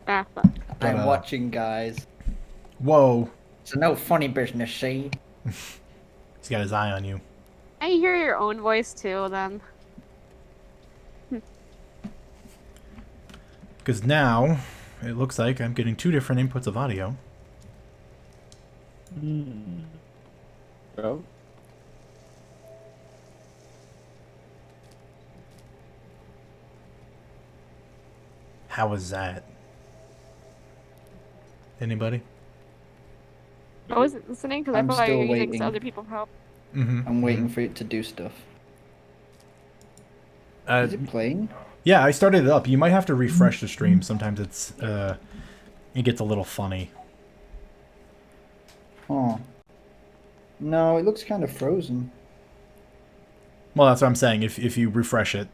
Ah, fuck. But, I'm watching, guys. Whoa. It's no funny business, see? He's got his eye on you. I hear your own voice too, then. Because now, it looks like I'm getting 2 different inputs of audio. Oh. How was that? Anybody? I wasn't listening because I I'm thought you still were using waiting. other people help. Mm-hmm. I'm waiting for it to do stuff. Is it playing? Yeah, I started it up. You might have to refresh the stream. Sometimes it gets a little funny. Oh. No, it looks kind of frozen. Well, that's what I'm saying. If you refresh it.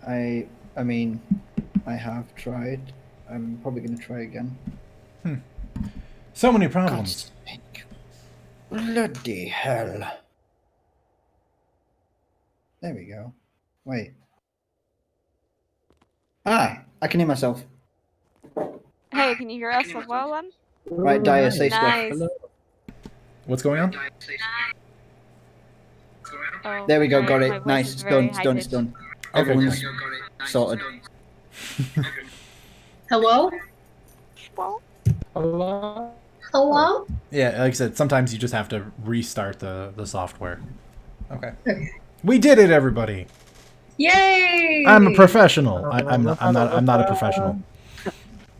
I mean, I have tried. I'm probably going to try again. So many problems. Bloody hell. There we go. Wait. Ah, I can hear myself. Hey, can you hear us as well, then? Right, Dyer, say Nice. stuff. What's going on? Oh, There we go, got my it. voice Nice, is it's very done, it's done, it's high-pitched. done. Okay. Everyone's sorted. Hello? Well, Hello? Hello? Yeah, like I said, sometimes you just have to restart the software. Okay. Okay. We did it, everybody. Yay! I'm a professional. I'm not a professional.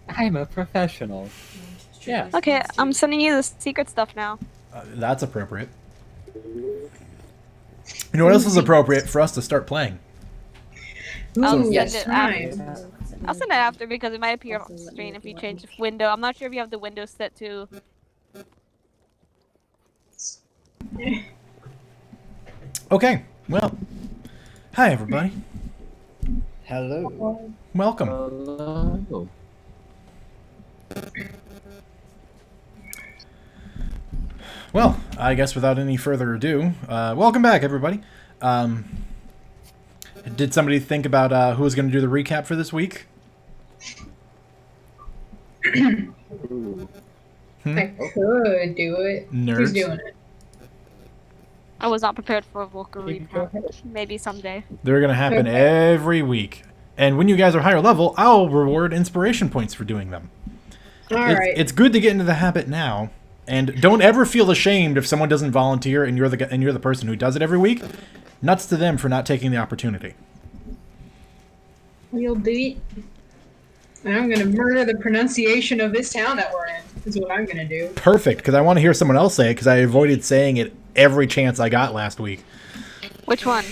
I'm a professional. Yeah. okay, I'm sending you the secret stuff now. That's appropriate. You know what else is appropriate for us to start playing? I'll send yes, it time. after. I'll send it after because it might appear on screen if you change the window. I'm not sure if you have the window set to. Okay. Well, hi everybody. Hello. Welcome. Hello. Well, I guess without any further ado, welcome back, everybody. Did somebody think about who was going to do the recap for this week? Ooh. I could do it. Nerds. Who's doing it? I was not prepared for a vocal You go recap. ahead. Maybe someday. They're going to happen Okay. every week. And when you guys are higher level, I'll reward inspiration points for doing them. Alright. It's good to get into the habit now. And don't ever feel ashamed if someone doesn't volunteer and you're the person who does it every week. Nuts to them for not taking the opportunity. You'll do it. And I'm gonna murder the pronunciation of this town that we're in, is what I'm gonna do. Perfect, because I want to hear someone else say it, because I avoided saying it every chance I got last week. Which one?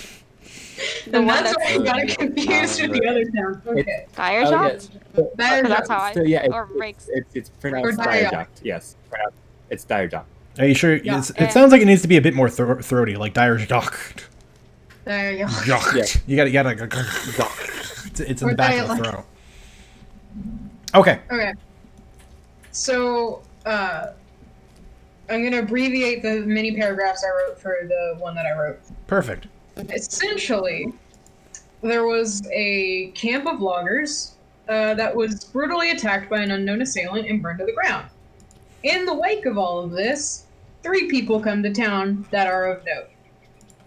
The And one that's why I got it confused with the other town. Okay. Dire Oh, shot? yes. Dire That's shot. how I. So, yeah, or rakes. it's pronounced Or Direjock. Direjock. Yes. It's Direjock. Are you sure? Yeah. It sounds like it needs to be a bit more throaty, like dire jock. There you go. Yeah. You gotta. It's in Or the back of the dialect. throat. Okay. Okay. So, I'm gonna abbreviate the mini paragraphs I wrote for the one that I wrote. Perfect. Essentially, there was a camp of loggers that was brutally attacked by an unknown assailant and burned to the ground. In the wake of all of this, 3 people come to town that are of note.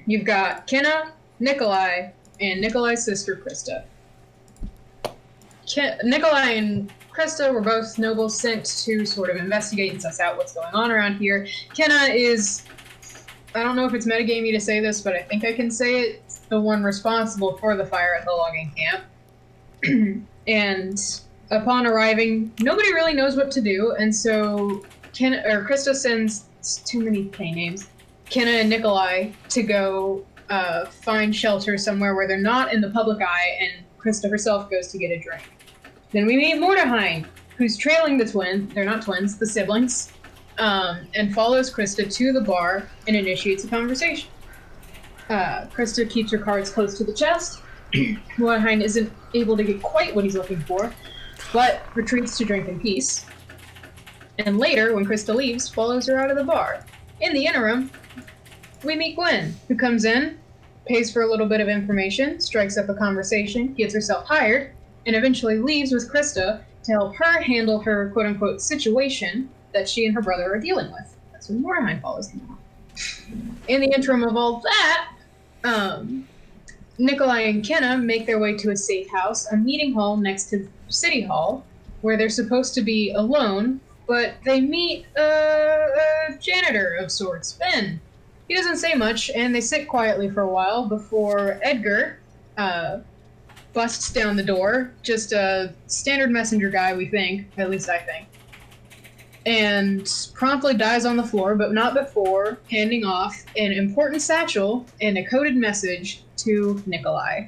You've got Kenna, Nikolai, and Nikolai's sister, Krista. Nikolai and Krista were both nobles sent to sort of investigate and suss out what's going on around here. Kenna is, I don't know if it's metagamey to say this, but I think I can say it, the one responsible for the fire at the logging camp. And upon arriving, nobody really knows what to do, and so Krista sends too many K names. Kenna and Nikolai to go find shelter somewhere where they're not in the public eye, and Krista herself goes to get a drink. Then we meet Mordechai, who's trailing the they're not twins, the siblings, and follows Krista to the bar and initiates a conversation. Krista keeps her cards close to the chest. Mordechai isn't able to get quite what he's looking for, but retreats to drink in peace. And later, when Krista leaves, follows her out of the bar. In the interim, we meet Gwen, who comes in, pays for a little bit of information, strikes up a conversation, gets herself hired, and eventually leaves with Krista to help her handle her quote-unquote situation that she and her brother are dealing with. That's when Mordheim follows them out. In the interim of all that, Nikolai and Kenna make their way to a safe house, a meeting hall next to City Hall, where they're supposed to be alone, but they meet a janitor of sorts, Ben. He doesn't say much, and they sit quietly for a while before Edgar busts down the door. Just a standard messenger guy, we think. At least I think. And promptly dies on the floor, but not before handing off an important satchel and a coded message to Nikolai.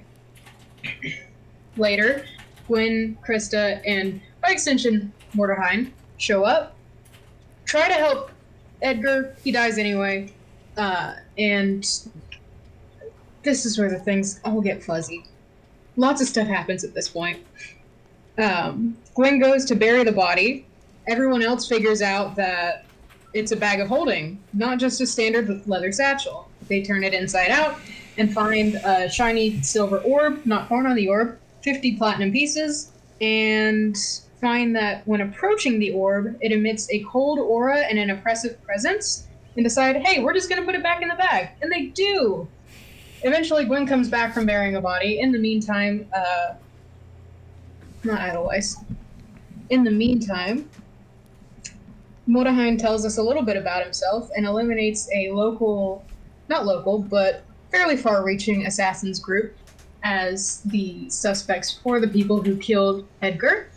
Later, Gwen, Krista, and by extension, Mordheim show up, try to help Edgar. He dies anyway. And this is where the things all get fuzzy. Lots of stuff happens at this point. Gwen goes to bury the body. Everyone else figures out that it's a bag of holding, not just a standard leather satchel. They turn it inside out and find a shiny silver orb, not horn on the orb, 50 platinum pieces, and find that when approaching the orb, it emits a cold aura and an oppressive presence, and decide, hey, we're just going to put it back in the bag. And they do! Eventually, Gwen comes back from burying a body. In the meantime, not Edelweiss. In the meantime, Mordheim tells us a little bit about himself and eliminates a not local, but fairly far-reaching assassins group as the suspects for the people who killed Edgar.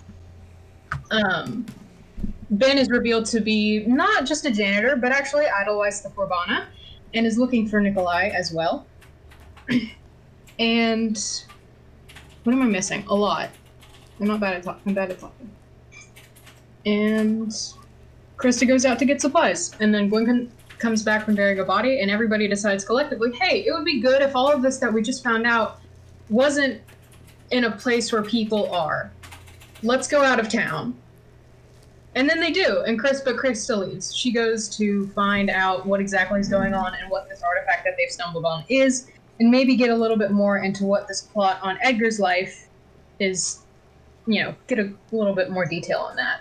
Ben is revealed to be not just a janitor, but actually Edelweiss the Forbana, and is looking for Nikolai as well. And what am I missing? A lot. I'm bad at talking. And Krista goes out to get supplies, and then Gwen comes back from burying a body, and everybody decides collectively, hey, it would be good if all of this that we just found out wasn't in a place where people are. Let's go out of town. And then they do, and Krista leaves. She goes to find out what exactly is going on and what this artifact that they've stumbled on is, and maybe get a little bit more into what this plot on Edgar's life is, get a little bit more detail on that.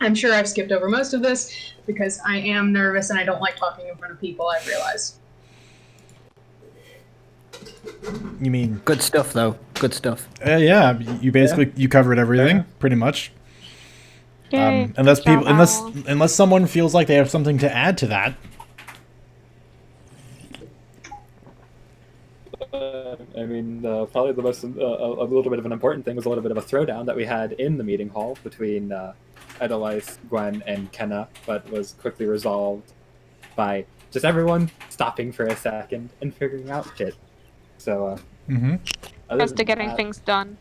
I'm sure I've skipped over most of this because I am nervous and I don't like talking in front of people, I've realized. You mean... Good stuff, though. Good stuff. Yeah, you basically you covered everything, pretty much. Yay, Unless good job, people, Owl. unless someone feels like they have something to add to that. I mean, probably the most, a little bit of an important thing was a little bit of a throwdown that we had in the meeting hall between Edelweiss, Gwen, and Kenna, but was quickly resolved by just everyone stopping for a second and figuring out shit. So, As to getting things done.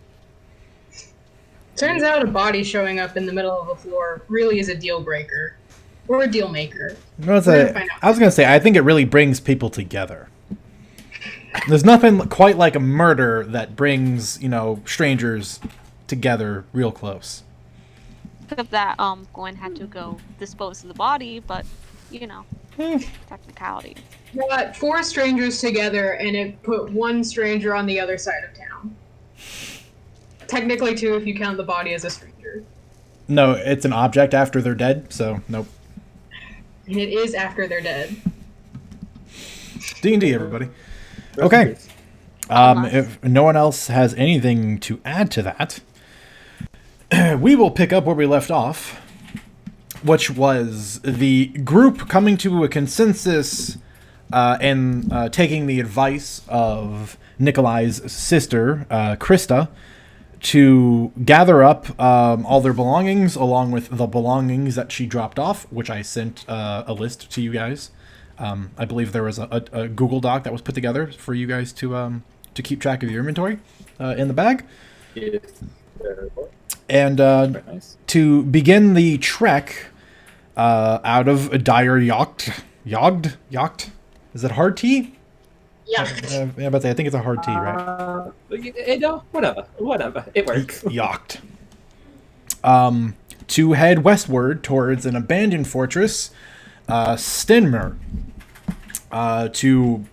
Turns out a body showing up in the middle of the floor really is a deal breaker. Or a deal maker. I was going to say, I think it really brings people together. There's nothing quite like a murder that brings, strangers together real close. Except that Gwen had to go dispose of the body, but technicality. Got 4 strangers together and it put 1 stranger on the other side of town. Technically 2 if you count the body as a stranger. No, it's an object after they're dead, so nope. And it is after they're dead. D&D, everybody. Okay. If no one else has anything to add to that, we will pick up where we left off, which was the group coming to a consensus and taking the advice of Nikolai's sister, Krista, to gather up all their belongings along with the belongings that she dropped off, which I sent a list to you guys. I believe there was a Google Doc that was put together for you guys to keep track of your inventory in the bag. Yes. And Nice. to begin the trek out of Dire Yacht? Is it hard T? Yeah. Yeah, but I think it's a hard T, right? No, whatever. It works. Yacht. To head westward towards an abandoned fortress, Stenmer, to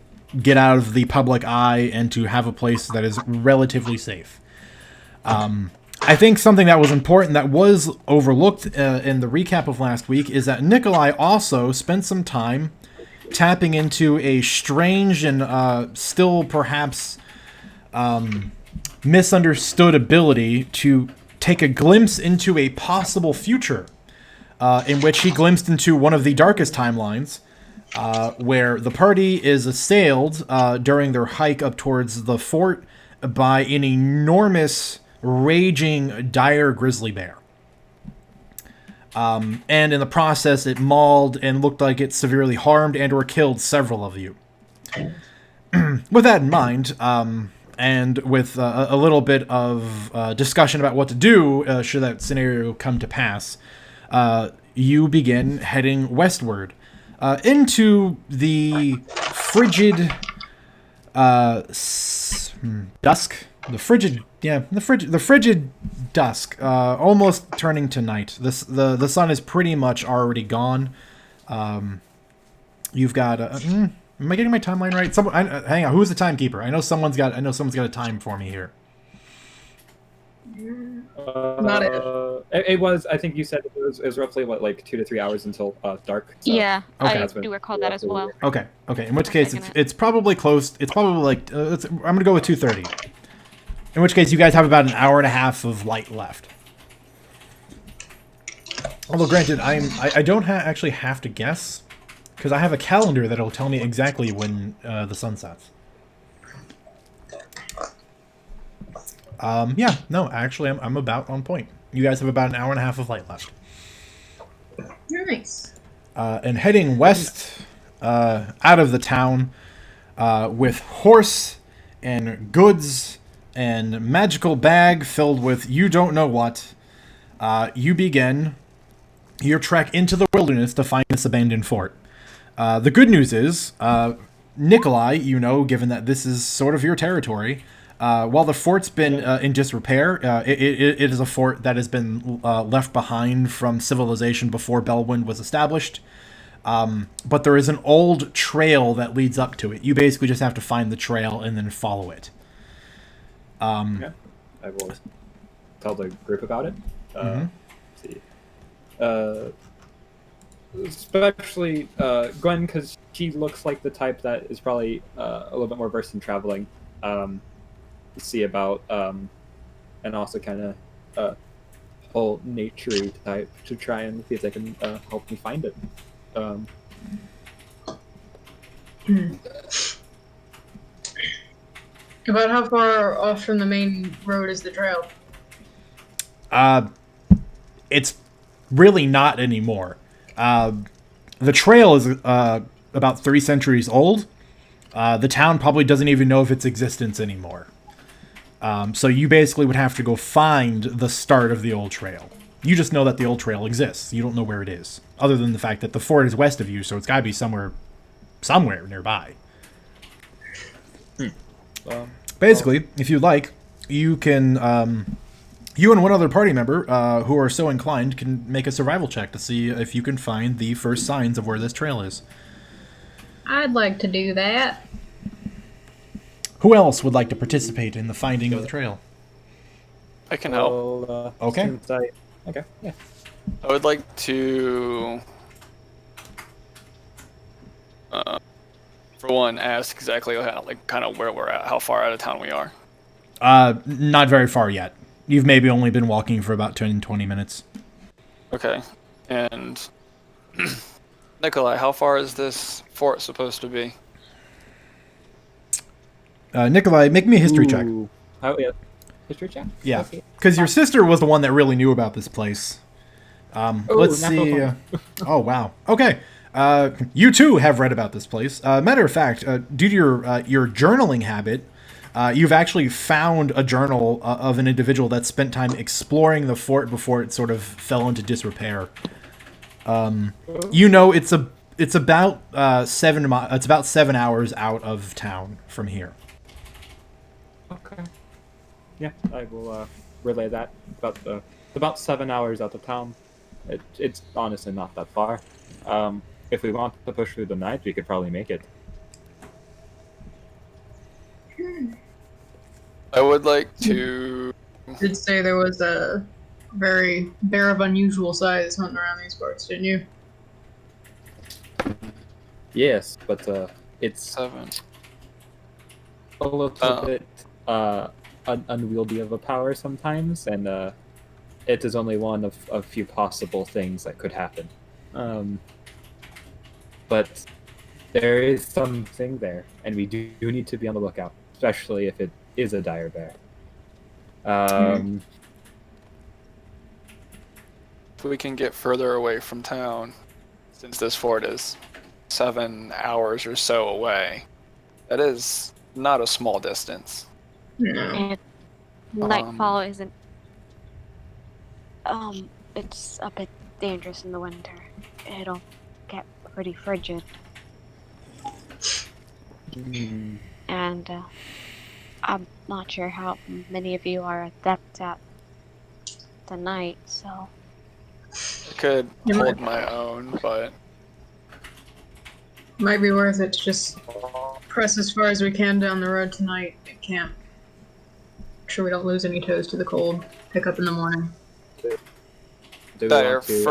get out of the public eye and to have a place that is relatively safe. I think something that was important that was overlooked in the recap of last week is that Nikolai also spent some time tapping into a strange and still perhaps misunderstood ability to take a glimpse into a possible future, in which he glimpsed into one of the darkest timelines, where the party is assailed during their hike up towards the fort by an enormous, raging, dire grizzly bear. And in the process, it mauled and looked like it severely harmed and or killed several of you. With that in mind, and with a little bit of discussion about what to do should that scenario come to pass, you begin heading westward into the frigid dusk. The frigid dusk, almost turning to night. The sun is pretty much already gone. You've got. Am I getting my timeline right? Hang on. Who's the timekeeper? I know someone's got a time for me here. Not it. It was. I think you said it was roughly like 2 to 3 hours until dark. So Yeah, Okay. I do recall that as well. Okay. In which case, it's probably close. It's probably like. I'm gonna go with 2:30. In which case, you guys have about an hour and a half of light left. Although, granted, I don't actually have to guess, because I have a calendar that'll tell me exactly when the sun sets. Yeah, no, actually, I'm about on point. You guys have about an hour and a half of light left. Nice. And heading west out of the town with horse and goods and magical bag filled with you don't know what, you begin your trek into the wilderness to find this abandoned fort. The good news is, Nikolai, given that this is sort of your territory, while the fort's been in disrepair, it is a fort that has been left behind from civilization before Bellwind was established. But there is an old trail that leads up to it. You basically just have to find the trail and then follow it. Yeah, I will tell the group about it. Let's see. Especially Gwen, because she looks like the type that is probably a little bit more versed in traveling. See about and also kind of whole nature-y type to try and see if they can help me find it. About how far off from the main road is the trail? It's really not anymore. The trail is about 3 centuries old. The town probably doesn't even know of its existence anymore. So you basically would have to go find the start of the old trail. You just know that the old trail exists. You don't know where it is, other than the fact that the fort is west of you, so it's got to be somewhere nearby. Basically, if you'd like, you can, you and one other party member who are so inclined can make a survival check to see if you can find the first signs of where this trail is. I'd like to do that. Who else would like to participate in the finding of the trail? I can help. Okay. Okay. Yeah. I would like to, for one, ask exactly kind of where we're at, how far out of town we are. Not very far yet. You've maybe only been walking for about 10-20 minutes. Okay. And Nikolai, how far is this fort supposed to be? Nikolai, make me a history check. Oh, yeah. History check? Yeah, because your sister was the one that really knew about this place. Let's see. Oh, wow. Okay. You too have read about this place. Matter of fact, due to your journaling habit, you've actually found a journal of an individual that spent time exploring the fort before it sort of fell into disrepair. It's about 7 hours out of town from here. Okay. Yeah, I will relay that. About 7 hours out of town. It's honestly not that far. If we want to push through the night, we could probably make it. I would like to. Did say there was a very bear of unusual size hunting around these parts, didn't you? Yes, but it's 7. a little bit unwieldy of a power sometimes, and it is only one of a few possible things that could happen. But there is something there, and we do need to be on the lookout, especially if it is a dire bear. If we can get further away from town, since this fort is 7 hours or so away, that is not a small distance. No. And nightfall isn't. It's a bit dangerous in the winter. It'll get pretty frigid. And I'm not sure how many of you are adept at the night, so. I could hold my own, but Might be worth it to just press as far as we can down the road tonight at camp. Make sure we don't lose any toes to the cold. Pick up in the morning. Do we Dire, want to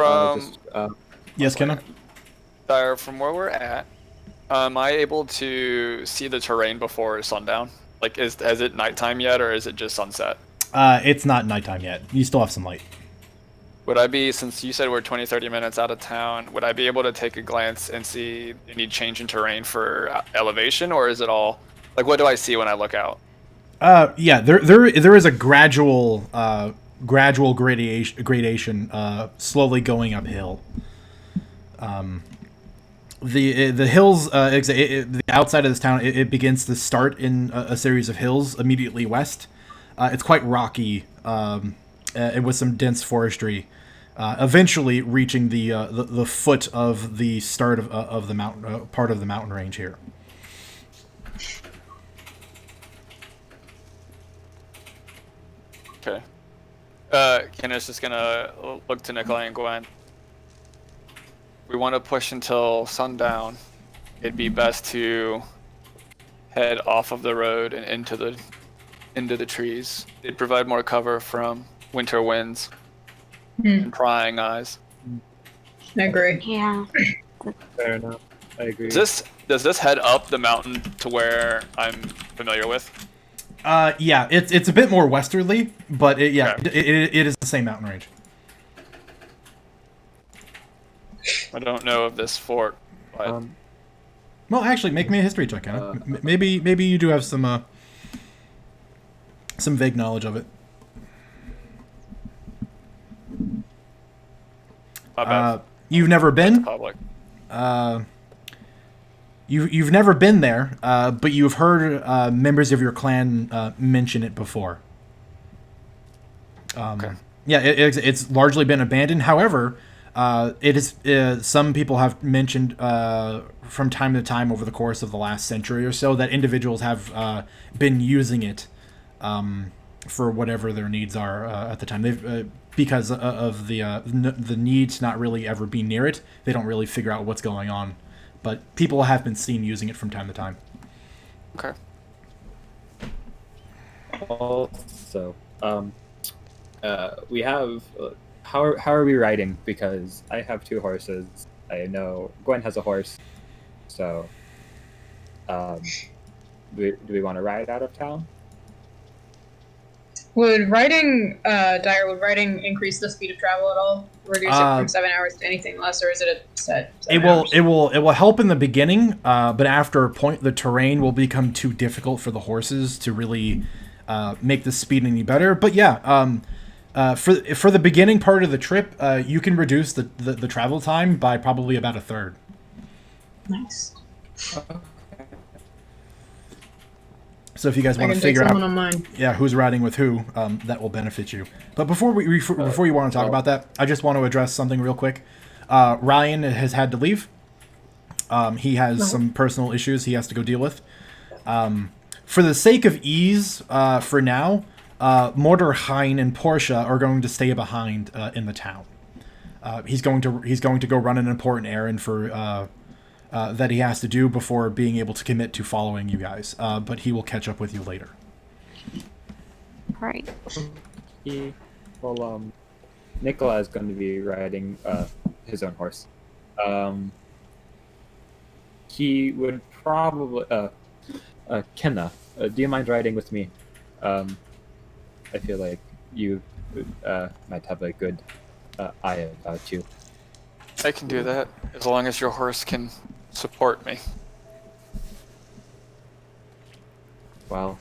from Yes, Kenna? Dire, from where we're at, am I able to see the terrain before sundown? Like, is it nighttime yet, or is it just sunset? It's not nighttime yet. You still have some light. Would I be, since you said we're 20, 30 minutes out of town, would I be able to take a glance and see any change in terrain for elevation, or is it all, like, what do I see when I look out? Yeah, there is a gradual gradation, slowly going uphill. The hills, the outside of this town, it begins to start in a series of hills immediately west. It's quite rocky, and with some dense forestry. Eventually reaching the foot of the start of the mountain part of the mountain range here. Okay. Kenna's just gonna look to Nikolai and Gwen. We want to push until sundown. It'd be best to head off of the road and into the trees. It'd provide more cover from winter winds and prying eyes. I agree. Yeah. Fair enough. I agree. Does this head up the mountain to where I'm familiar with? Yeah, it's a bit more westerly, but it Okay. is the same mountain range. I don't know of this fort, but Well, actually, make me a history check, Kenna. Maybe you do have some vague knowledge of it. my bad. You've never been. Public. You've never been there, but you've heard members of your clan mention it before. Okay. Yeah, it's largely been abandoned. However, it is. Some people have mentioned from time to time over the course of the last century or so that individuals have been using it for whatever their needs are at the time. They've because of the need to not really ever be near it. They don't really figure out what's going on, but people have been seen using it from time to time. Okay. Also, we have. How are we riding? Because I have 2 horses. I know Gwen has a horse. So, do we want to ride out of town? Would riding increase the speed of travel at all? Reduce it from 7 hours to anything less, or is it a set? It will help in the beginning, but after a point, the terrain will become too difficult for the horses to really make the speed any better. But yeah, for the beginning part of the trip, you can reduce the travel time by probably about a third. Nice. So if you guys I want can to take figure someone out, on mine. yeah, who's riding with who, that will benefit you. But before you want to talk about that, I just want to address something real quick. Ryan has had to leave. He has some personal issues he has to go deal with. For the sake of ease, for now, Mortar, Hein, and Portia are going to stay behind in the town. He's going to go run an important errand for that he has to do before being able to commit to following you guys. But he will catch up with you later. Right. Nikolai is going to be riding his own horse. He would probably Kenna, do you mind riding with me? I feel like you might have a good eye about you. I can do that as long as your horse can support me. Well,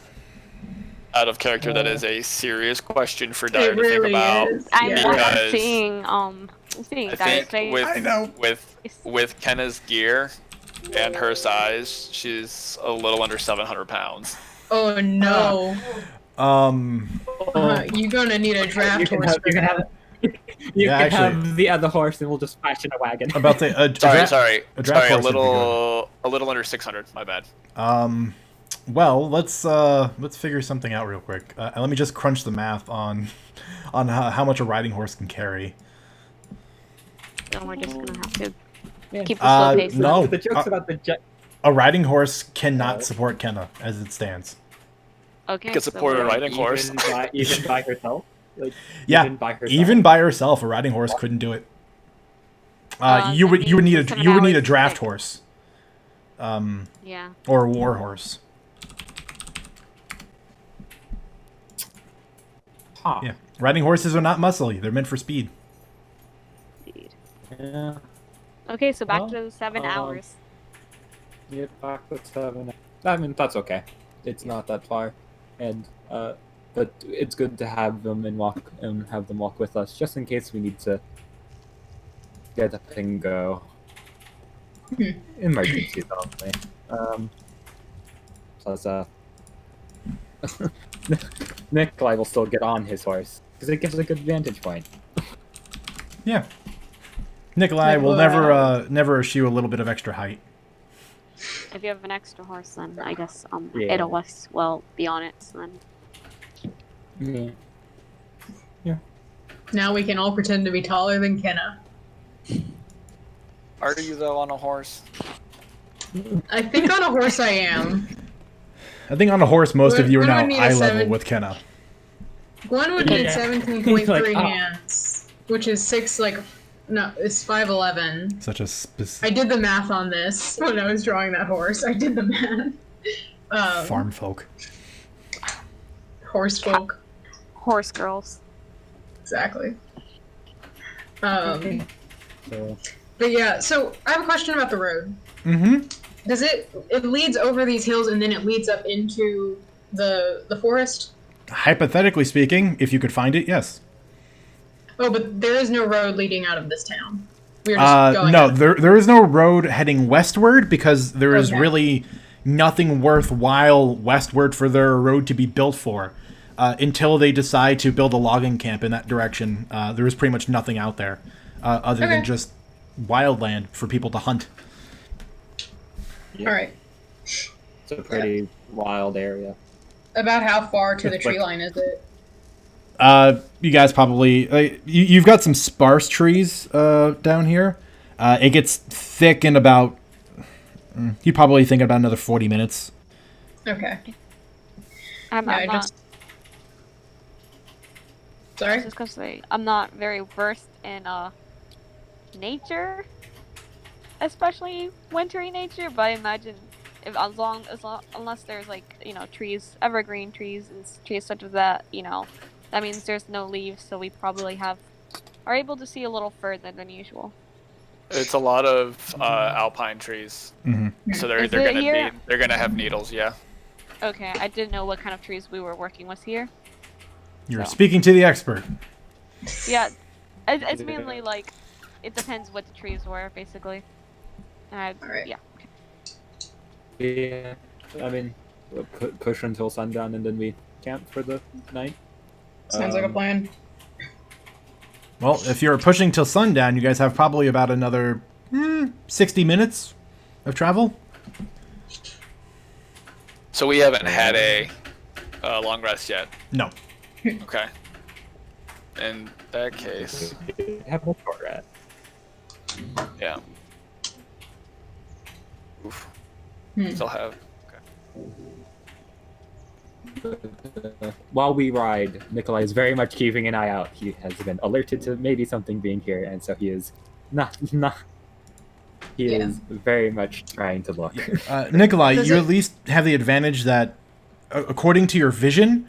Out of character, that is a serious question for Dyer It to think really about. is. I'm Because seeing I Dyer's think face. I know. with Kenna's gear and her size, she's a little under 700 pounds. Oh no. You're gonna need a draft horse for that. You Yeah, can actually- have the other horse, and we'll just smash in a wagon. About the Sorry, a draft horse would be a little under 600. My bad. good. Well, let's figure something out real quick. Let me just crunch the math on how much a riding horse can carry. So we're just gonna have to Yeah. keep the slow pace. No. The joke's about the jet. A riding horse cannot support Kenna as it stands. Okay. You can support a we're- riding horse. Even by herself. Like Yeah, even by herself. even by herself, a riding horse couldn't do it. You would need then a draft sick. horse, Yeah. or a war horse. Huh. Yeah, riding horses are not muscly; they're meant for speed. Indeed. Yeah. Okay, so back Well, to the 7 hours. Get back to 7. I mean, that's okay. It's not that far, and but it's good to have them have them walk with us, just in case we need to get up and go. Emergencies only. Plus, Nikolai will still get on his horse because it gives a good vantage point. Yeah, Nikolai will Wow. never eschew a little bit of extra height. If you have an extra horse, then I guess Yeah. Edelweiss will be on it. So then Yeah. Now we can all pretend to be taller than Kenna. Are you though on a horse? I think on a horse I am. I think on a horse, most of you are We're now gonna need a eye level 7. with Kenna. Gwen would need Yeah. 17.3 Like, oh. hands, which is 6, no, it's 5'11". Such a I specific did the math on this when I was drawing that horse. I did the math. farm folk. Horse folk. horse girls. Exactly. So, But yeah, so I have a question about the road. Mm-hmm. Does it leads over these hills and then it leads up into the forest? Hypothetically speaking, if you could find it, yes. Oh, but there is no road leading out of this town. We're just going No, out. there is no road heading westward because there is Okay. really nothing worthwhile westward for their road to be built for. Until they decide to build a logging camp in that direction, there is pretty much nothing out there other than Okay. just wildland for people to hunt. All right. it's a pretty wild area. About how far to the It's tree like- line is it? You guys probably you've got some sparse trees down here. It gets thick in about you'd probably think about another 40 minutes. Okay. I'm Yeah, I not. just. I was Sorry. just gonna say I'm not very versed in nature, especially wintry nature. But I imagine if unless there's trees, evergreen trees and trees such as that, that means there's no leaves, so we probably are able to see a little further than usual. It's a lot of alpine trees, Mm-hmm. so Is it here? they're gonna have needles. Yeah. Okay, I didn't know what kind of trees we were working with here. You're So. speaking to the expert. Yeah, it's mainly it depends what the trees were, basically. And Alright. yeah. Yeah, I mean, we'll push until sundown and then we camp for the night. Sounds like a plan. Well, if you're pushing till sundown, you guys have probably about another 60 minutes of travel. So we haven't had a long rest yet. No. Okay. In that case, Have a short rest. yeah. Oof. Hmm. Still have. Okay. While we ride, Nikolai is very much keeping an eye out. He has been alerted to maybe something being here, and so he is not. He Yeah. is very much trying to look. Nikolai, Does you it- at least have the advantage that, according to your vision,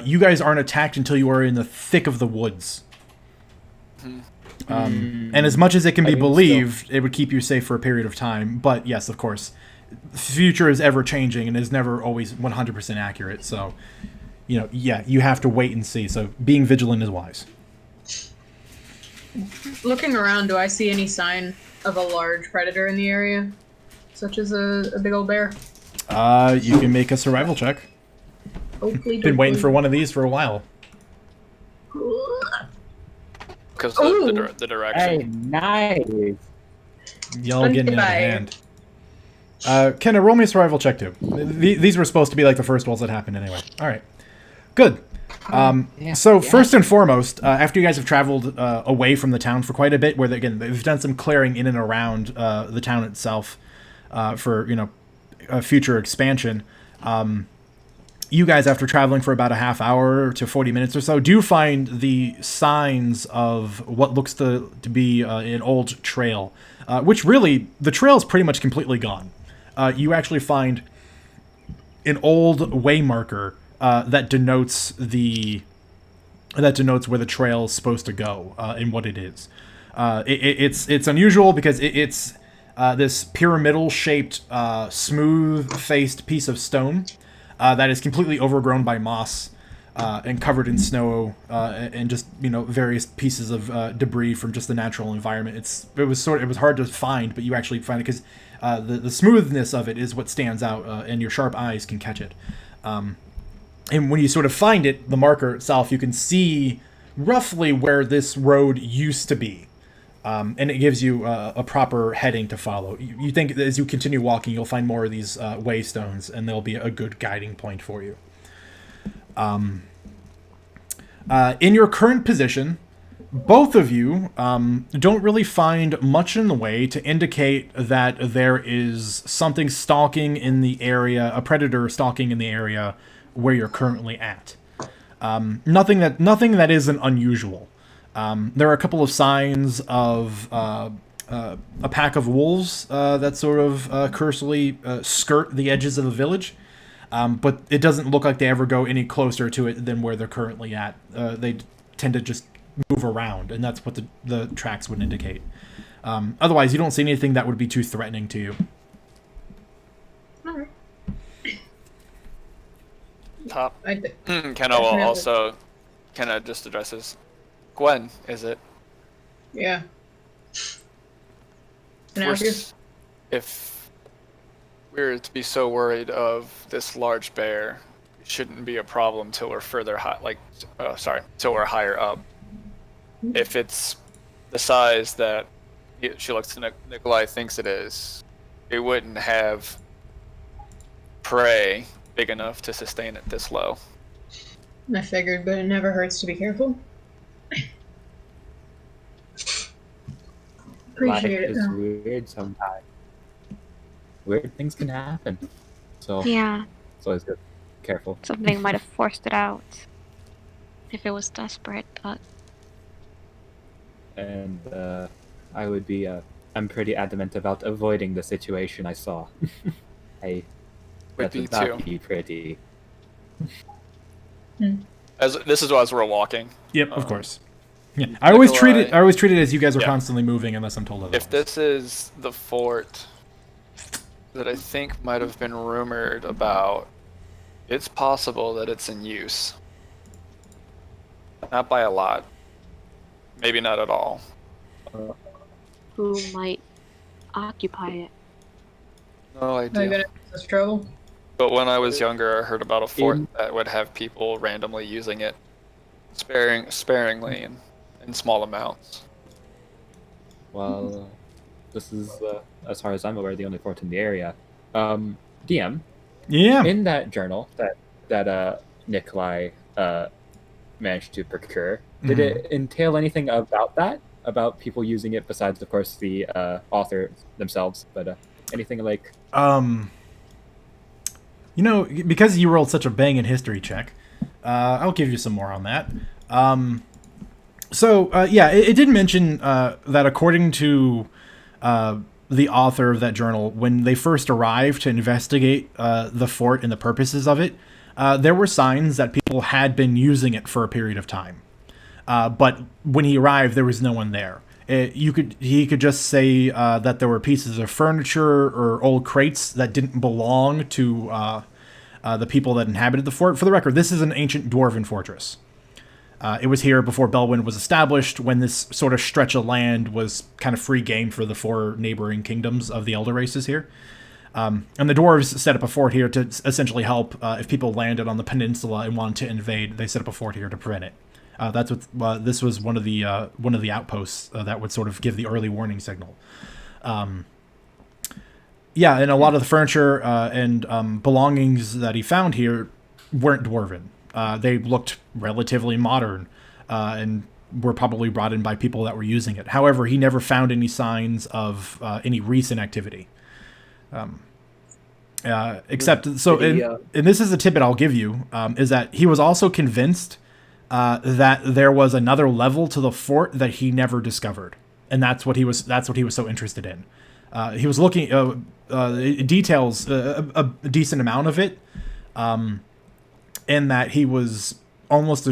you guys aren't attacked until you are in the thick of the woods. And as much as it can I be mean, believed, it would keep you safe for a period of time. But yes, of course, the future is ever changing and is never always 100% accurate. So, yeah, you have to wait and see. So being vigilant is wise. Looking around, do I see any sign of a large predator in the area? Such as a big old bear? You can make a survival check. Hopefully. Been waiting for one of these for a while. Because Ooh. the direction. Hey, nice. Y'all getting out of Goodbye. hand. Kenna, roll me a survival check too. These were supposed to be like the first ones that happened anyway. All right, good. So first and foremost, after you guys have traveled away from the town for quite a bit, where they've done some clearing in and around the town itself for a future expansion. You guys, after traveling for about a half hour to 40 minutes or so, do find the signs of what looks to be an old trail, which really, the trail is pretty much completely gone. You actually find an old way marker that denotes where the trail is supposed to go and what it is. It's unusual because it's this pyramidal-shaped, smooth-faced piece of stone that is completely overgrown by moss and covered in snow and just various pieces of debris from just the natural environment. It was hard to find, but you actually find it because the smoothness of it is what stands out, and your sharp eyes can catch it. And when you sort of find it, the marker itself, you can see roughly where this road used to be. And it gives you a proper heading to follow. You think that as you continue walking, you'll find more of these waystones, and they'll be a good guiding point for you. In your current position, both of you don't really find much in the way to indicate that there is something stalking in the area, a predator stalking in the area where you're currently at. Nothing that isn't unusual. There are a couple of signs of a pack of wolves that sort of cursorily skirt the edges of the village, but it doesn't look like they ever go any closer to it than where they're currently at. They tend to just move around, and that's what the tracks would indicate. Otherwise, you don't see anything that would be too threatening to you. Alright. Top. I Kenna will also. Kenna just addresses. Gwen, is it? Yeah. Can I We're help you? If we're to be so worried of this large bear, it shouldn't be a problem till we're further till we're higher up. If it's the size that she looks to Nikolai thinks it is, it wouldn't have prey big enough to sustain it this low. I figured, but it never hurts to be careful. Appreciate Life it. is though. weird sometimes. Weird things can happen. So Yeah, it's always good. Careful. something might have forced it out if it was desperate, but And I would be I'm pretty adamant about avoiding the situation I saw. Would That be would not too. be pretty. This is as we're walking. Yep, of course. Yeah, I always treat it as you guys are Yeah. constantly moving, unless I'm told otherwise. If this is the fort that I think might have been rumored about, it's possible that it's in use. Not by a lot. Maybe not at all. who might occupy it? No Are you idea. gonna cause trouble? But when I was younger, I heard about a fort that would have people randomly using it, sparingly and in small amounts. Well, this is, as far as I'm aware, the only fort in the area. DM, Yeah. in that journal that Nikolai managed to procure, did it entail anything about that? About people using it besides, of course, the author themselves, but anything like... You know, because you rolled such a banging history check, I'll give you some more on that. It did mention that according to the author of that journal, when they first arrived to investigate the fort and the purposes of it, there were signs that people had been using it for a period of time. But when he arrived, there was no one there. He could just say that there were pieces of furniture or old crates that didn't belong to the people that inhabited the fort. For the record, this is an ancient dwarven fortress. It was here before Belwyn was established, when this sort of stretch of land was kind of free game for the 4 neighboring kingdoms of the Elder races here. And the dwarves set up a fort here to essentially help if people landed on the peninsula and wanted to invade. They set up a fort here to prevent it. That's what this was one of the outposts that would sort of give the early warning signal. And a lot of the furniture and belongings that he found here weren't dwarven. They looked relatively modern and were probably brought in by people that were using it. However, he never found any signs of any recent activity. Except, so, and this is a tidbit I'll give you, is that he was also convinced that there was another level to the fort that he never discovered, and that's what he was so interested in. He was looking details a decent amount of it, in that he was almost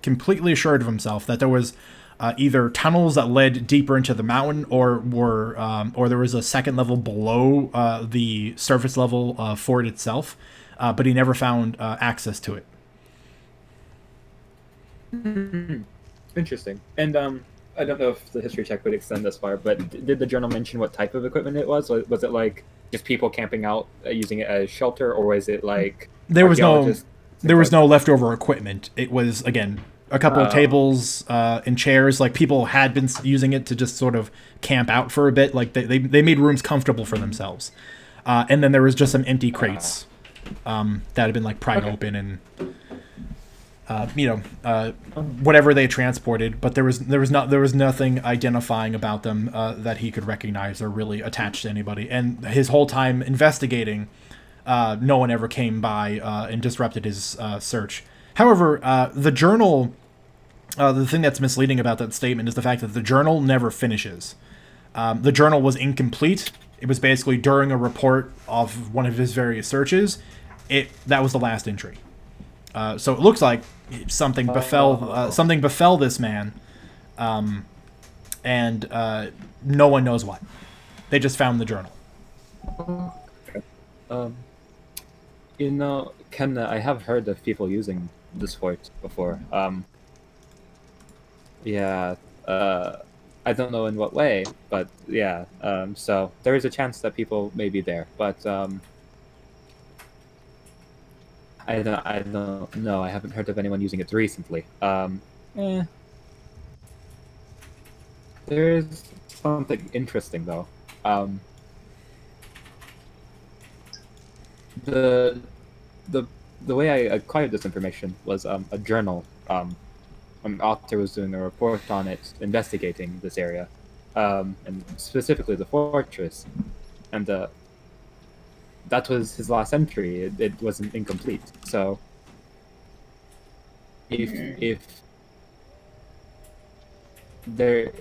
completely assured of himself that there was either tunnels that led deeper into the mountain, or there was a second level below the surface level fort itself. But he never found access to it. Interesting. And I don't know if the history check would extend this far, but did the journal mention what type of equipment it was? Was it like just people camping out using it as shelter, or was it like there was no leftover equipment? It was, again, a couple of tables and chairs. Like, people had been using it to just sort of camp out for a bit. Like, they made rooms comfortable for themselves. And then there was just some empty crates that had been like pried open, and whatever they transported, but there was nothing identifying about them that he could recognize or really attach to anybody. And his whole time investigating, no one ever came by and disrupted his search. However, the journal, the thing that's misleading about that statement is the fact that the journal never finishes. The journal was incomplete. It was basically during a report of one of his various searches. That was the last entry. So it looks like something befell this man, and no one knows what. They just found the journal. Ken, I have heard of people using this fort before. I don't know in what way, but yeah. So there is a chance that people may be there, but I don't know. I haven't heard of anyone using it recently. There is something interesting though. The way I acquired this information was a journal. An author was doing a report on it, investigating this area, and specifically the fortress, and that was his last entry. It wasn't incomplete. So if the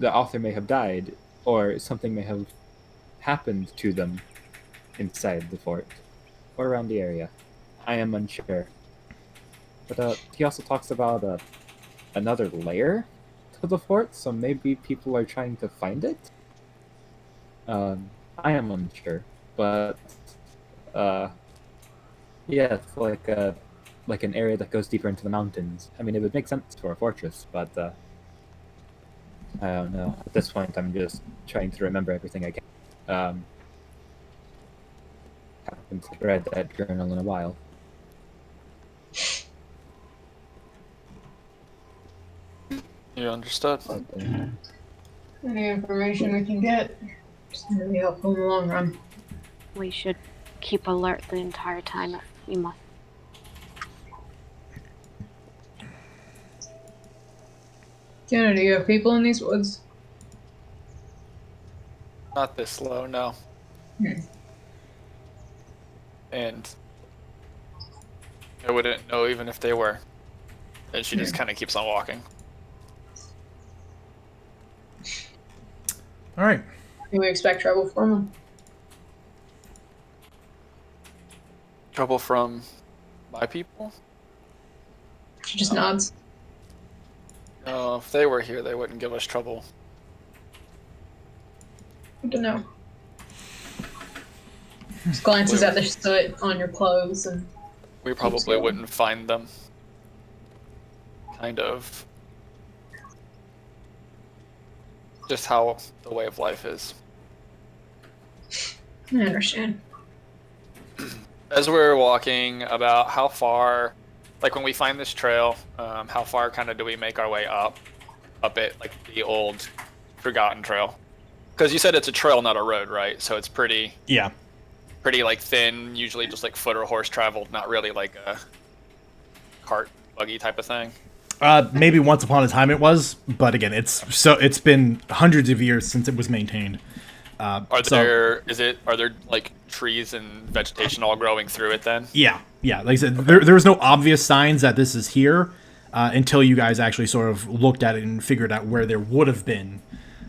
author may have died, or something may have happened to them inside the fort or around the area, I am unsure. But he also talks about another layer to the fort, so maybe people are trying to find it. I am unsure, but it's like an area that goes deeper into the mountains. I mean, it would make sense for a fortress, but I don't know. At this point, I'm just trying to remember everything I can. Haven't read that journal in a while. You understood. Any information we can get is going to be helpful in the long run. We should keep alert the entire time if we must. Jenna, do you have people in these woods? Not this low, no. And I wouldn't know even if they were. And she just kind of keeps on walking. All right. Can we expect trouble from him? Trouble from my people? She just nods. No, if they were here, they wouldn't give us trouble. Good to know. Just glances at the soot on your clothes and. We probably wouldn't find them. Kind of. Just how the way of life is. I understand. As we're walking, about how far, like when we find this trail, how far kind of do we make our way up it, like the old forgotten trail? Because you said it's a trail, not a road, right? So it's pretty like thin, usually just like foot or horse traveled, not really like a cart buggy type of thing. Maybe once upon a time it was, but again, it's been hundreds of years since it was maintained. Are there like trees and vegetation all growing through it then? Yeah. Like I said, there was no obvious signs that this is here until you guys actually sort of looked at it and figured out where there would have been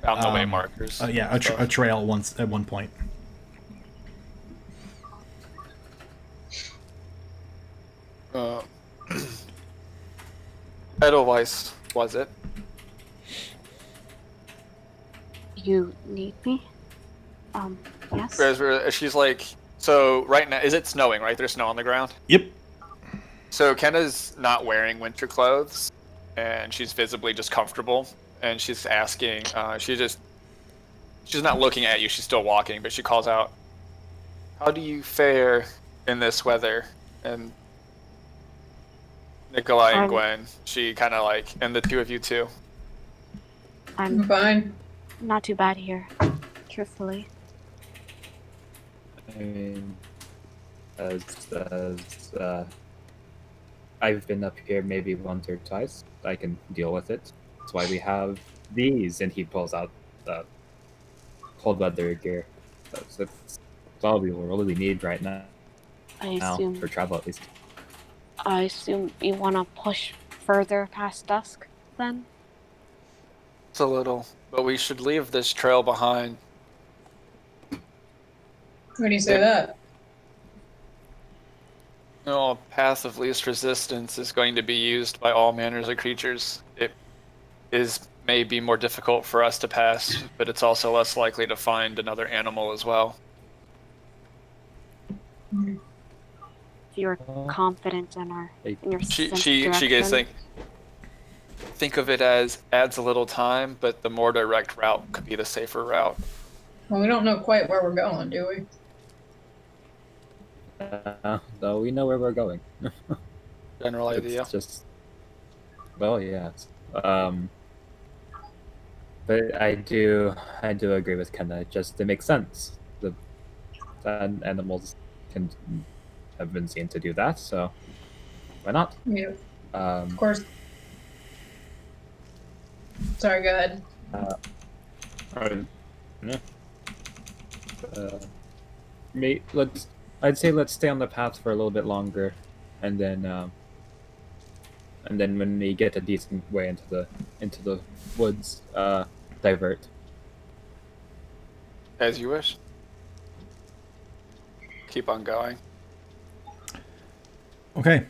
Out the way markers. a trail at one point. Edelweiss, was it? You need me? Yes. She's like, so right now, is it snowing, right? There's snow on the ground? Yep. So Kenna's not wearing winter clothes, and she's visibly just comfortable, and she's asking, she's not looking at you, she's still walking, but she calls out, how do you fare in this weather? And Nikolai and Gwen, she kind of like, and the two of you too. I'm fine. Not too bad here, truthfully. I mean, as I've been up here maybe once or twice, I can deal with it. That's why we have these, and he pulls out the cold weather gear. That's all we really need right now. For travel, at least. I assume you want to push further past dusk, then? It's a little, but we should leave this trail behind. Why do you say that? No, a path of least resistance is going to be used by all manners of creatures. It may be more difficult for us to pass, but it's also less likely to find another animal as well. You're confident in your She goes think of it as adds a little time, but the more direct route could be the safer route. Well, we don't know quite where we're going, do we? Though we know where we're going. General idea. It's just, well, yeah. But I do agree with Kenna. It makes sense. The animals have been seen to do that, so why not? Yeah. Of course. Sorry, go ahead. I'd say let's stay on the path for a little bit longer, and then when we get a decent way into the woods, divert. As you wish. Keep on going. Okay.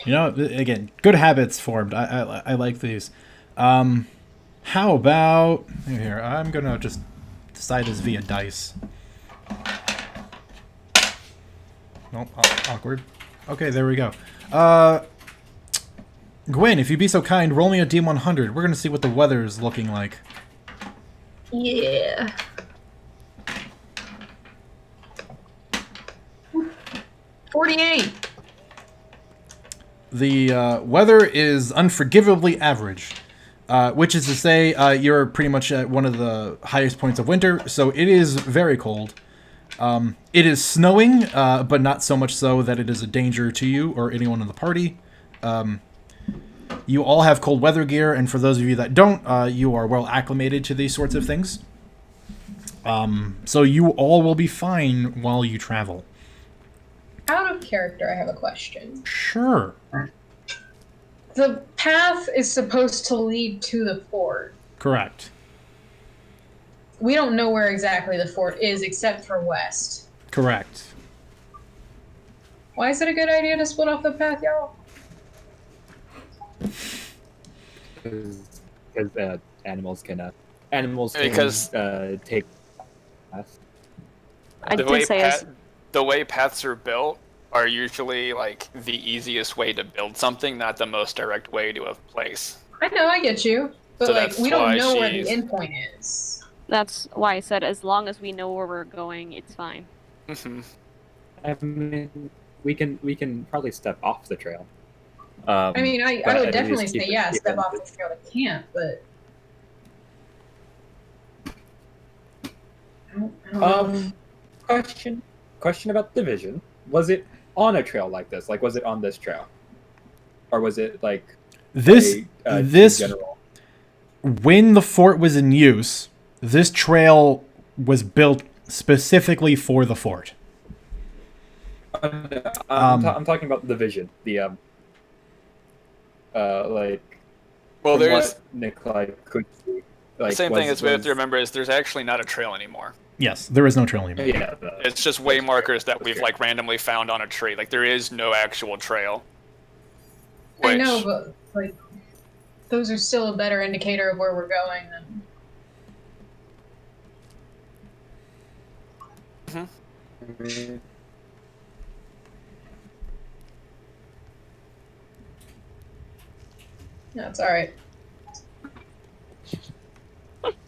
You know, again, good habits formed. I like these. How about here? I'm gonna just decide this via dice. Nope, awkward. Okay, there we go. Gwen, if you'd be so kind, roll me a D100. We're gonna see what the weather is looking like. Yeah. 48. The weather is unforgivably average, which is to say you're pretty much at one of the highest points of winter, so it is very cold. It is snowing, but not so much so that it is a danger to you or anyone in the party. You all have cold weather gear, and for those of you that don't, you are well acclimated to these sorts of things. So you all will be fine while you travel. Out of character, I have a question. Sure. The path is supposed to lead to the fort. Correct. We don't know where exactly the fort is except for west. Correct. Why is it a good idea to split off the path, y'all? Because animals can Because- take. I the did way say the way paths are built are usually like the easiest way to build something, not the most direct way to a place. I know, I get you. But, So like, that's we don't why know where the she's- end point is. that's why I said as long as we know where we're going, it's fine. Mhm. I mean, we can probably step off the trail. I mean, I but would at definitely least say, keep it- yeah, keep step it- off the trail to camp, but... I don't know. Question about division. Was it on a trail like this? Like, was it on this trail, or was it like This this general? when the fort was in use, this trail was built specifically for the fort. I'm talking about the vision. The like. Well, from there's what Nikolai could see. Like, the same thing was- as we have to was- remember is there's actually not a trail anymore. Yes, there is no trail anymore. Yeah, It's just way markers that we've like randomly found on a tree. Like there is no actual trail. I know, but, like, those are still a better indicator of where we're going than... That's alright.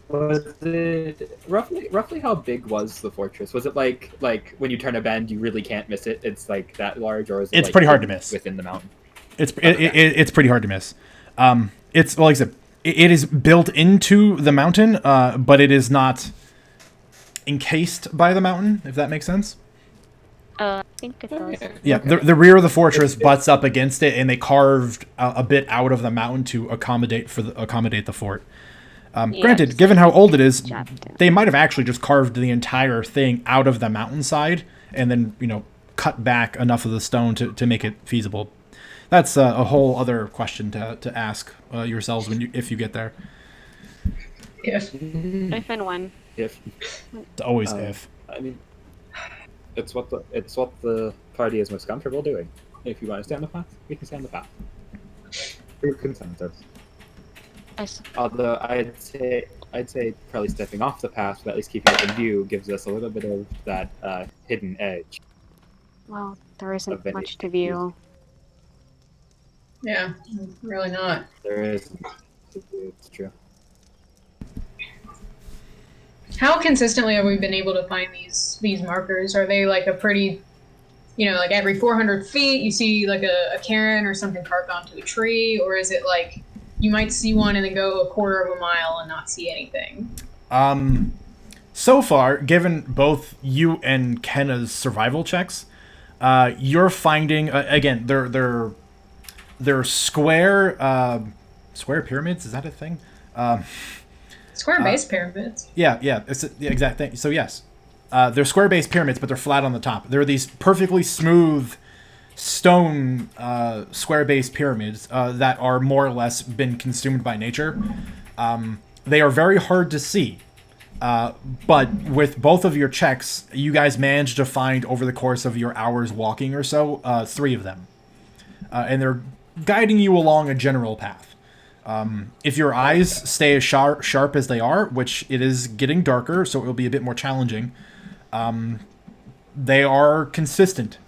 Was it roughly how big was the fortress? Was it like when you turn a bend, you really can't miss it? It's like that large, or is it It's like, pretty hard to miss. within the mountain? It's pretty hard to miss. It's like I said, it is built into the mountain, but it is not encased by the mountain. If that makes sense. I think it does. Yeah, the rear of the fortress butts up against it, and they carved a bit out of the mountain to accommodate the fort. Granted, given how old it is, they might have actually just carved the entire thing out of the mountainside and then, cut back enough of the stone to make it feasible. That's a whole other question to ask yourselves if you get there. If If and when. If It's always if. I mean, it's what the party is most comfortable doing. If you want to stay on the path, we can stay on the path. Through consensus. Although I'd say probably stepping off the path, but at least keeping it in view, gives us a little bit of that hidden edge. Well, there isn't Of any much to view. Yeah, really not. There is. It's true. How consistently have we been able to find these markers? Are they like a pretty, like every 400 feet you see like a cairn or something carved onto a tree, or is it like you might see one and then go a quarter of a mile and not see anything? So far, given both you and Kenna's survival checks, you're finding again they're square pyramids. Is that a thing? Square base pyramids. Yeah, it's the exact thing. So yes, they're square-based pyramids, but they're flat on the top. They're these perfectly smooth stone square-based pyramids that are more or less been consumed by nature. They are very hard to see, but with both of your checks, you guys managed to find over the course of your hours walking or so 3 of them, and they're guiding you along a general path. If your eyes stay as sharp as they are, which it is getting darker, so it will be a bit more challenging, they are consistent.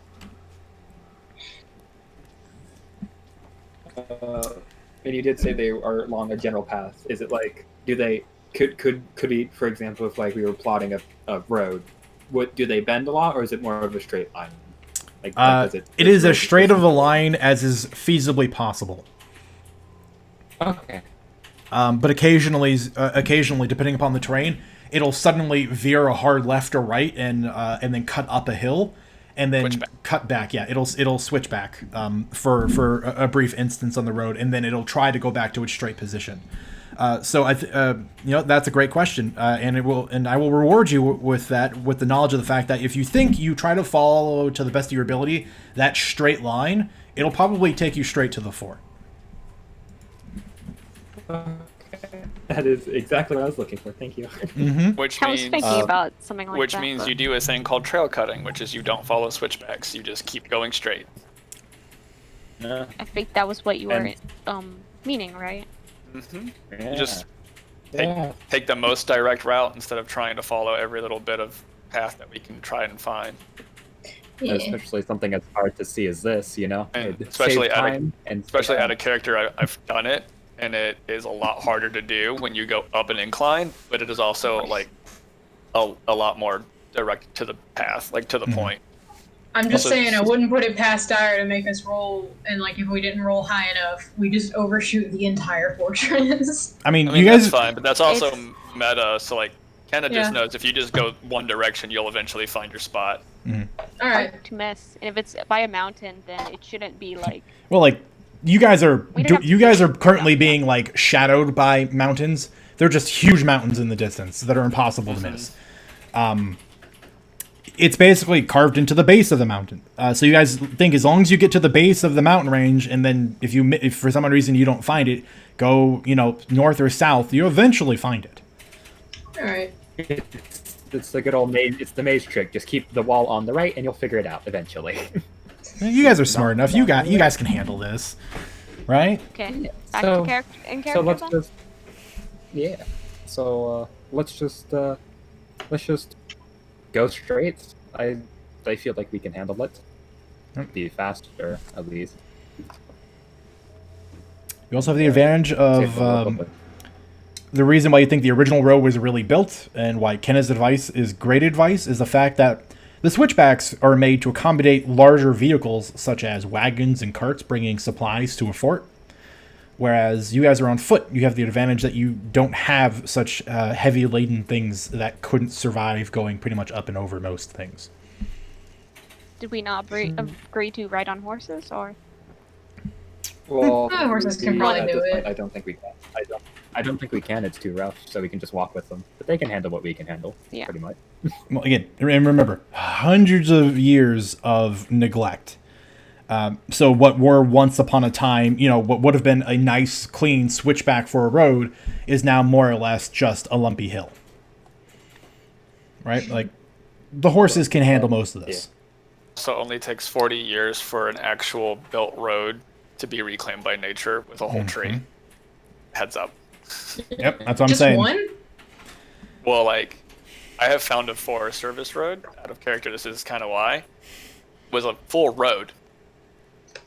And you did say they are along a general path. Is it like could be, for example, if like we were plotting a road, do they bend a lot, or is it more of a straight line? Like it is as straight of a line as is feasibly possible. Okay. But occasionally, depending upon the terrain, it'll suddenly veer a hard left or right and then cut up a hill, and then cut back. Yeah, it'll switch back for a brief instance on the road, and then it'll try to go back to its straight position. So that's a great question, and I will reward you with that, with the knowledge of the fact that if you think you try to follow to the best of your ability that straight line, it'll probably take you straight to the 4. That is exactly what I was looking for. Thank you. Which I was means thinking about something like which that. means but you do a thing called trail cutting, which is you don't follow switchbacks. You just keep going straight. Yeah. I think that was what you were And- meaning, right? You just take the most direct route instead of trying to follow every little bit of path that we can try and find. Yeah. Especially something as hard to see as this, you know? And It especially saves time and Especially out of character, I've done it, and it is a lot harder to do when you go up an incline, but it is also like a lot more direct to the path, like to the point. I'm just Also- saying, I wouldn't put it past Dire to make us roll, and like if we didn't roll high enough, we just overshoot the entire fortress. I mean, I mean, you that's guys. fine, but that's also It's- meta, so like Kenna just Yeah. knows if you just go one direction, you'll eventually find your spot. All right. Hard to miss. And if it's by a mountain, then it shouldn't be like. Well, like you guys are We don't have to you guys do are currently that. being like shadowed by mountains. They're just huge mountains in the distance that are impossible to miss. It's basically carved into the base of the mountain. So you guys think as long as you get to the base of the mountain range, and then if for some reason you don't find it, go north or south, you eventually find it. All right. It's the good old maze. It's the maze trick. Just keep the wall on the right, and you'll figure it out eventually. You guys are smart enough. You guys can handle this, right? Okay. Back So- to character. In So character let's then? just, yeah. So let's just go straight. I feel like we can handle it. Be faster, at least. You also have the advantage Save of a little bit. the reason why you think the original road was really built, and why Kenna's advice is great advice, is the fact that the switchbacks are made to accommodate larger vehicles such as wagons and carts bringing supplies to a fort. Whereas you guys are on foot, you have the advantage that you don't have such heavy laden things that couldn't survive going pretty much up and over most things. Did we not agree to ride on horses, or? Well, horses can we- probably at do this it. point, I don't think we can. I don't think we can. It's too rough, so we can just walk with them. But they can handle what we can handle. Yeah. Pretty much. Well, again, and remember, hundreds of years of neglect. So what were once upon a time, what would have been a nice, clean switchback for a road is now more or less just a lumpy hill. Right? Like, the horses can handle most of this. So it only takes 40 years for an actual built road to be reclaimed by nature with a whole tree. Heads up. Yep, that's what I'm Just saying. one? Well, like, I have found a Forest Service road out of character. This is kind of why. Was a full road.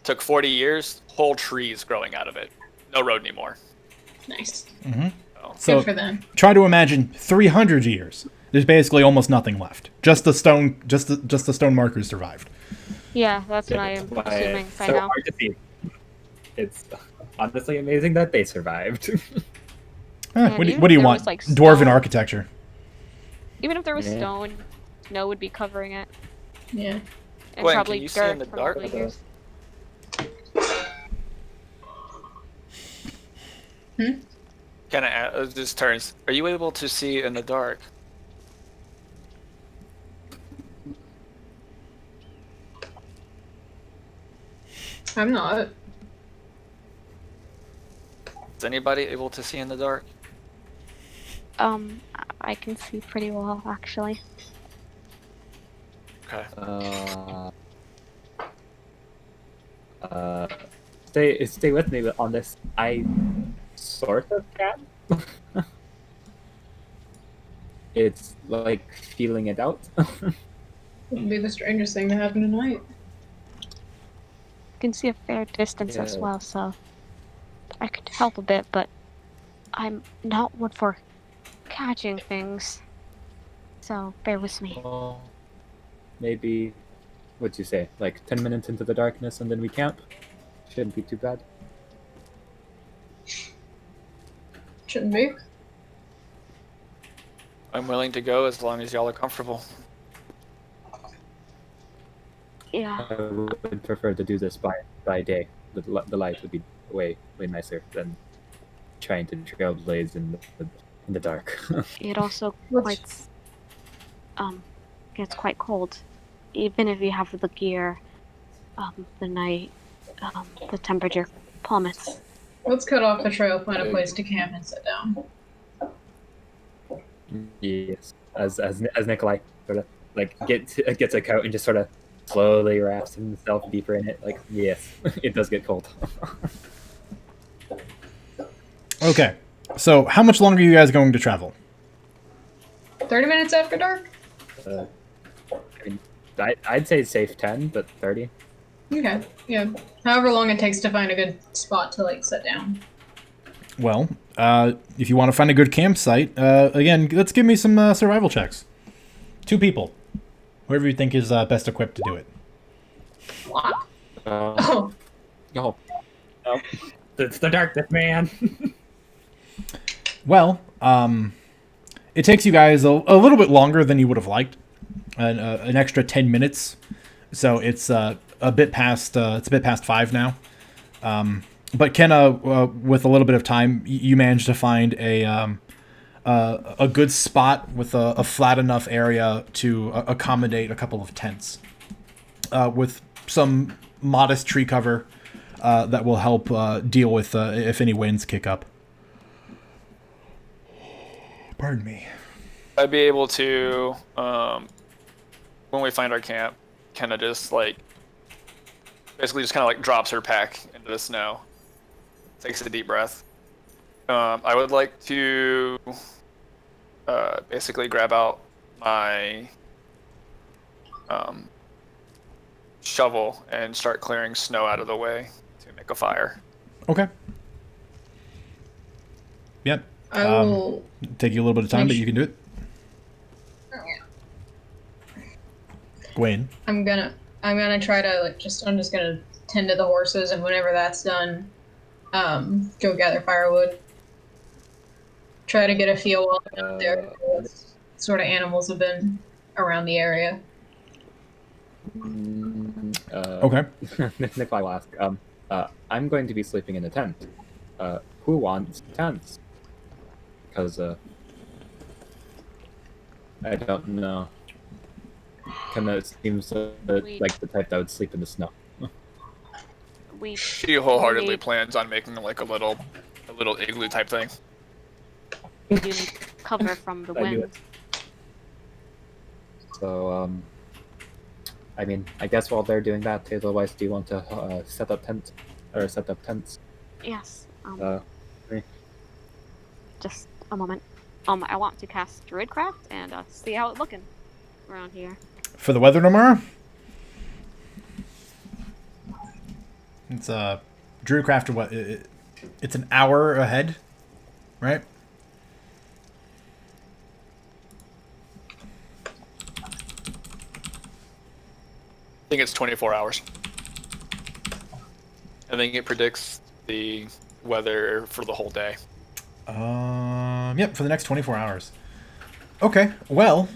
Took 40 years, whole trees growing out of it. No road anymore. Nice. So Good for them. try to imagine 300 years. There's basically almost nothing left. Just the stone, just the stone markers survived. Yeah, that's what I It's am why assuming it's by so now. hard to see. It's honestly amazing that they survived. And What even do you if there want? was, like, Dwarven stone- architecture. Even if there was Yeah. stone, snow would be covering it, Yeah. and Gwen, probably can you see in dirt the from dark? all the years. Kind of just turns. Are you able to see in the dark? I'm not. Is anybody able to see in the dark? I can see pretty well, actually. Okay. Stay with me on this. I sort of can. It's like feeling it out. Wouldn't be the strangest thing to happen tonight. I can see a fair distance as Yeah. well, so I could help a bit, but I'm not one for catching things. So bear with me. Well, maybe, what'd you say? Like 10 minutes into the darkness and then we camp? Shouldn't be too bad. Shouldn't be. I'm willing to go as long as y'all are comfortable. Yeah. I would prefer to do this by day. The light would be way nicer than trying to trailblaze in the dark. It also What's- gets quite cold. Even if you have the gear, the night, the temperature plummets. Let's cut off the trail, find a place to camp, and sit down. Yes, as Nikolai sort of like gets a coat and just sort of slowly wraps himself deeper in it. Like, yes, it does get cold. Okay. So, how much longer are you guys going to travel? 30 minutes after dark? I mean, I'd say safe 10, but 30. Okay, yeah. However long it takes to find a good spot to, like, sit down. Well, if you want to find a good campsite, again, let's give me some survival checks. 2 people. Whoever you think is best equipped to do it. What? Oh, Oh, no. It's the darkness, man. Well, it takes you guys a little bit longer than you would have liked, an extra 10 minutes. So it's a bit past 5 now. But Kenna, with a little bit of time, you managed to find a good spot with a flat enough area to accommodate a couple of tents, with some modest tree cover that will help deal with if any winds kick up. Pardon me. I'd be able to, when we find our camp, kind of just like, basically just kind of like drops her pack into the snow, takes a deep breath. I would like to basically grab out my shovel and start clearing snow out of the way to make a fire. Okay. Yep. I will. Take you a little bit of time, but you can do it. Gwen. I'm gonna try to I'm just gonna tend to the horses, and whenever that's done, go gather firewood. Try to get a feel while I'm out there what sort of animals have been around the area. Okay. Nikolai will ask. I'm going to be sleeping in a tent. Who wants tents? Because I don't know. Kind of seems like the type that would sleep in the snow. She wholeheartedly plans on making like a little igloo type thing. We do need cover from the I do wind. So, I mean, I guess while they're doing that, otherwise, do you want to set up tents? Yes. Me. Just a moment. I want to cast Druidcraft and see how it's looking around here. For the weather tomorrow? It's Druidcraft. What? It's an hour ahead, right? I think it's 24 hours. I think it predicts the weather for the whole day. Yep, for the next 24 hours. Okay, well,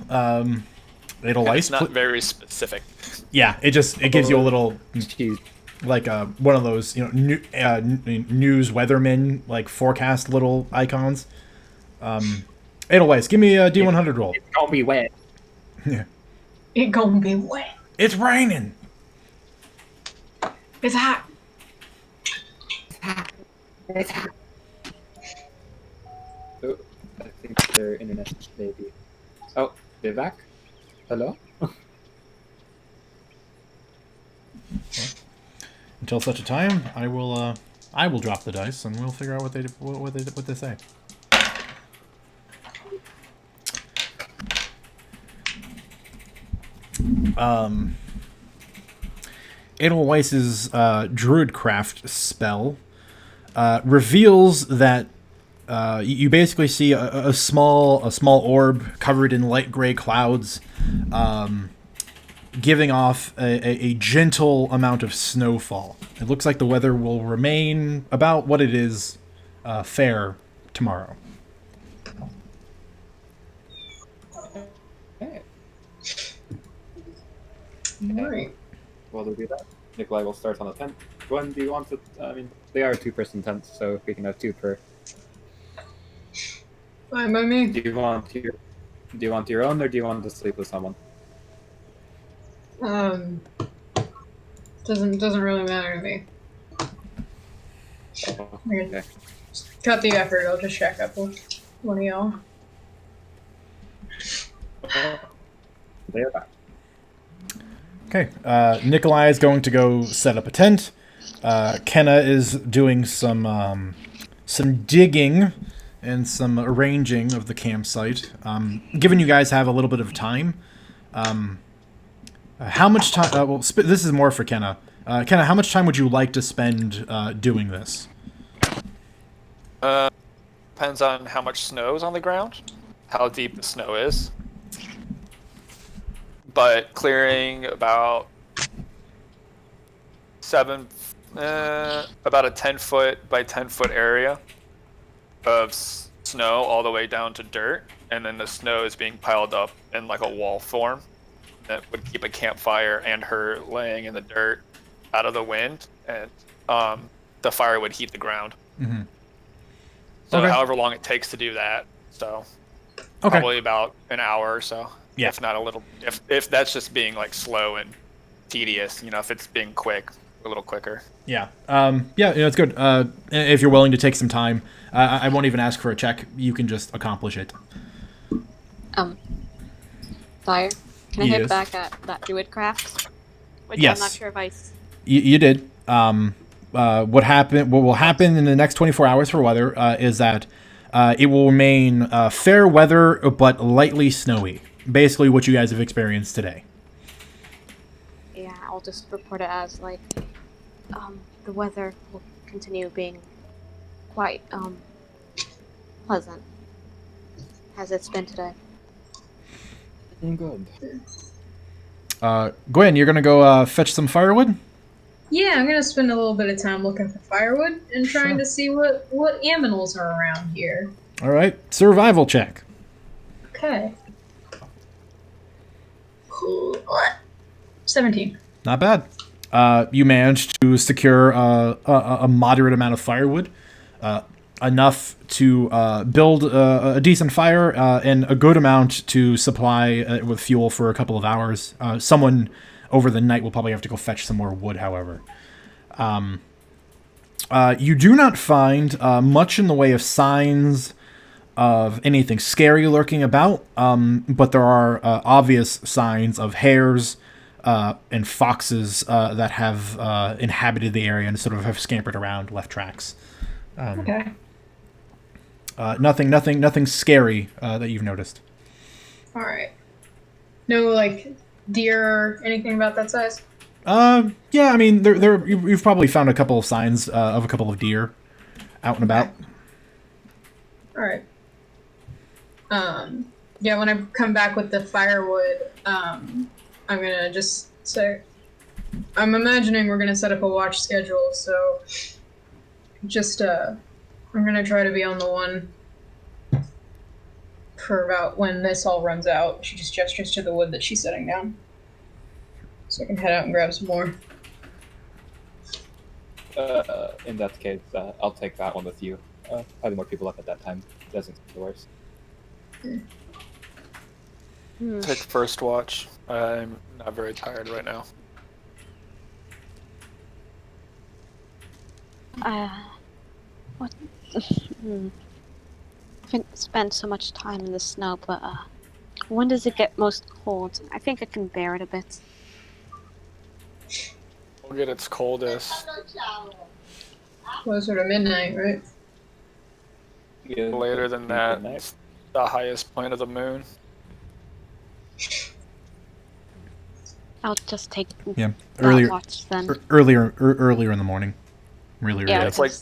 It's not very specific. Yeah, it gives you a little, Jeez. like one of those, news weathermen, like forecast little icons. Edelweiss, give me a D100 roll. It's gonna be wet. Yeah. It gonna be wet. It's raining. It's hot. Oh, I think their internet may be. Oh, they're back. Hello. Until such a time, I will drop the dice and we'll figure out what they say. Edelweiss's Druidcraft spell reveals that you basically see a small orb covered in light gray clouds, giving off a gentle amount of snowfall. It looks like the weather will remain about what it is fair tomorrow. Okay. Alright. While they do that, Nikolai will start on the tent. Gwen, do you want to? I mean, they are 2-person tents, so we can have 2 per Fine by me. Do you want your own, or do you want to sleep with someone? Um, doesn't really matter to me. Okay. Cut the effort. I'll just check up with one of y'all. They are back. Okay. Nikolai is going to go set up a tent. Kenna is doing some digging and some arranging of the campsite. Given you guys have a little bit of time, how much time? This is more for Kenna. Kenna, how much time would you like to spend doing this? Depends on how much snow is on the ground, how deep the snow is. But clearing about about a 10-foot by 10-foot area of snow all the way down to dirt, and then the snow is being piled up in like a wall form that would keep a campfire and her laying in the dirt out of the wind, and the fire would heat the ground. Mm-hmm. So Okay. however long it takes to do that, so Okay. probably about an hour or so. Yeah. If not a little, if that's just being like slow and tedious, if it's being quick, a little quicker. Yeah. Yeah, it's good. If you're willing to take some time, I won't even ask for a check. You can just accomplish it. Fire. Can I Yes. hit back at that druid craft? Which Yes. I'm not sure if You did. What will happen in the next 24 hours for weather is that it will remain fair weather but lightly snowy. Basically what you guys have experienced today. Yeah, I'll just report it as like, the weather will continue being quite, pleasant. As it's been today. Good. Gwen, you're gonna go fetch some firewood? Yeah, I'm gonna spend a little bit of time looking for firewood and trying Sure. to see what aminals are around here. All right. Survival check. Okay. 17. Not bad. You managed to secure a moderate amount of firewood, enough to build a decent fire, and a good amount to supply with fuel for a couple of hours. Someone over the night will probably have to go fetch some more wood, however. You do not find much in the way of signs of anything scary lurking about, but there are obvious signs of hares and foxes that have inhabited the area and sort of have scampered around, left tracks. Okay. Nothing scary that you've noticed. All right. No, like deer or anything about that size. Yeah, I mean, you've probably found a couple of signs of a couple of deer out and about. All right. Yeah, when I come back with the firewood, I'm gonna just say, I'm imagining we're gonna set up a watch schedule, so just, I'm gonna try to be on the one for about when this all runs out. She just gestures to the wood that she's setting down. So I can head out and grab some more. In that case, I'll take that one with you. Having more people up at that time doesn't seem the worst. Take first watch. I'm not very tired right now. What? Haven't spent so much time in the snow, but when does it get most cold? I think I can bear it a bit. We'll get its coldest Closer to midnight, right? later than that. It's the highest point of the moon. I'll just take Yeah, that earlier, watch then. earlier in the morning. Really early. Yeah, It's like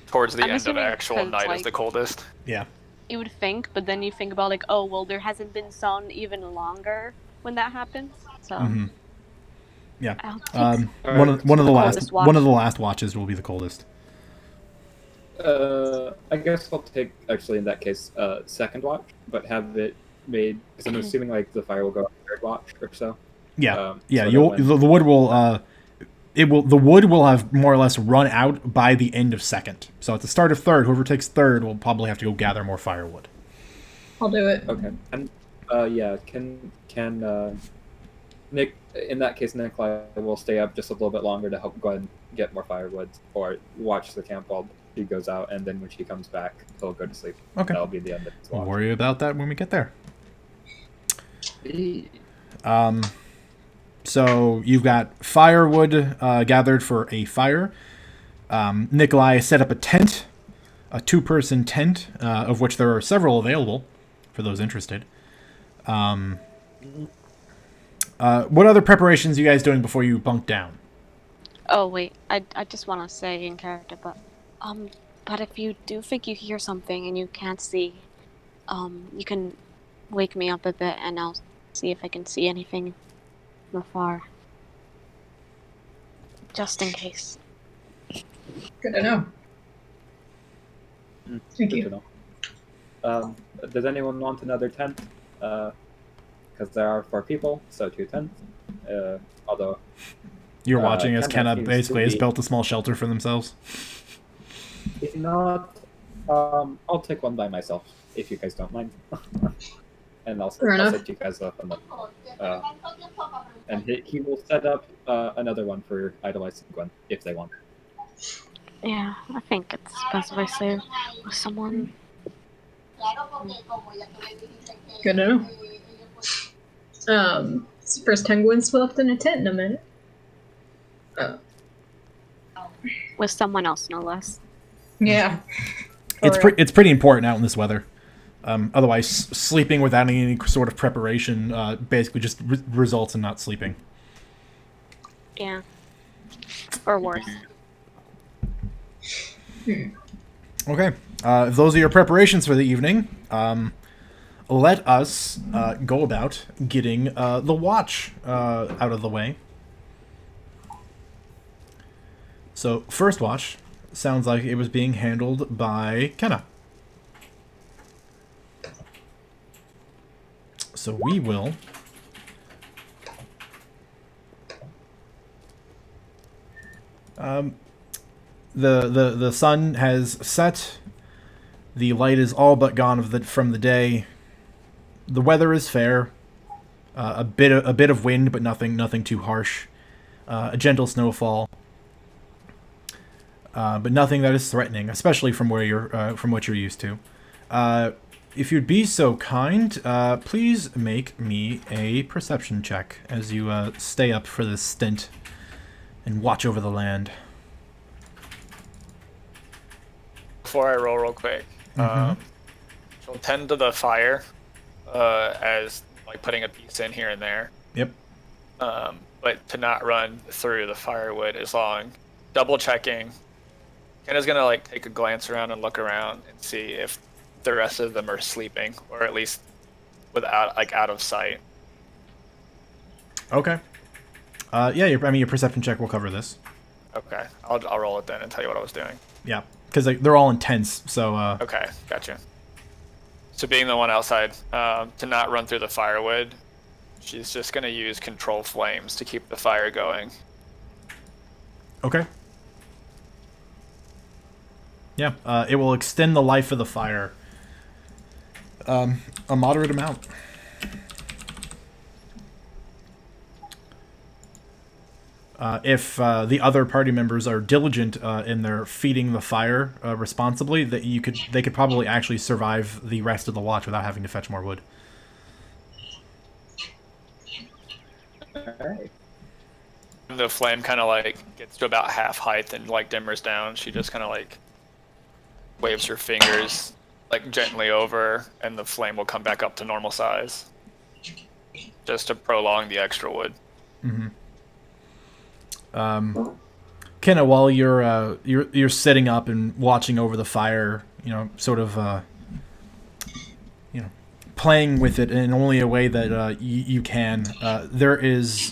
towards the I'm end of assuming actual because, night is like- the coldest. Yeah. You would think, but then you think about like, oh well, there hasn't been sun even longer when that happens. So Mhm. Yeah. I'll take One of the coldest watch. one of the last watches will be the coldest. I guess I'll take, actually, in that case, second watch, but have it made, because I'm assuming like the fire will go on third watch or so. Yeah. So Yeah. that You'll when- the wood will the wood will have more or less run out by the end of second. So at the start of third, whoever takes third will probably have to go gather more firewood. I'll do it. Okay. And yeah, can Nick, in that case, Nikolai will stay up just a little bit longer to help Gwen get more firewood, or watch the camp while she goes out, and then when she comes back, he'll go to sleep. Okay. That'll be the end of his We'll watch. worry about that when we get there. So you've got firewood gathered for a fire. Nikolai set up a tent, a 2-person tent, of which there are several available for those interested. What other preparations are you guys doing before you bunk down? Oh wait, I just want to say in character, but if you do think you hear something and you can't see, you can wake me up a bit and I'll see if I can see anything from afar. Just in case. Good to know. Thank Good you. to know. Does anyone want another tent? Because there are 4 people, so 2 tents. Although You're watching as Kenna Kenna seems basically to has be- built a small shelter for themselves. if not, I'll take one by myself if you guys don't mind. And Fair I'll enough. set you guys up on the. And he will set up another one for Idolize and Gwen if they want. Yeah, I think it's best if I stay with someone. Good to know. It's the first time Gwen slept in a tent in a minute. With someone else, no less. Yeah. It's pretty important out in this weather. Otherwise, sleeping without any sort of preparation basically just results in not sleeping. Yeah. Or worse. Okay. If those are your preparations for the evening, let us go about getting the watch out of the way. So, first watch sounds like it was being handled by Kenna. So we will the sun has set. The light is all but gone from the day. The weather is fair. A bit of wind, but nothing too harsh. A gentle snowfall. But nothing that is threatening, especially from what you're used to. If you'd be so kind, please make me a perception check as you stay up for this stint and watch over the land. Before I roll real quick, she'll tend to the fire as like putting a piece in here and there. Yep. But to not run through the firewood as long. Double checking. Kenna's gonna like take a glance around and look around and see if the rest of them are sleeping, or at least without out of sight. Okay. Yeah, your perception check will cover this. Okay, I'll roll it then and tell you what I was doing. Yeah, because they're all intense, so... Okay, gotcha. So being the one outside, to not run through the firewood, she's just going to use control flames to keep the fire going. Okay. Yeah, it will extend the life of the fire a moderate amount. If the other party members are diligent in their feeding the fire responsibly, they could probably actually survive the rest of the watch without having to fetch more wood. Alright. The flame kind of like gets to about half height and like dimmers down. She just kind of like waves her fingers like gently over, and the flame will come back up to normal size, just to prolong the extra wood. Mm-hmm. Kenna, while you're sitting up and watching over the fire, sort of playing with it in only a way that you can,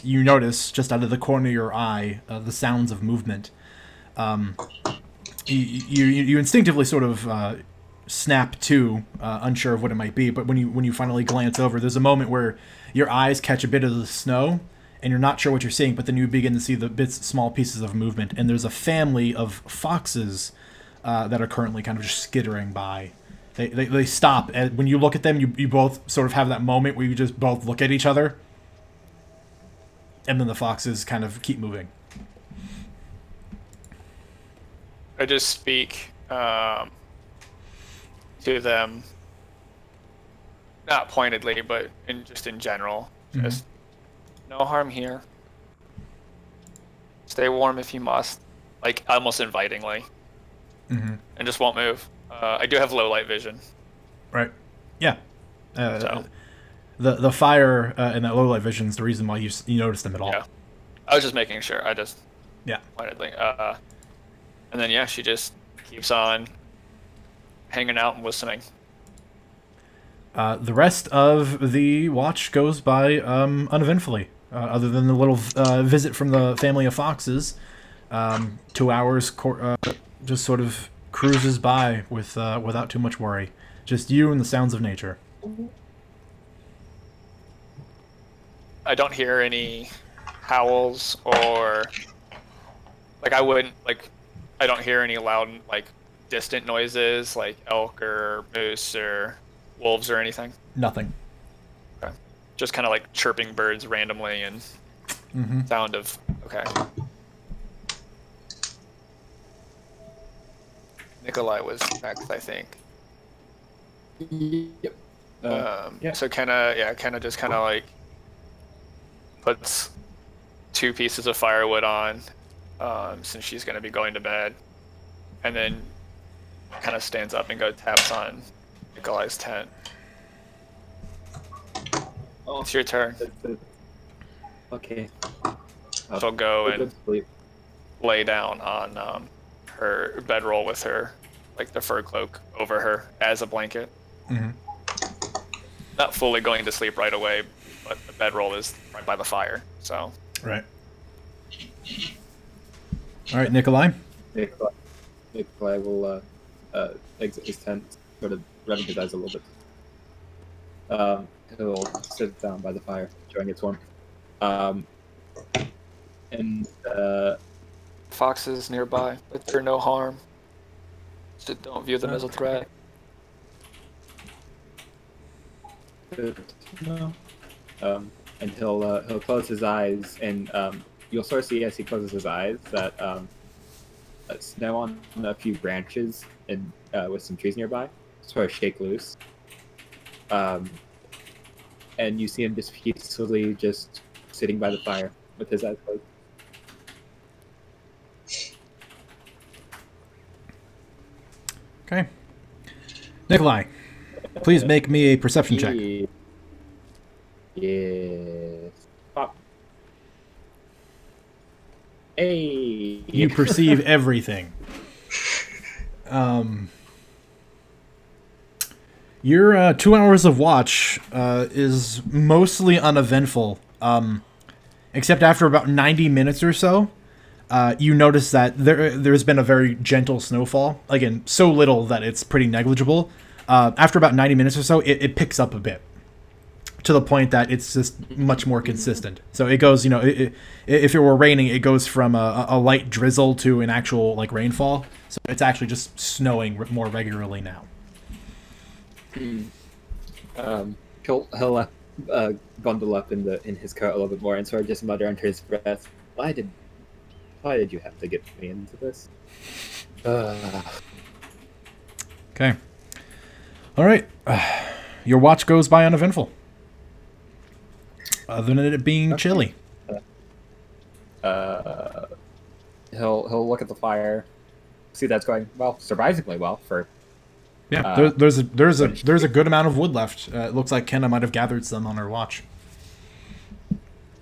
you notice just out of the corner of your eye the sounds of movement. You instinctively sort of snap to, unsure of what it might be, but when you finally glance over, there's a moment where your eyes catch a bit of the snow, and you're not sure what you're seeing, but then you begin to see the small pieces of movement, and there's a family of foxes that are currently kind of just skittering by, They stop, and when you look at them, you both sort of have that moment where you just both look at each other, and then the foxes kind of keep moving. I just speak to them, not pointedly, but just in general. Just no harm here. Stay warm if you must, like almost invitingly, and just won't move. I do have low light vision. Right. Yeah. So. The fire and that low light vision is the reason why you noticed them at all. Yeah. I was just making sure. I just Yeah. pointedly. And then she just keeps on hanging out and listening. The rest of the watch goes by uneventfully, other than the little visit from the family of foxes. 2 hours just sort of cruises by without too much worry. Just you and the sounds of nature. I don't hear any howls or I don't hear any loud distant noises like elk or moose or wolves or anything. Nothing. Okay. Just kind of like chirping birds randomly and sound of okay. Nikolai was next, I think. Yep. Yeah. So Kenna just kind of like puts 2 pieces of firewood on, since she's going to be going to bed, and then kind of stands up and taps on Nikolai's tent. Oh, it's your turn. Okay. She'll go and sleep. lay down on her bedroll with her, the fur cloak over her as a blanket. Not fully going to sleep right away, but the bedroll is right by the fire, so. Right. All right, Nikolai. Nikolai will exit his tent, sort of rubbing his eyes a little bit. He'll sit down by the fire, enjoying its warmth. Foxes nearby, but they're no harm. So don't view them as a threat. No. And he'll close his eyes, and you'll sort of see as he closes his eyes that snow on a few branches and with some trees nearby sort of shake loose. And you see him just peacefully just sitting by the fire with his eyes closed. Okay. Nikolai, please make me a perception check. Yes. Pop. Hey. You perceive everything. Your 2 hours of watch is mostly uneventful, except after about 90 minutes or so, you notice that there's been a very gentle snowfall. Again, so little that it's pretty negligible. After about 90 minutes or so, it picks up a bit, to the point that it's just much more consistent. So it goes, if it were raining, it goes from a light drizzle to an actual rainfall. So it's actually just snowing more regularly now. He'll bundle up in his coat a little bit more and sort of just mutter under his breath, Why did you have to get me into this? Okay. All right. Your watch goes by uneventful. Other than it being chilly. He'll look at the fire, see that's going surprisingly well for. Yeah, there's a good amount of wood left. It looks like Kenna might have gathered some on her watch.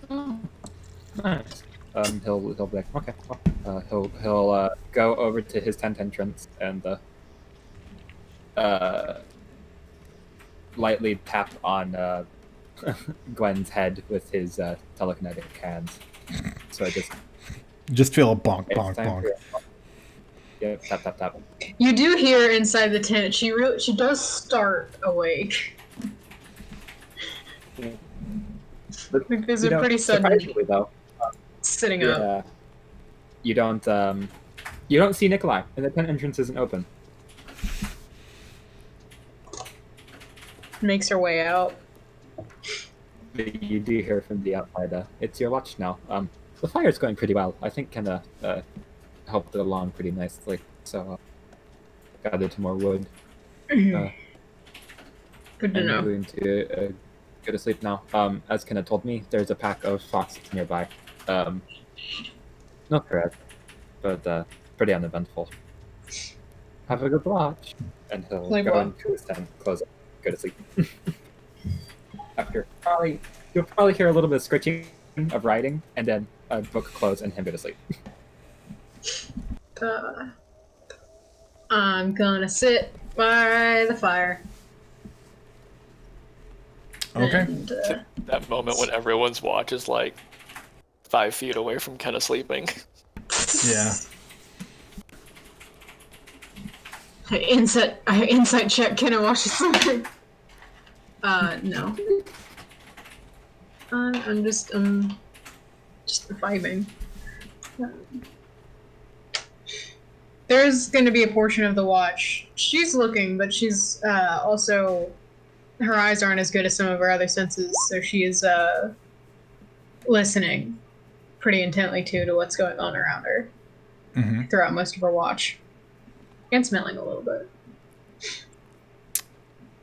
Nice. He'll be like, okay. Well, he'll go over to his tent entrance and lightly tap on Gwen's head with his telekinetic hands. So I just feel a bonk, bonk, bonk. Yeah, tap, tap, tap. You do hear inside the tent. She does start awake. Yeah. Like there's a pretty sudden surprisingly though. sitting up. You don't see Nikolai, and the tent entrance isn't open. makes her way out. You do hear from the outside, it's your watch now. The fire's going pretty well. I think Kenna helped it along pretty nicely, so gathered some more wood. Good to I'm know. going to go to sleep now. As Kenna told me, there's a pack of foxes nearby. Not correct, but pretty uneventful. Have a good watch. And he'll Like go what? into his tent, close it, go to sleep. After you'll probably hear a little bit of scratching of writing, and then a book close and him go to sleep. I'm gonna sit by the fire. Okay. And, That moment when everyone's watch is like 5 feet away from Kenna sleeping. Yeah. Insight check. Can I watch something? No. I'm just vibing. There's going to be a portion of the watch. She's looking, but she's also, her eyes aren't as good as some of her other senses, so she is listening pretty intently too to what's going on around her throughout most of her watch, and smelling a little bit.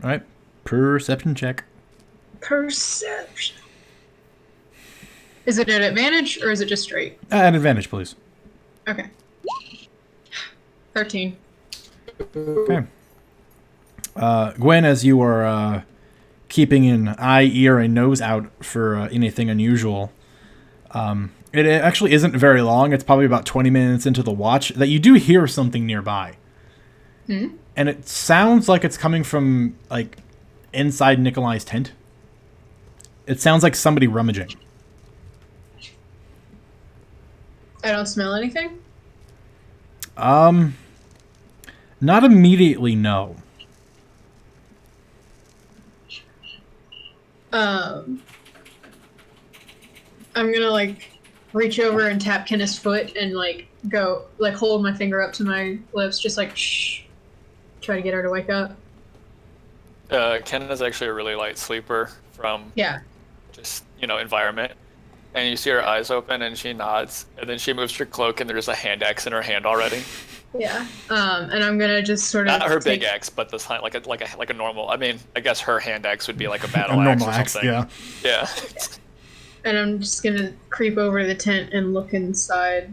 All right. Perception check. Perception. Is it at advantage or is it just straight? An advantage, please. Okay. 13. Okay. Gwen, as you are keeping an eye, ear, and nose out for anything unusual, it actually isn't very long. It's probably about 20 minutes into the watch that you do hear something nearby. And it sounds like it's coming from, like, inside Nikolai's tent. It sounds like somebody rummaging. I don't smell anything? Not immediately, no. I'm gonna, like, reach over and tap Kenneth's foot and, like, go, like, hold my finger up to my lips, just like, shh. Try to get her to wake up. Kenna's actually a really light sleeper from Yeah. just, environment. And you see her eyes open and she nods, and then she moves her cloak and there's a hand axe in her hand already. Yeah. And I'm gonna just sort of Not her big axe, but this like a normal. I mean, I guess her hand axe would be like a A battle normal axe or axe, something. yeah. Yeah. And I'm just gonna creep over to the tent and look inside.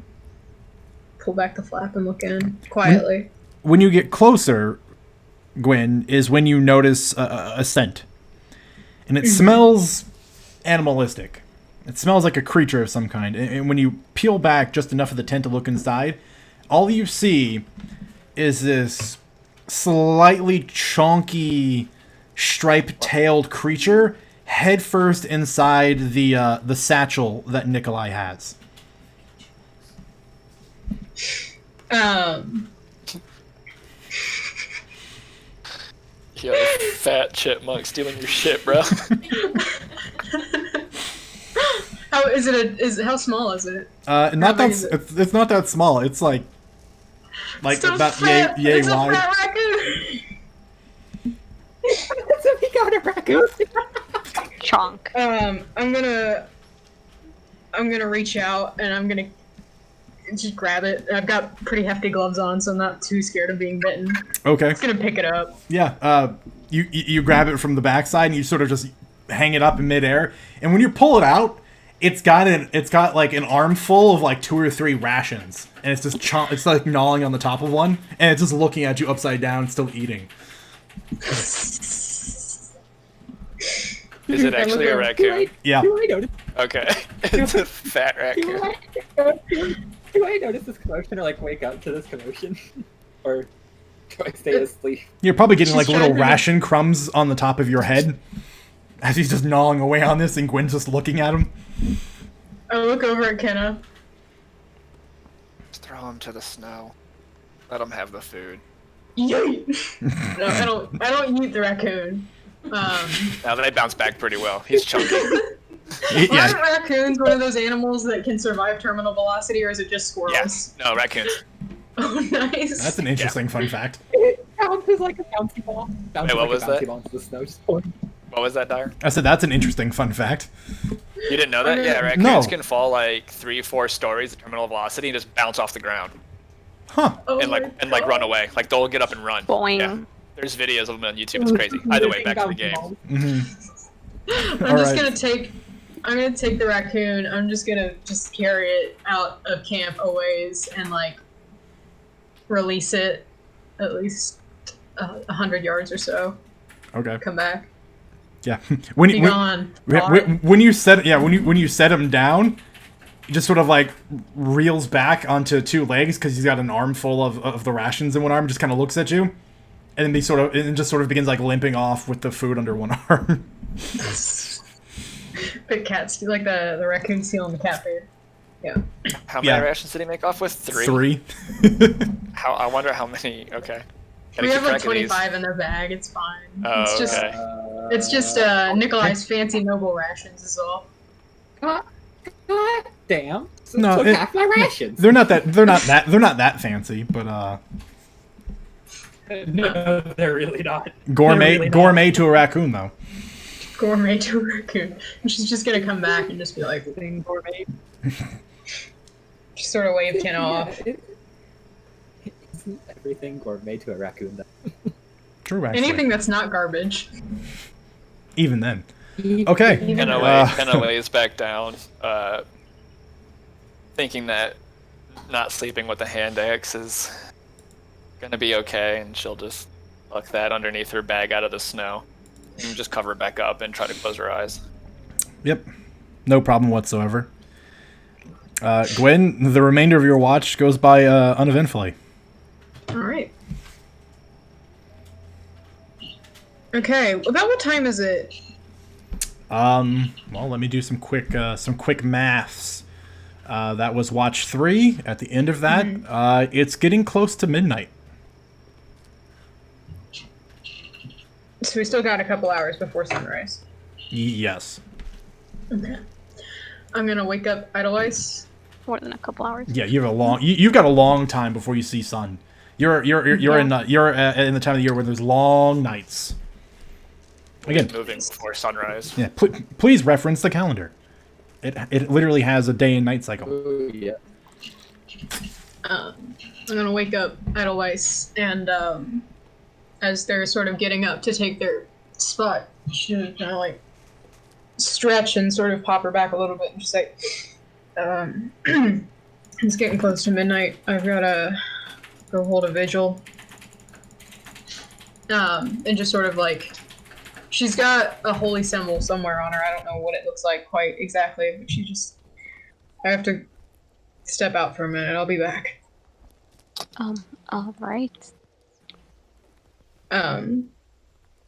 Pull back the flap and look in quietly. When you get closer, Gwen, is when you notice a scent. And it smells animalistic. It smells like a creature of some kind. And when you peel back just enough of the tent to look inside, all you see is this slightly chonky, stripe-tailed creature headfirst inside the satchel that Nikolai has. Yo, fat chipmunk stealing your shit, bro. How is it? How small is it? Not How big that is it? it's not that small. It's like It's a about fat- yay it's wide. A fat raccoon. He got a raccoon. Chonk. I'm gonna reach out and I'm gonna just grab it. I've got pretty hefty gloves on, so I'm not too scared of being bitten. Okay. Just gonna pick it up. Yeah. You grab it from the backside and you sort of just hang it up in midair. And when you pull it out, it's got like an armful of like 2 or 3 rations, and it's just it's like gnawing on the top of one, and it's just looking at you upside down, still eating. Is it actually a raccoon? Yeah. Do I notice? Okay. It's a fat raccoon. Do I notice this commotion or like wake up to this commotion? Or do I stay asleep? You're probably getting like She's little trying to- ration crumbs on the top of your head as he's just gnawing away on this, and Gwen's just looking at him. I look over at Kenna. Just throw him to the snow. Let him have the food. Yeet. No, I don't eat the raccoon. Now they bounce back pretty well. He's chunky. Aren't Yeah. raccoons one of those animals that can survive terminal velocity, or is it just Yeah. squirrels? No, raccoons. Oh, nice. That's an interesting fun fact. bounces like a bouncy ball. Bounces what like was a bouncy that? ball into the snow. Just pulling. What was that, Dyer? I said that's an interesting fun fact. You didn't know that? Yeah, raccoons No. can fall like 3-4 stories at terminal velocity and just bounce off the ground Huh. Oh and my like run away. Like they'll get up and run. Boing. Yeah. There's videos of them on YouTube. It's crazy. Either way, back to the game. Mm-hmm. I'm just Alright. gonna take the raccoon. I'm just gonna carry it out of camp a ways and like release it at least 100 yards or so. Okay. Come back. Yeah. Be gone. When you set him down, he just sort of like reels back onto two legs because he's got an armful of the rations in one arm. Just kind of looks at you, and then just sort of begins like limping off with the food under one arm. The cat's like the raccoon stealing the cat food. Yeah. How many Yeah. rations did he make off with? 3? 3. I wonder how many. Okay. Gotta We keep have like track of these. 25 in the bag. It's fine. Oh, It's just okay. Nikolai's fancy noble rations is all. God damn. So No, took it- half my rations. They're not that fancy, but No, they're really not. gourmet They're really not. gourmet to a raccoon though. Gourmet to a raccoon. And she's just gonna come back and just be like, Gourmet. just sort of wave Kenna off. Isn't everything gourmet to a raccoon though? True, actually. Anything that's not garbage. Even then. Okay. Kenna lays back down, thinking that not sleeping with the hand axe is gonna be okay, and she'll just tuck that underneath her bag out of the snow and just cover it back up and try to close her eyes. Yep. No problem whatsoever. Gwen, the remainder of your watch goes by uneventfully. Alright. Okay, about what time is it? Well, let me do some quick maths. That was watch 3. At the end of that, it's getting close to midnight. So we still got a couple hours before sunrise. Yes. Okay. I'm gonna wake up Idolize. More than a couple hours. Yeah, you have a long. You've got a long time before you see sun. You're in the time of the year where there's long nights. Again, Moving before sunrise. yeah. Please reference the calendar. It literally has a day and night cycle. Oh yeah. I'm gonna wake up Idolize, and as they're sort of getting up to take their spot, she's gonna like stretch and sort of pop her back a little bit and just like, it's getting close to midnight. I've gotta go hold a vigil. And just sort of like, she's got a holy symbol somewhere on her. I don't know what it looks like quite exactly, but I have to step out for a minute. I'll be back. All right.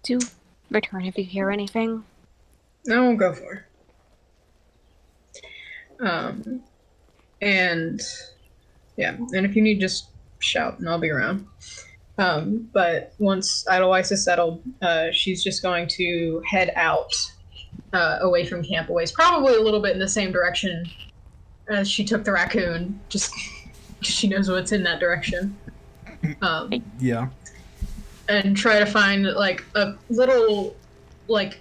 Do Return if you hear anything. I won't go for it. And yeah, and if you need, just shout and I'll be around. But once Idolize is settled, she's just going to head out away from camp, a ways, probably a little bit in the same direction as she took the raccoon, just 'cause she knows what's in that direction. Yeah. And try to find like a little like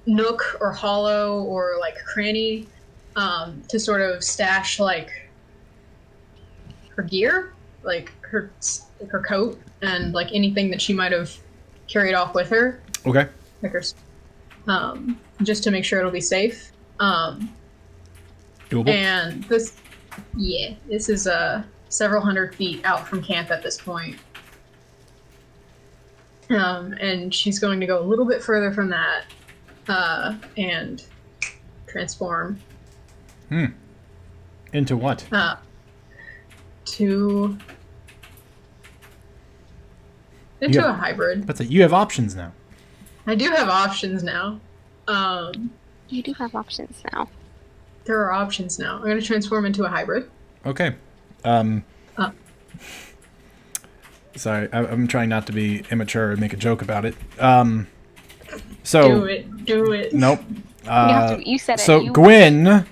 nook or hollow or like cranny to sort of stash like her gear, like her coat and like anything that she might have carried off with her, Okay. like her, just to make sure it'll be safe. Doable. And this is several hundred feet out from camp at this point. And she's going to go a little bit further from that, and transform. Into what? Into Yeah. a hybrid. But you have options now. I do have options now. You do have options now. There are options now. I'm going to transform into a hybrid. Okay. Sorry, I'm trying not to be immature and make a joke about it. So Do it. nope. You said it. So You- Gwen,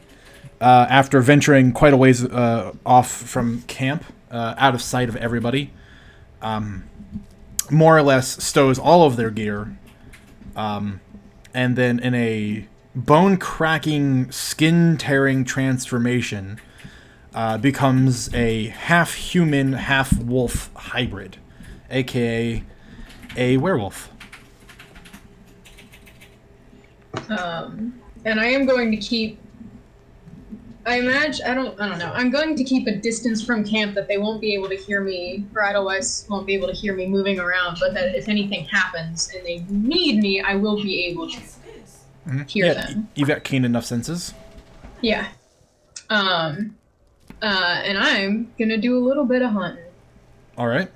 after venturing quite a ways off from camp, out of sight of everybody, more or less stows all of their gear, and then in a bone-cracking, skin-tearing transformation, becomes a half-human, half-wolf hybrid, aka a werewolf. And I am going to keep. I imagine I don't know. I'm going to keep a distance from camp that they won't be able to hear me, or otherwise won't be able to hear me moving around. But that if anything happens and they need me, I will be able to hear them. You've got keen enough senses. Yeah. And I'm gonna do a little bit of hunting. All right.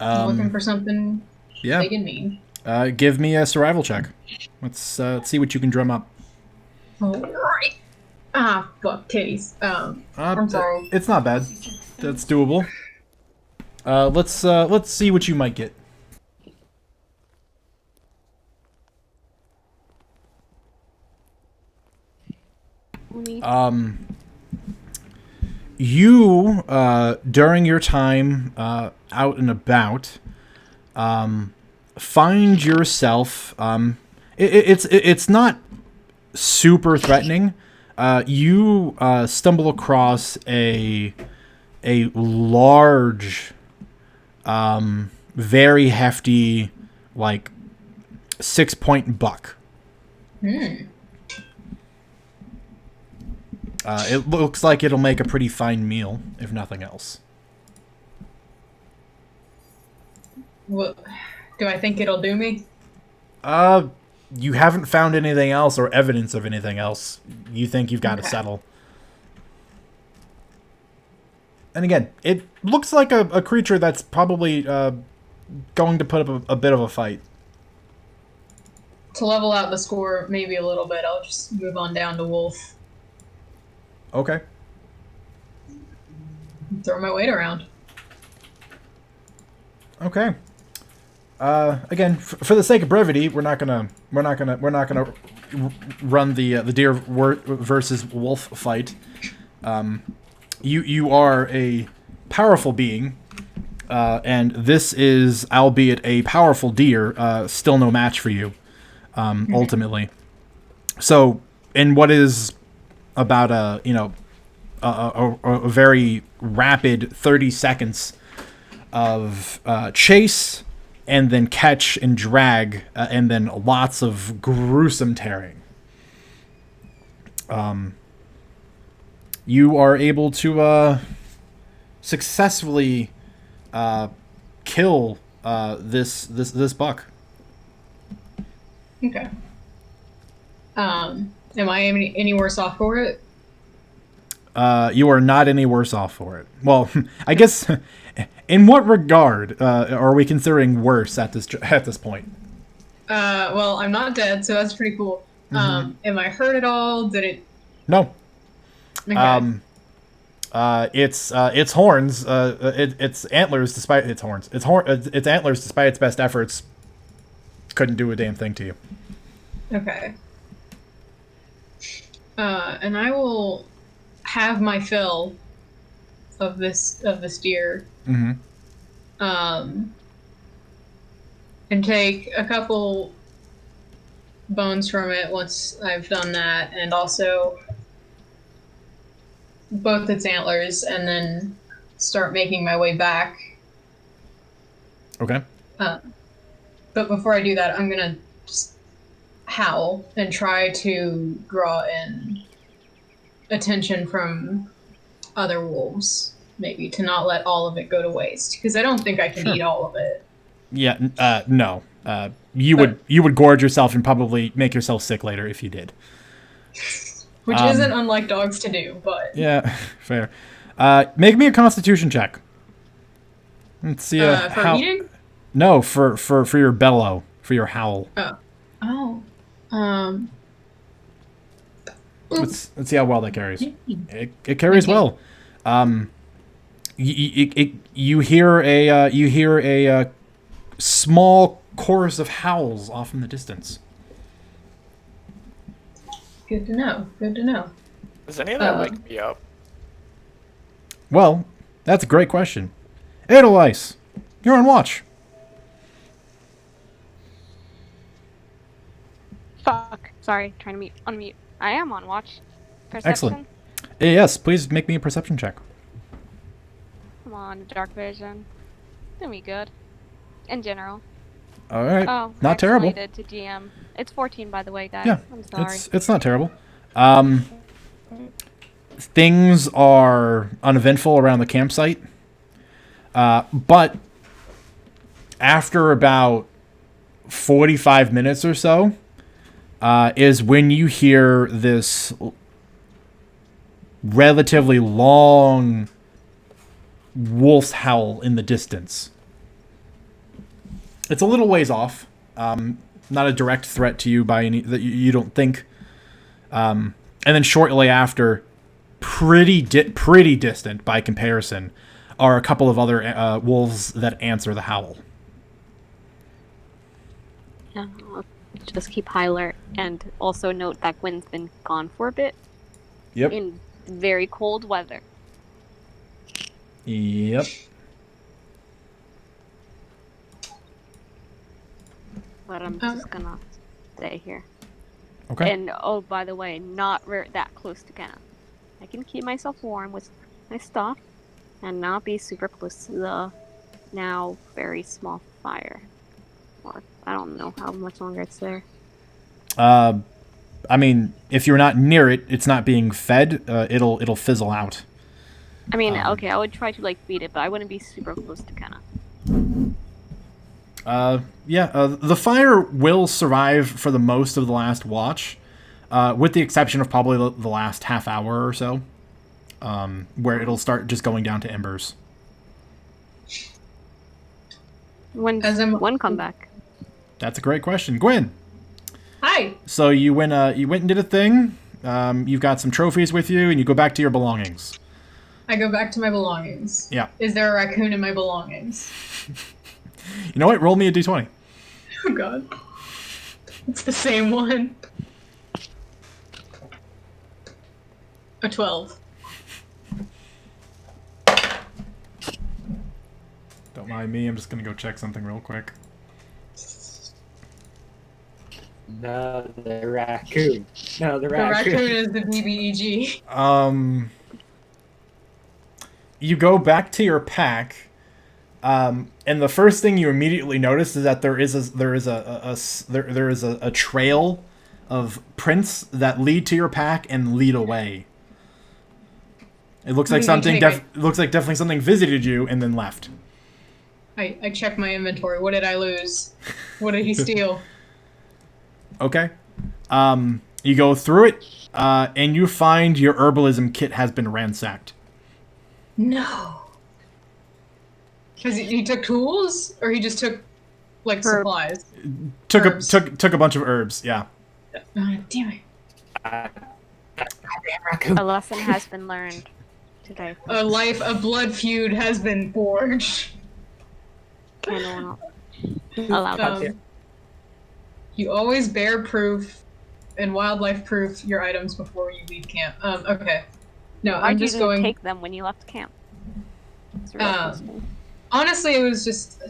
I'm looking for something big and mean. Give me a survival check. Let's see what you can drum up. Alright. Ah, fuck, titties. I'm sorry. It's not bad. That's doable. Let's see what you might get. You during your time out and about, find yourself. It's not super threatening. You stumble across a large, very hefty, like 6-point buck. It looks like it'll make a pretty fine meal, if nothing else. What? Do I think it'll do me? You haven't found anything else or evidence of anything else. You think you've got to settle. And again, it looks like a creature that's probably going to put up a bit of a fight. To level out the score maybe a little bit, I'll just move on down to wolf. Okay. Throw my weight around. Okay. Again, for the sake of brevity, we're not gonna run the deer versus wolf fight. You are a powerful being, and this is, albeit a powerful deer, still no match for you, ultimately. So, in what is about a very rapid 30 seconds of chase, and then catch and drag, and then lots of gruesome tearing. You are able to successfully kill this buck. Okay. Am I any worse off for it? You are not any worse off for it. Well, I guess. In what regard are we considering worse at this point? Well, I'm not dead, so that's pretty cool. Am I hurt at all? Did it? No. Okay. Its horns. Its antlers, despite its horns. Its antlers, despite its best efforts, couldn't do a damn thing to you. Okay. And I will have my fill of this deer. And take a couple bones from it once I've done that, and also both its antlers, and then start making my way back. Okay. But before I do that, I'm gonna just howl and try to draw in attention from other wolves, maybe, to not let all of it go to waste, because I don't think I can eat all of it. Yeah. No. You would gorge yourself and probably make yourself sick later if you did. Which isn't unlike dogs to do, but yeah, fair. Make me a Constitution check. Let's see for eating. No, for your bellow, for your howl. Let's see how well that carries. It carries well. You hear a small chorus of howls off in the distance. Good to know. Good to know. Does any of that wake me up? Well, that's a great question. Edelweiss, You're on watch. Fuck. Sorry, trying to unmute. I am on watch. Perception. Excellent. Yes, please make me a perception check. Come on, dark vision. Gonna be good. In general. All right. Oh, Not terrible. Related to GM. It's 14, by the way, guys. Yeah, I'm sorry. it's not terrible. Things are uneventful around the campsite, but after about 45 minutes or so, is when you hear this relatively long wolf's howl in the distance. It's a little ways off. Not a direct threat to you by any that you don't think. And then shortly after, pretty distant by comparison, are a couple of other wolves that answer the howl. Yeah, I'll just keep high alert and also note that Gwen's been gone for a bit. Yep. In very cold weather. Yep. But I'm just gonna stay here. Okay. And oh, by the way, not that close to Kenna. I can keep myself warm with my stuff and not be super close to the now very small fire. Or I don't know how much longer it's there. I mean, if you're not near it, it's not being fed. It'll fizzle out. I mean, okay, I would try to like beat it, but I wouldn't be super close to Kenna. The fire will survive for the most of the last watch, with the exception of probably the last half hour or so, where it'll start just going down to embers. When does one come back? That's a great question, Gwen. Hi. So you went and did a thing. You've got some trophies with you, and you go back to your belongings. I go back to my belongings. Yeah. Is there a raccoon in my belongings? You know what? Roll me a d20. Oh god. It's the same one. A 12. Don't mind me. I'm just gonna go check something real quick. No, the raccoon. No, the The raccoon. raccoon is the BBEG. You go back to your pack, and the first thing you immediately notice is that there is a trail of prints that lead to your pack and lead away. It looks like definitely something visited you and then left. I check my inventory. What did I lose? What did he steal? Okay. You go through it, and you find your herbalism kit has been ransacked. No. Because he took tools, or he just took like supplies. Took Herbs. a bunch of herbs. Yeah. Damn it. A lesson has been learned today. A blood feud has been forged. Candle will not allow that. You always bear proof and wildlife proof your items before you leave camp. Okay. No, Why'd I'm you just didn't going. take them when you left camp? That's a real question. Honestly, it was just.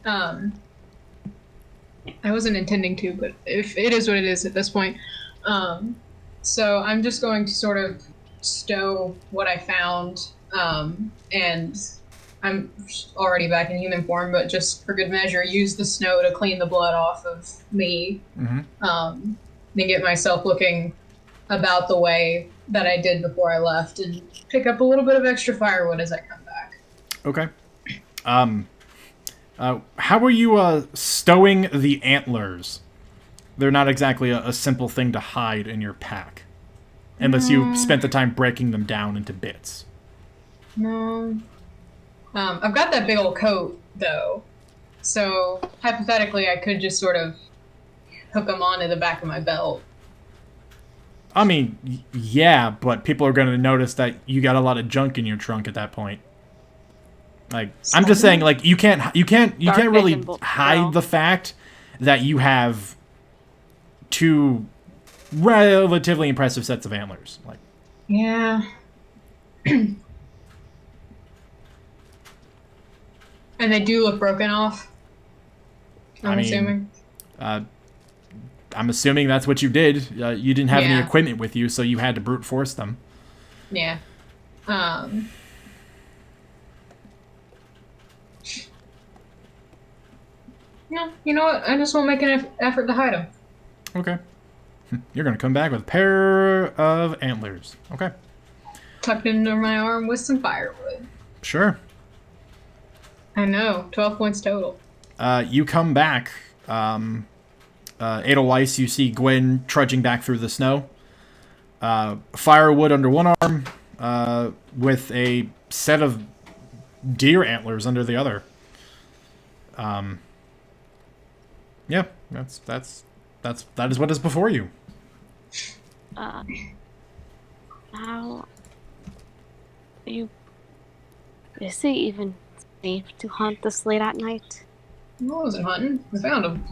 I wasn't intending to, but if it is what it is at this point. So I'm just going to sort of stow what I found, and I'm already back in human form, but just for good measure, use the snow to clean the blood off of me, and get myself looking about the way that I did before I left, and pick up a little bit of extra firewood as I come back. Okay. How are you stowing the antlers? They're not exactly a simple thing to hide in your pack, unless you spent the time breaking them down into bits. No. I've got that big old coat, though. So, hypothetically, I could just sort of hook them onto the back of my belt. I mean, yeah, but people are going to notice that you got a lot of junk in your trunk at that point. Like, I'm just saying, like, you can't really hide the fact that you have two relatively impressive sets of antlers. Like, Yeah. And they do look broken off. I'm assuming. I'm assuming that's what you did. You didn't have any Yeah. equipment with you, so you had to brute force them. Yeah. Yeah, you know what? I just won't make an effort to hide them. Okay. You're going to come back with a pair of antlers. Okay. Tucked under my arm with some firewood. Sure. I know. 12 points total. You come back. Edelweiss, you see Gwen trudging back through the snow. Firewood under one arm, with a set of deer antlers under the other. Yeah, that is what is before you. How is it even safe to hunt this late at night? I wasn't hunting. I found them.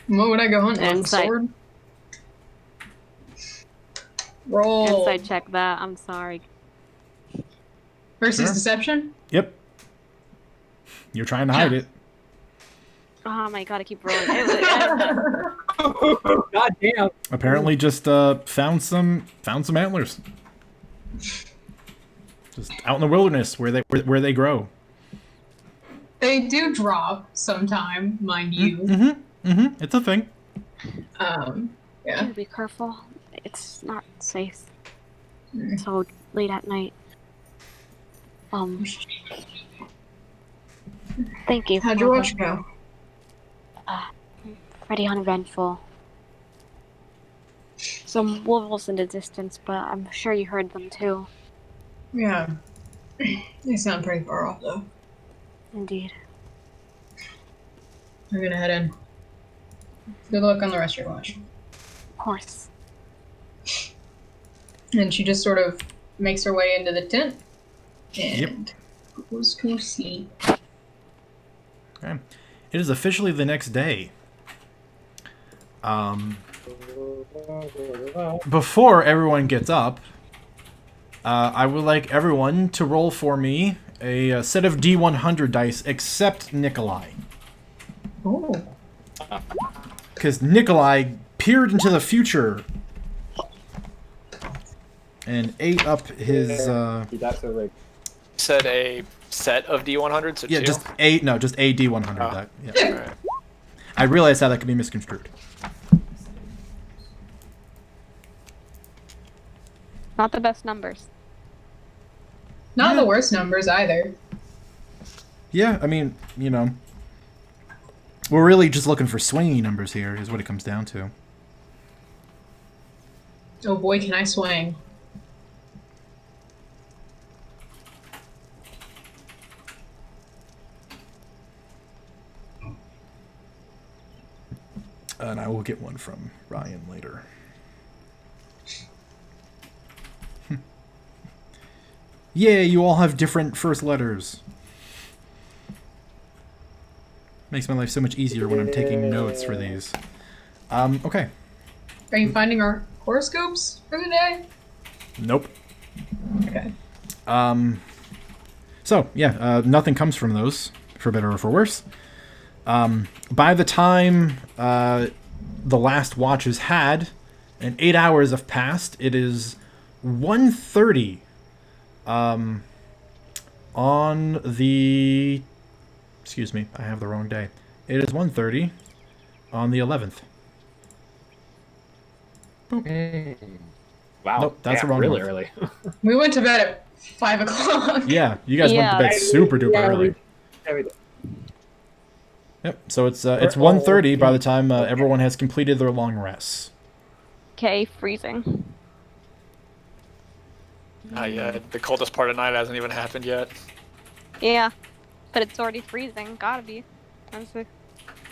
What would I go hunting with? A Insight. sword? Roll. Insight check that. I'm sorry. Versus Sure. deception? Yep. You're trying to hide it. Oh my god, I keep rolling. God damn. Apparently, just found some antlers. Just out in the wilderness where they grow. They do drop sometime, mind you. It's a thing. Yeah. Be careful. It's not safe. So late at night. Thank you. How'd your watch go? Pretty uneventful. Some wolves in the distance, but I'm sure you heard them too. Yeah. They sound pretty far off, though. Indeed. I'm gonna head in. Good luck on the rest of your watch. Of course. And she just sort of makes her way into the tent and goes to sleep. Okay. It is officially the next day. Before everyone gets up, I would like everyone to roll for me a set of D100 dice, except Nikolai. Oh. Because Nikolai peered into the future and ate up his. That's a like. Said a set of D100s, so Yeah, two? just a D100. Oh. That, yeah. Alright. I realize how that could be misconstrued. Not the best numbers. Not the worst numbers either. Yeah, I mean, we're really just looking for swingy numbers here, is what it comes down to. Oh boy, can I swing. And I will get one from Ryan later. Yeah, you all have different first letters. Makes my life so much easier when I'm taking notes for these. Okay. Are you finding our horoscopes for the day? Nope. Okay. So, yeah, nothing comes from those, for better or for worse. By the time the last watch is had, and 8 hours have passed, it is 1:30 on the... Excuse me, I have the wrong day. It is 1:30 on the 11th. Wow. Nope, that's yeah, the wrong really month. early. We went to bed at 5 o'clock. Yeah, you guys went to bed super duper early. We did. Yep, so it's 1:30 by the time everyone has completed their long rests. Okay, freezing. Yeah, the coldest part of night hasn't even happened yet. Yeah, but it's already freezing. Gotta be. Honestly.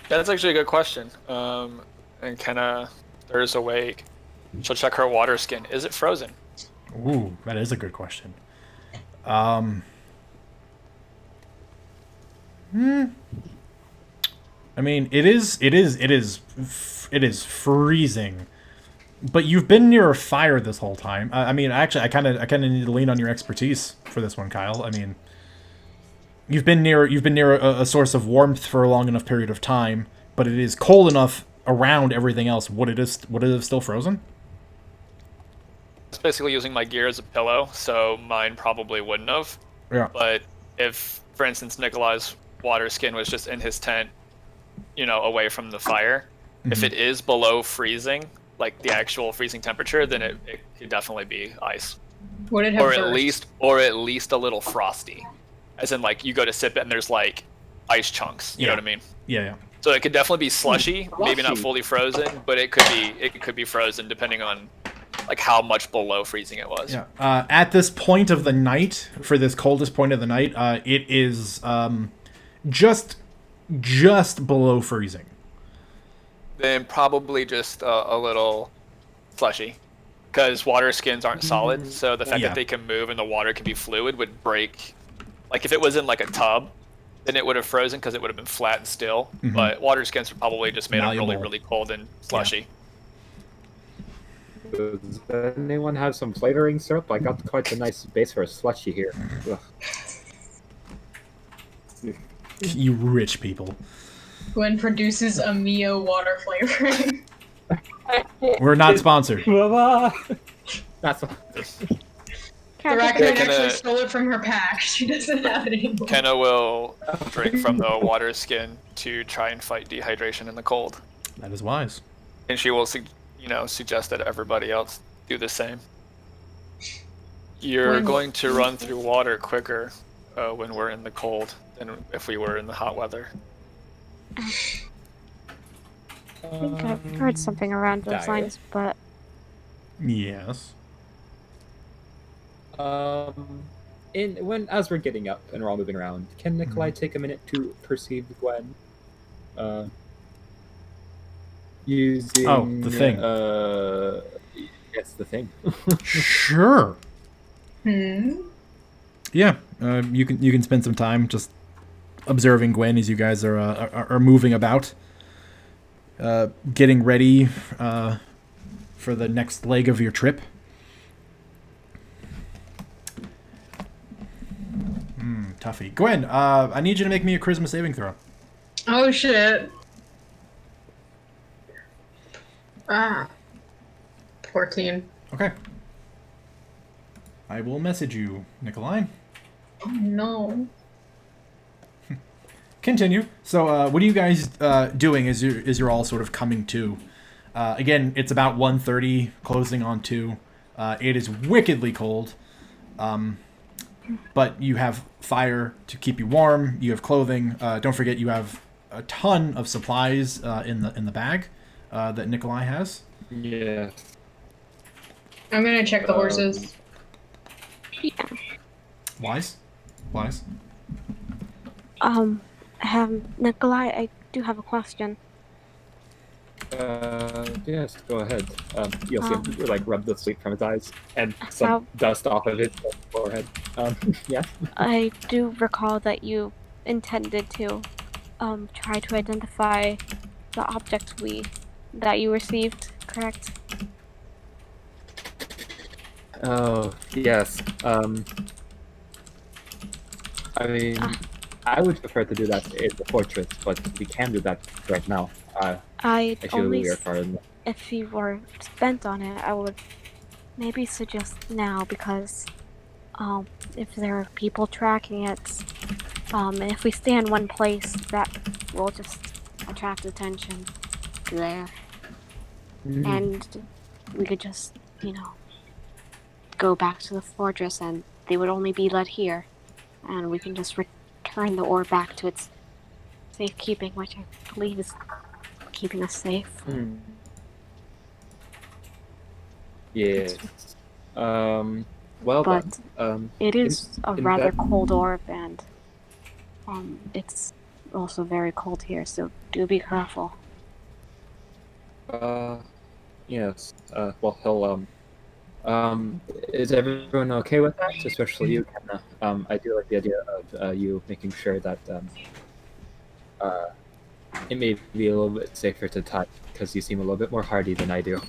That's actually a good question. And Kenna stirs awake. She'll check her water skin. Is it frozen? Ooh, that is a good question. I mean, it is freezing, But you've been near a fire this whole time. I mean, actually, I kind of need to lean on your expertise for this one, Kyle. I mean, you've been near a source of warmth for a long enough period of time, but it is cold enough around everything else. Would it have still frozen? It's basically using my gear as a pillow, so mine probably wouldn't have. Yeah. But if, for instance, Nikolai's water skin was just in his tent, away from the fire, if it is below freezing, like the actual freezing temperature, then it could definitely be ice. Would it have Or burst? at least a little frosty. As in, like, you go to sip it and there's, like, ice chunks. You know what I mean? Yeah. So it could definitely be slushy, maybe not fully frozen, but it could be frozen depending on, like, how much below freezing it was. Yeah. At this point of the night, for this coldest point of the night, it is just below freezing. Then probably just a little slushy, because water skins aren't solid, so the fact that they can move and the water can be fluid would break. Like, if it was in, like, a tub, then it would have frozen because it would have been flat and still, but water skins are probably just made Malleable. up really, really cold and slushy. Does anyone have some flavoring syrup? I got quite a nice base for a slushy here. Ugh. You rich people. Gwen produces a Mio water flavoring. We're not sponsored. That's The Can't raccoon take Kenna- actually stole it from her pack. She doesn't have it anymore. Kenna will drink from the water skin to try and fight dehydration in the cold, That is wise. and she will, suggest that everybody else do the same. You're When- going to run through water quicker when we're in the cold than if we were in the hot weather. I think I've heard something around those Dire. lines, but Yes. As we're getting up and we're all moving around, can Nikolai take a minute to perceive Gwen? Using the thing. Yes, the thing. Sure. Hmm? Yeah. You can spend some time just observing Gwen as you guys are moving about, getting ready for the next leg of your trip. Toughie. Gwen, I need you to make me a charisma saving throw. Oh shit. 14. Okay. I will message you, Nikolai. Oh no. Continue. So, what are you guys doing as you're all sort of coming to? Again, it's about 1:30, closing on 2. It is wickedly cold, but you have fire to keep you warm. You have clothing. Don't forget, you have a ton of supplies in the bag that Nikolai has. Yeah. I'm gonna check the horses. Wise. Nikolai, I do have a question. Yes, go ahead. You'll see him like rub the sleep from his eyes and How- some dust off of his forehead. Yeah. I do recall that you intended to try to identify the object that you received, correct? Oh yes. I mean, I would prefer to do that in the fortress, but we can do that right now. I'd I feel only, we are far enough. if you were bent on it, I would maybe suggest now because, if there are people tracking it, and if we stay in one place, that will just attract attention there. And we could just, go back to the fortress and they would only be let here. And we can just return the ore back to its safekeeping, which I believe is keeping us safe. Yes. Well But then. it is a in rather that- cold orb, and it's also very cold here, so do be careful. Yes. Well, he'll. Is everyone okay with that? Especially you, Kenna. I do like the idea of you making sure that it may be a little bit safer to touch because you seem a little bit more hardy than I do.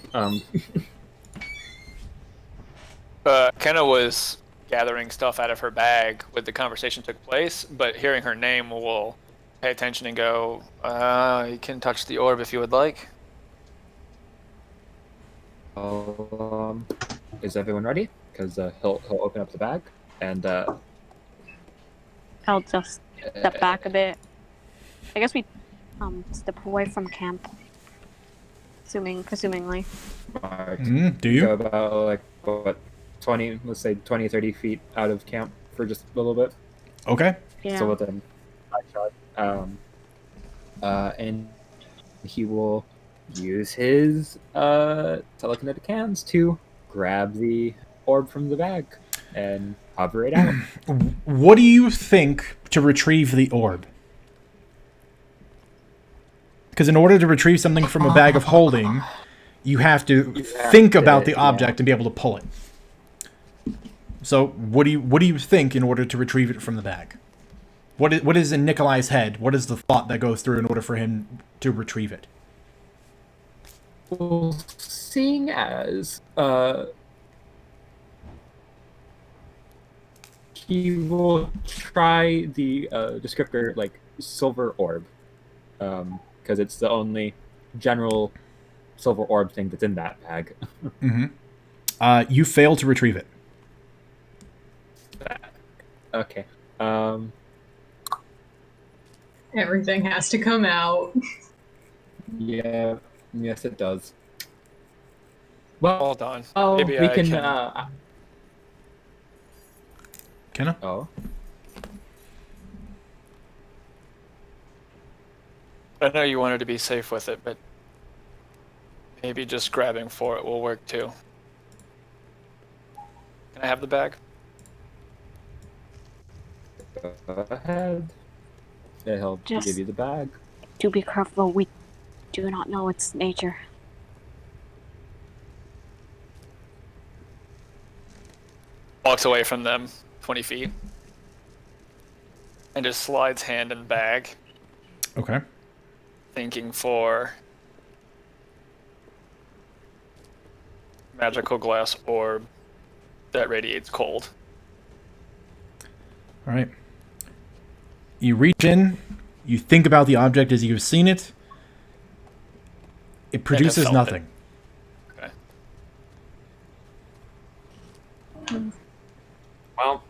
Kenna was gathering stuff out of her bag when the conversation took place, but hearing her name will pay attention and go, you can touch the orb if you would like. Is everyone ready? Because he'll open up the bag and I'll just step back a bit. I guess we step away from camp. Presumingly. Do you? go about like what 20, let's say 20, 30 feet out of camp for just a little bit. Okay. Yeah. So within eye shot. And he will use his telekinetic hands to grab the orb from the bag and hover it out. What do you think to retrieve the orb? Because in order to retrieve something from a bag of holding, you have to think about the object and be able to pull it. So what do you think in order to retrieve it from the bag? What is in Nikolai's head? What is the thought that goes through in order for him to retrieve it? Well, seeing as he will try the descriptor like silver orb, because it's the only general silver orb thing that's in that bag. You fail to retrieve it. Okay. Everything has to come out. Yeah. Yes, it does. Well, Hold on. oh, Maybe we I can. Kenna? Oh. I know you wanted to be safe with it, but maybe just grabbing for it will work too. Can I have the bag? Go ahead. Yeah, he'll Just- give you the bag. Do be careful. We do not know its nature. Walks away from them 20 feet. And just slides hand in bag, Okay. thinking for magical glass orb that radiates cold. All right. You reach in. You think about the object as you've seen it. It produces felt nothing. Okay. Well,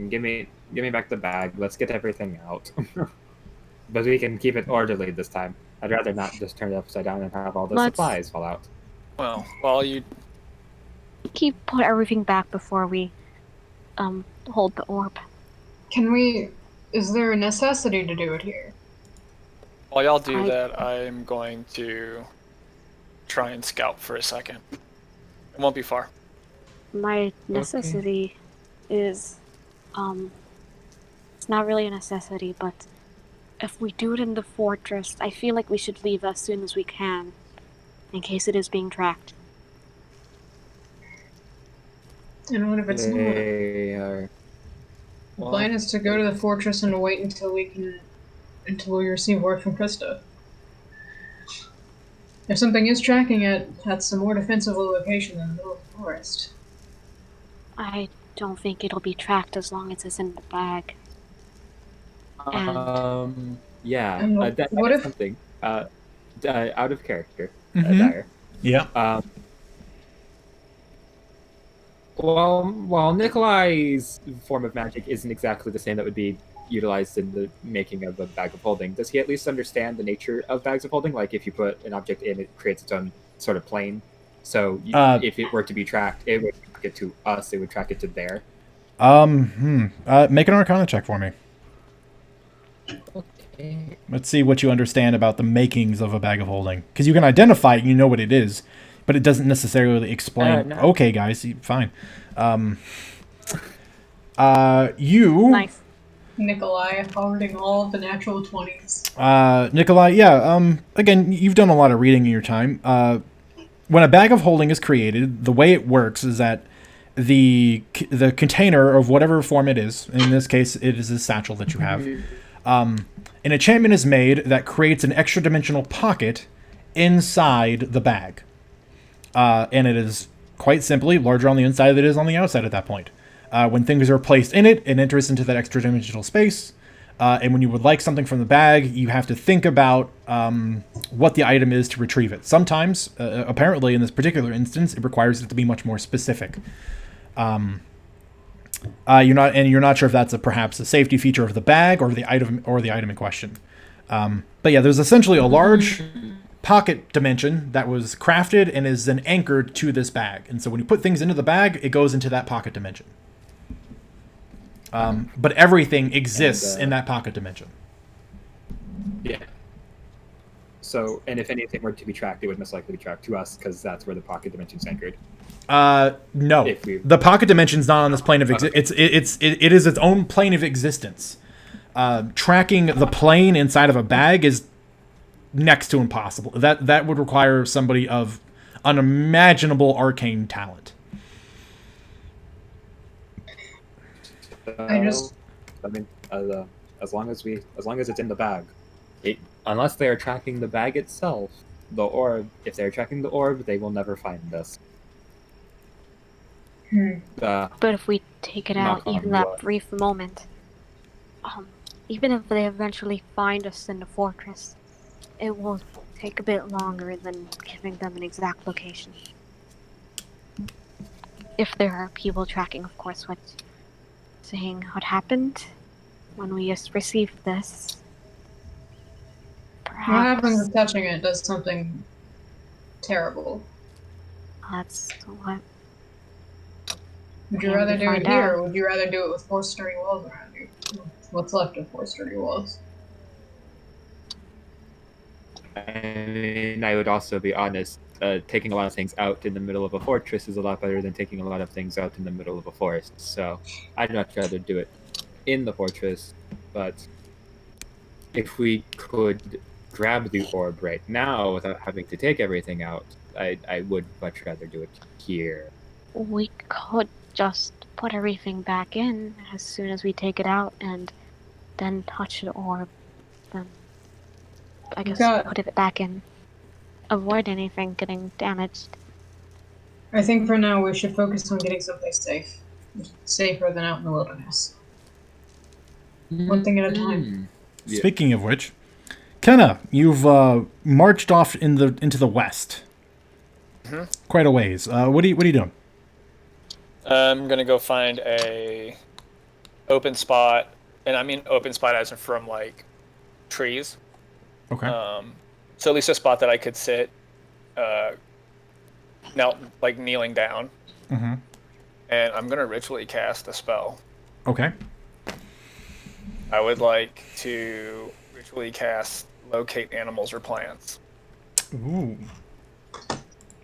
give me back the bag. Let's get everything out. But we can keep it orderly this time. I'd rather not just turn it upside down and have all the Let's- supplies fall out. Well, while you Put everything back before we hold the orb. Can we? Is there a necessity to do it here? while y'all do I- that, I'm going to try and scout for a second. It won't be far. My necessity is, it's not really a necessity, but if we do it in the fortress, I feel like we should leave as soon as we can, in case it is being tracked. And what if it's not? They are. The plan is to go to the fortress and to wait until we receive word from Krista. If something is tracking it, that's a more defensible location than the middle of the forest. I don't think it'll be tracked as long as it's in the bag. Yeah. And That what is if- something out of character, Mhm. Dyer. Yeah. While Nikolai's form of magic isn't exactly the same that would be utilized in the making of a bag of holding, does he at least understand the nature of bags of holding? Like, if you put an object in, it creates its own sort of plane. So if it were to be tracked, it would track it to us. It would track it to there. Make an Arcana check for me. Okay. Let's see what you understand about the makings of a bag of holding. Because you can identify it, you know what it is, but it doesn't necessarily explain. No. Okay, guys, fine. You, Nice. Nikolai holding all of the natural 20s. Nikolai, yeah. Again, you've done a lot of reading in your time. When a bag of holding is created, the way it works is that the container of whatever form it is, in this case, it is a satchel that you have. An enchantment is made that creates an extra dimensional pocket inside the bag. And it is quite simply larger on the inside than it is on the outside at that point. When things are placed in it, it enters into that extra dimensional space. And when you would like something from the bag, you have to think about what the item is to retrieve it. Sometimes, apparently in this particular instance, it requires it to be much more specific. You're not sure if that's perhaps a safety feature of the bag or the item in question. But yeah, there's essentially a large pocket dimension that was crafted and is then anchored to this bag. And so when you put things into the bag, it goes into that pocket dimension. But everything exists in that pocket dimension. Yeah. So, and if anything were to be tracked, it would most likely be tracked to us because that's where the pocket dimension's anchored. No. The pocket dimension's not on this plane of existence. It is its own plane of existence. Tracking the plane inside of a bag is next to impossible. That would require somebody of unimaginable arcane talent. I mean, as long as it's in the bag, unless they are tracking the bag itself, the orb. If they're tracking the orb, they will never find us. But if we take it out, even that brief moment, even if they eventually find us in the fortress, it will take a bit longer than giving them an exact location. If there are people tracking, of course, saying what happened when we just received this. Perhaps. What happens if touching it does something terrible? That's what. Would you rather do it here, or would you rather do it with 4 sturdy walls around you? What's left of 4 sturdy walls? And I would also be honest, taking a lot of things out in the middle of a fortress is a lot better than taking a lot of things out in the middle of a forest. So I'd much rather do it in the fortress, but if we could grab the orb right now without having to take everything out, I would much rather do it here. We could just put everything back in as soon as we take it out and then touch the orb. Then I guess put it back in. Avoid anything getting damaged. I think for now we should focus on getting someplace safe. Safer than out in the wilderness. One thing at a time. Yeah. Speaking of which, Kenna, you've marched off into the west. Mm-hmm. Quite a ways. What are you doing? I'm gonna go find a open spot, and I mean open spot as in from like trees. Okay. So at least a spot that I could sit, kneeling down. Mm-hmm. And I'm gonna ritually cast a spell. Okay. I would like to ritually cast locate animals or plants. Ooh.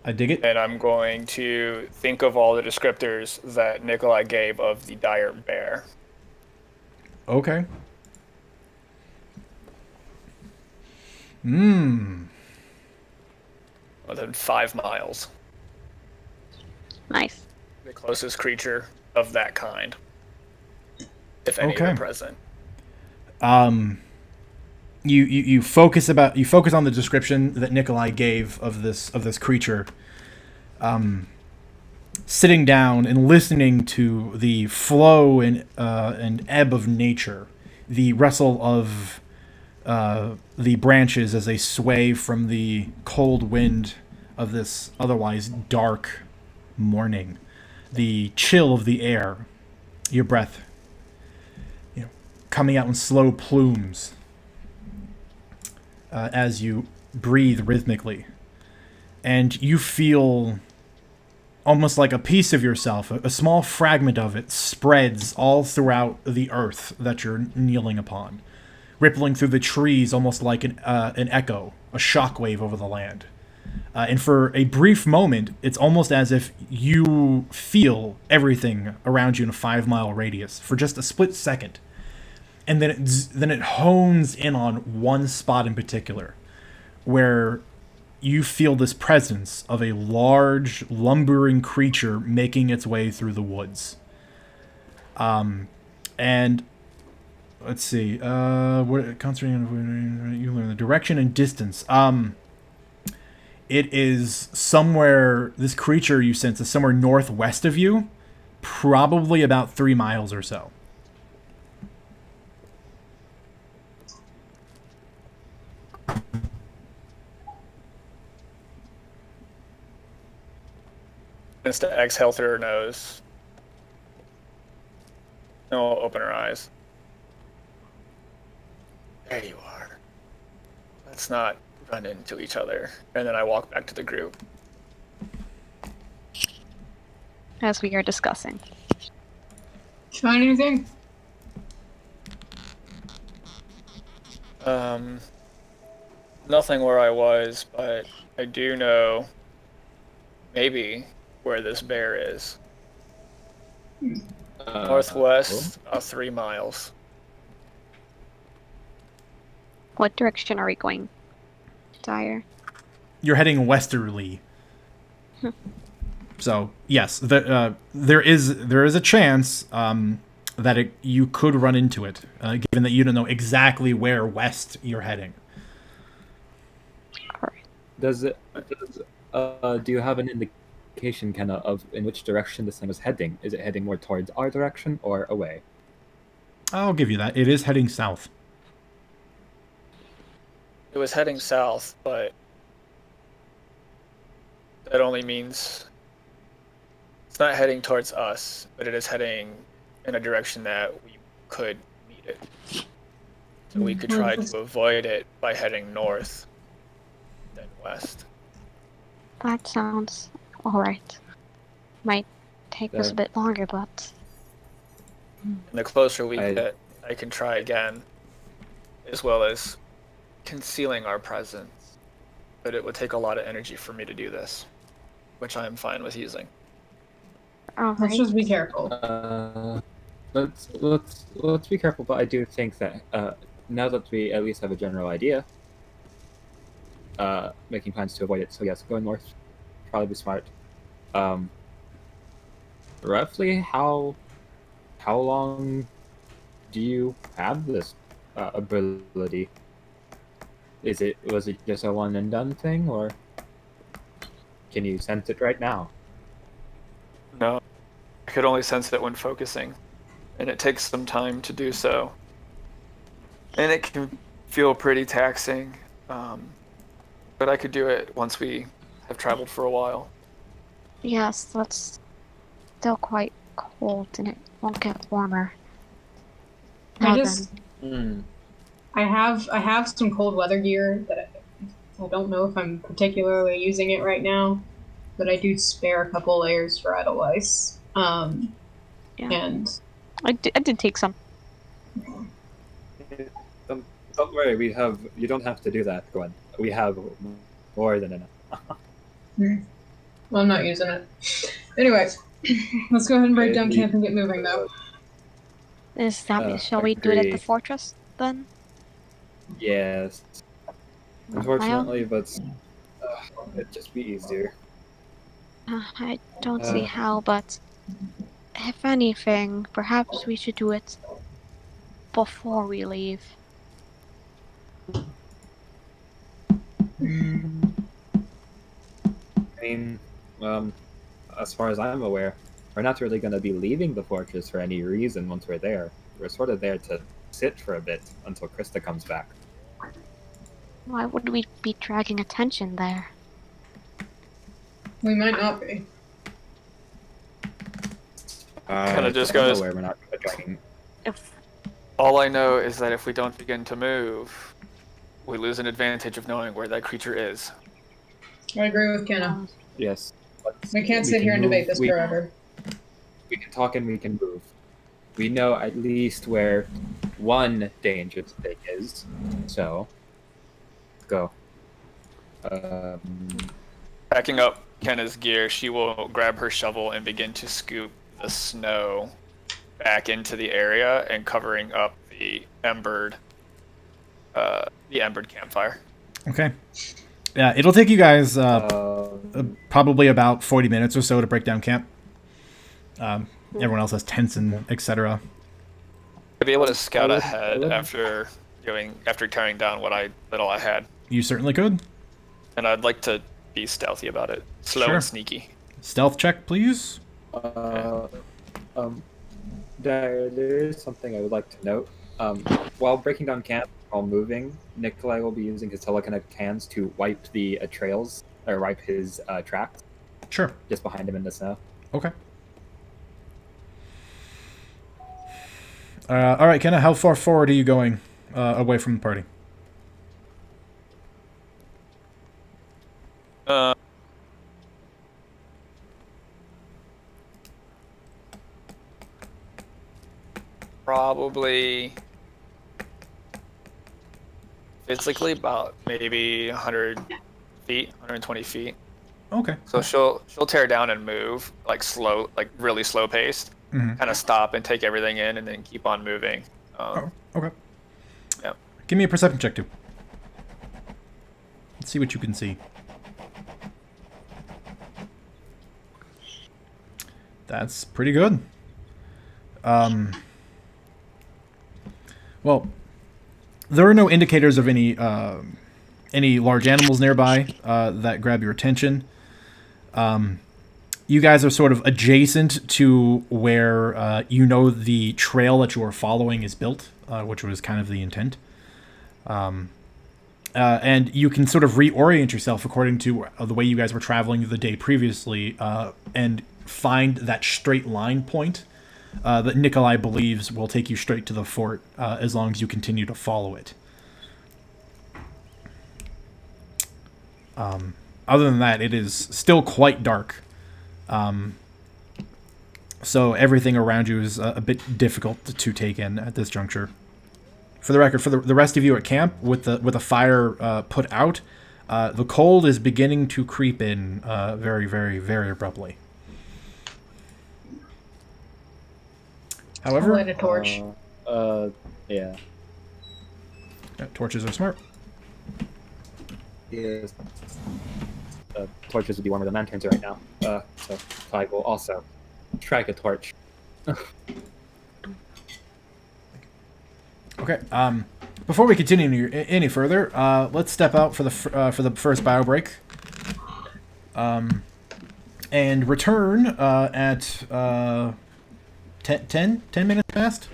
I dig it. And I'm going to think of all the descriptors that Nikolai gave of the dire bear. Okay. Within 5 miles. Nice. The closest creature of that kind. If any are present. You focus on the description that Nikolai gave of this creature. Sitting down and listening to the flow and ebb of nature, the rustle of the branches as they sway from the cold wind of this otherwise dark morning, the chill of the air, your breath, coming out in slow plumes as you breathe rhythmically, and you feel almost like a piece of yourself, a small fragment of it, spreads all throughout the earth that you're kneeling upon, rippling through the trees almost like an echo, a shockwave over the land. And for a brief moment, it's almost as if you feel everything around you in a 5-mile radius for just a split second. And then it hones in on one spot in particular, where you feel this presence of a large, lumbering creature making its way through the woods. And let's see. Concentrating on you learn the direction and distance. It is somewhere. This creature you sense is somewhere northwest of you, probably about 3 miles or so. Just to exhale through her nose. And we'll open her eyes. There you are. Let's not run into each other. And then I walk back to the group. As we are discussing. Find anything? Nothing where I was, but I do know maybe where this bear is. Northwest, about 3 miles. What direction are we going, Dyer? You're heading westerly. So yes, there is a chance that you could run into it, given that you don't know exactly where west you're heading. Do you have an indication, Kenna, of in which direction this thing was heading? Is it heading more towards our direction or away? I'll give you that. It is heading south. It was heading south, but that only means it's not heading towards us, but it is heading in a direction that we could meet it. So we could try to avoid it by heading north, then west. That sounds alright. Might take us a bit longer, but... And the closer we get, I can try again, as well as concealing our presence. But it would take a lot of energy for me to do this, which I am fine with using. Let's just be careful. Let's be careful. But I do think that now that we at least have a general idea, making plans to avoid it. So yes, going north probably be smart. Roughly how long do you have this ability? Was it just a one and done thing, or can you sense it right now? No, I could only sense it when focusing, and it takes some time to do so. And it can feel pretty taxing, but I could do it once we have traveled for a while. Yes, that's still quite cold and it won't get warmer. I have some cold weather gear that I don't know if I'm particularly using it right now, but I do spare a couple layers for Edelweiss. And I did take some. Don't worry, you don't have to do that, Gwen. We have more than enough. Well, I'm not using it. Anyway, let's go ahead and break down camp and get moving, though. Shall we do it at the fortress, then? Yes. Unfortunately, but it'd just be easier. I don't see how, but if anything, perhaps we should do it before we leave. I mean, as far as I'm aware, we're not really going to be leaving the fortress for any reason once we're there. We're sort of there to sit for a bit until Krista comes back. Why would we be dragging attention there? We might not be. Kind of just goes. We're not dragging. All I know is that if we don't begin to move, we lose an advantage of knowing where that creature is. I agree with Kenna. Yes. We can't sit here and debate this forever. We can talk and we can move. We know at least where one danger thing is, so go. Packing up Kenna's gear, she will grab her shovel and begin to scoop the snow back into the area and covering up the embered campfire. Okay. Yeah, it'll take you guys probably about 40 minutes or so to break down camp. Everyone else has tents and etc. I'd be able to scout I ahead would- after tearing down what little I had, You certainly could. and I'd like to be stealthy about it, slow Sure. and sneaky. Stealth check, please. There is something I would like to note. While breaking down camp, while moving, Nikolai will be using his telekinetic hands to wipe the trails, or wipe his tracks Sure. just behind him in the snow. Okay. All right, Kenna, how far forward are you going away from the party? Probably physically about maybe 100 feet, 120 feet. Okay. So she'll tear down and move like slow, like really slow paced. Mhm. Kind of stop and take everything in, and then keep on moving. Oh, okay. Yeah. Give me a perception check, too. Let's see what you can see. That's pretty good. Well, there are no indicators of any large animals nearby that grab your attention. You guys are sort of adjacent to where you know the trail that you are following is built, which was kind of the intent. And you can sort of reorient yourself according to the way you guys were traveling the day previously, and find that straight line point that Nikolai believes will take you straight to the fort as long as you continue to follow it. Other than that, it is still quite dark. So everything around you is a bit difficult to take in at this juncture. For the record, for the rest of you at camp, with the fire put out, the cold is beginning to creep in very, very, very abruptly. I'll However, light a torch. Yeah. Torches are smart. Yes. Torches would be warmer than lanterns right now. So I will also strike a torch. Okay. Before we continue any further, let's step out for the first bio break. And return at 10 minutes past,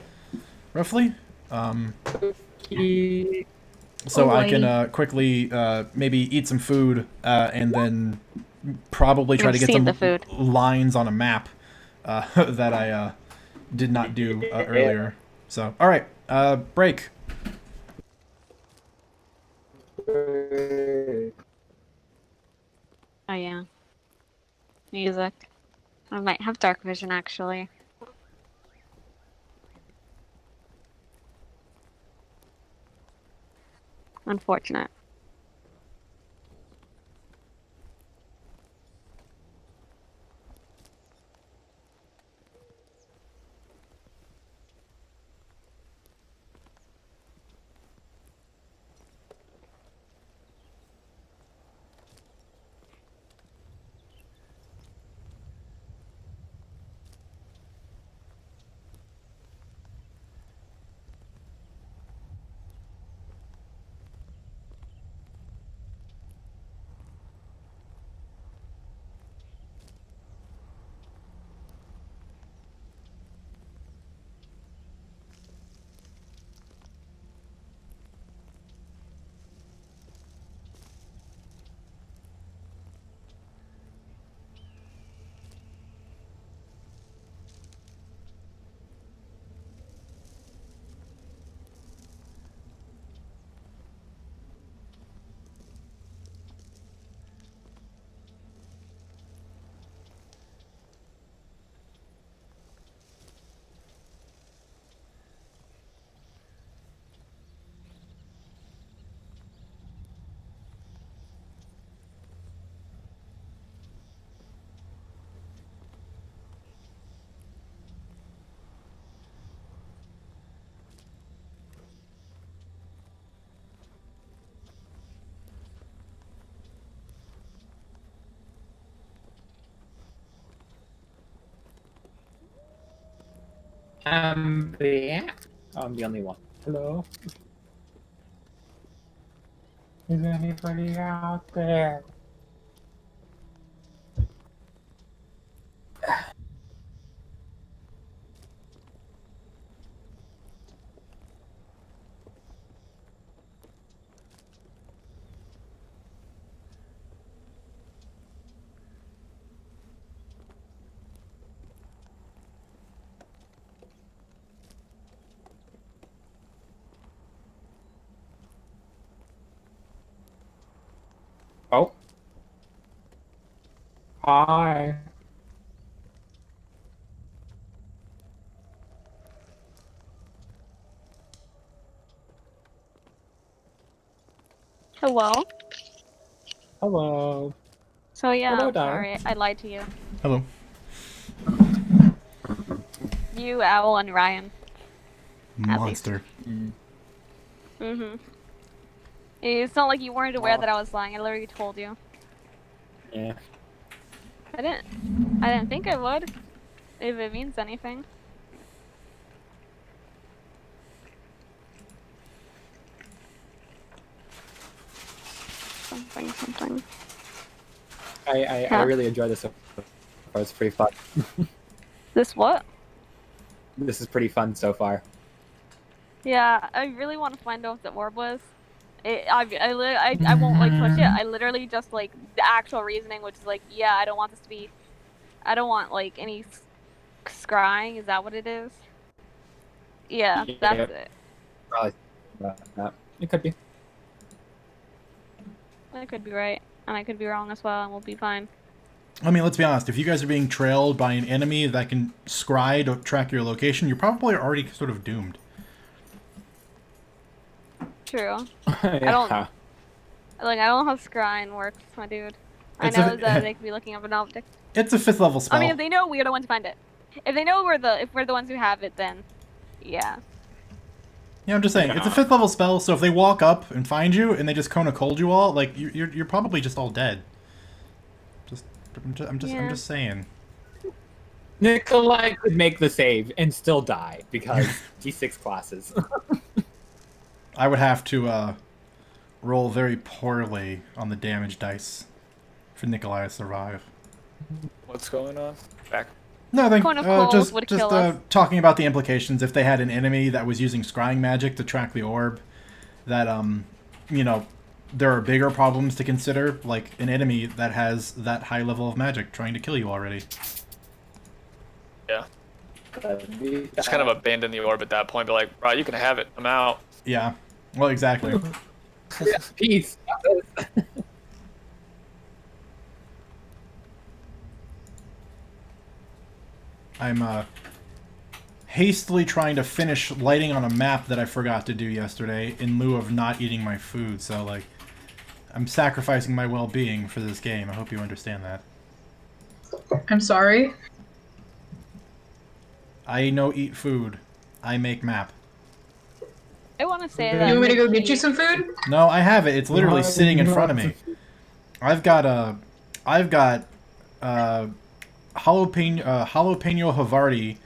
roughly. So I can quickly maybe eat some food and then probably try to get some food. lines on a map that I did not do earlier. So, all right, break. Oh yeah. Music. I might have dark vision actually. Unfortunate. I'm back. I'm the only one. Hello? Is anybody out there? Oh. Hi. Hello. Hello. So yeah, Hello, I'm Dial. sorry, I lied to you. Hello. You, Owl, and Ryan. At least. Monster. Mhm. It's not like you weren't aware that I was lying. I literally told you. Yeah. I didn't think I would. If it means anything. Something. I Huh? really enjoy this so far. It's pretty fun. This what? This is pretty fun so far. Yeah, I really want to find out what the orb was. I won't like push it. I literally just like the actual reasoning, which is like, yeah, I don't want this to be. I don't want like any scrying. Is that what it is? Yeah, that's it. Probably. It could be. I could be right, and I could be wrong as well, and we'll be fine. I mean, let's be honest. If you guys are being trailed by an enemy that can scry to track your location, you're probably already sort of doomed. True. I don't- I don't know how scrying works, my dude. I It's know a- that they could be looking up an object. It's a 5th level spell. I mean, if they know, we're the ones to find it. If they know if we're the ones who have it, then yeah. Yeah, I'm just saying, it's a 5th level spell, so if they walk up and find you and they just Kona cold you all, like you're probably just all dead. I'm just saying. Nikolai could make the save and still die because D6 classes. I would have to roll very poorly on the damage dice for Nikolai to survive. What's going on? Back. Nothing. Kona cold Just would kill us. talking about the implications if they had an enemy that was using scrying magic to track the orb. That you know, there are bigger problems to consider, like an enemy that has that high level of magic trying to kill you already. Yeah. Just kind of abandon the orb at that point. Be like, right, you can have it. I'm out. Yeah. Well, exactly. Peace. I'm hastily trying to finish lighting on a map that I forgot to do yesterday in lieu of not eating my food. So like, I'm sacrificing my well-being for this game. I hope you understand that. I'm sorry. I no eat food. I make map. I want to say You that. want me to go get maybe- you some food? No, I have it. It's literally sitting in front of me. I've got jalapeno Havarti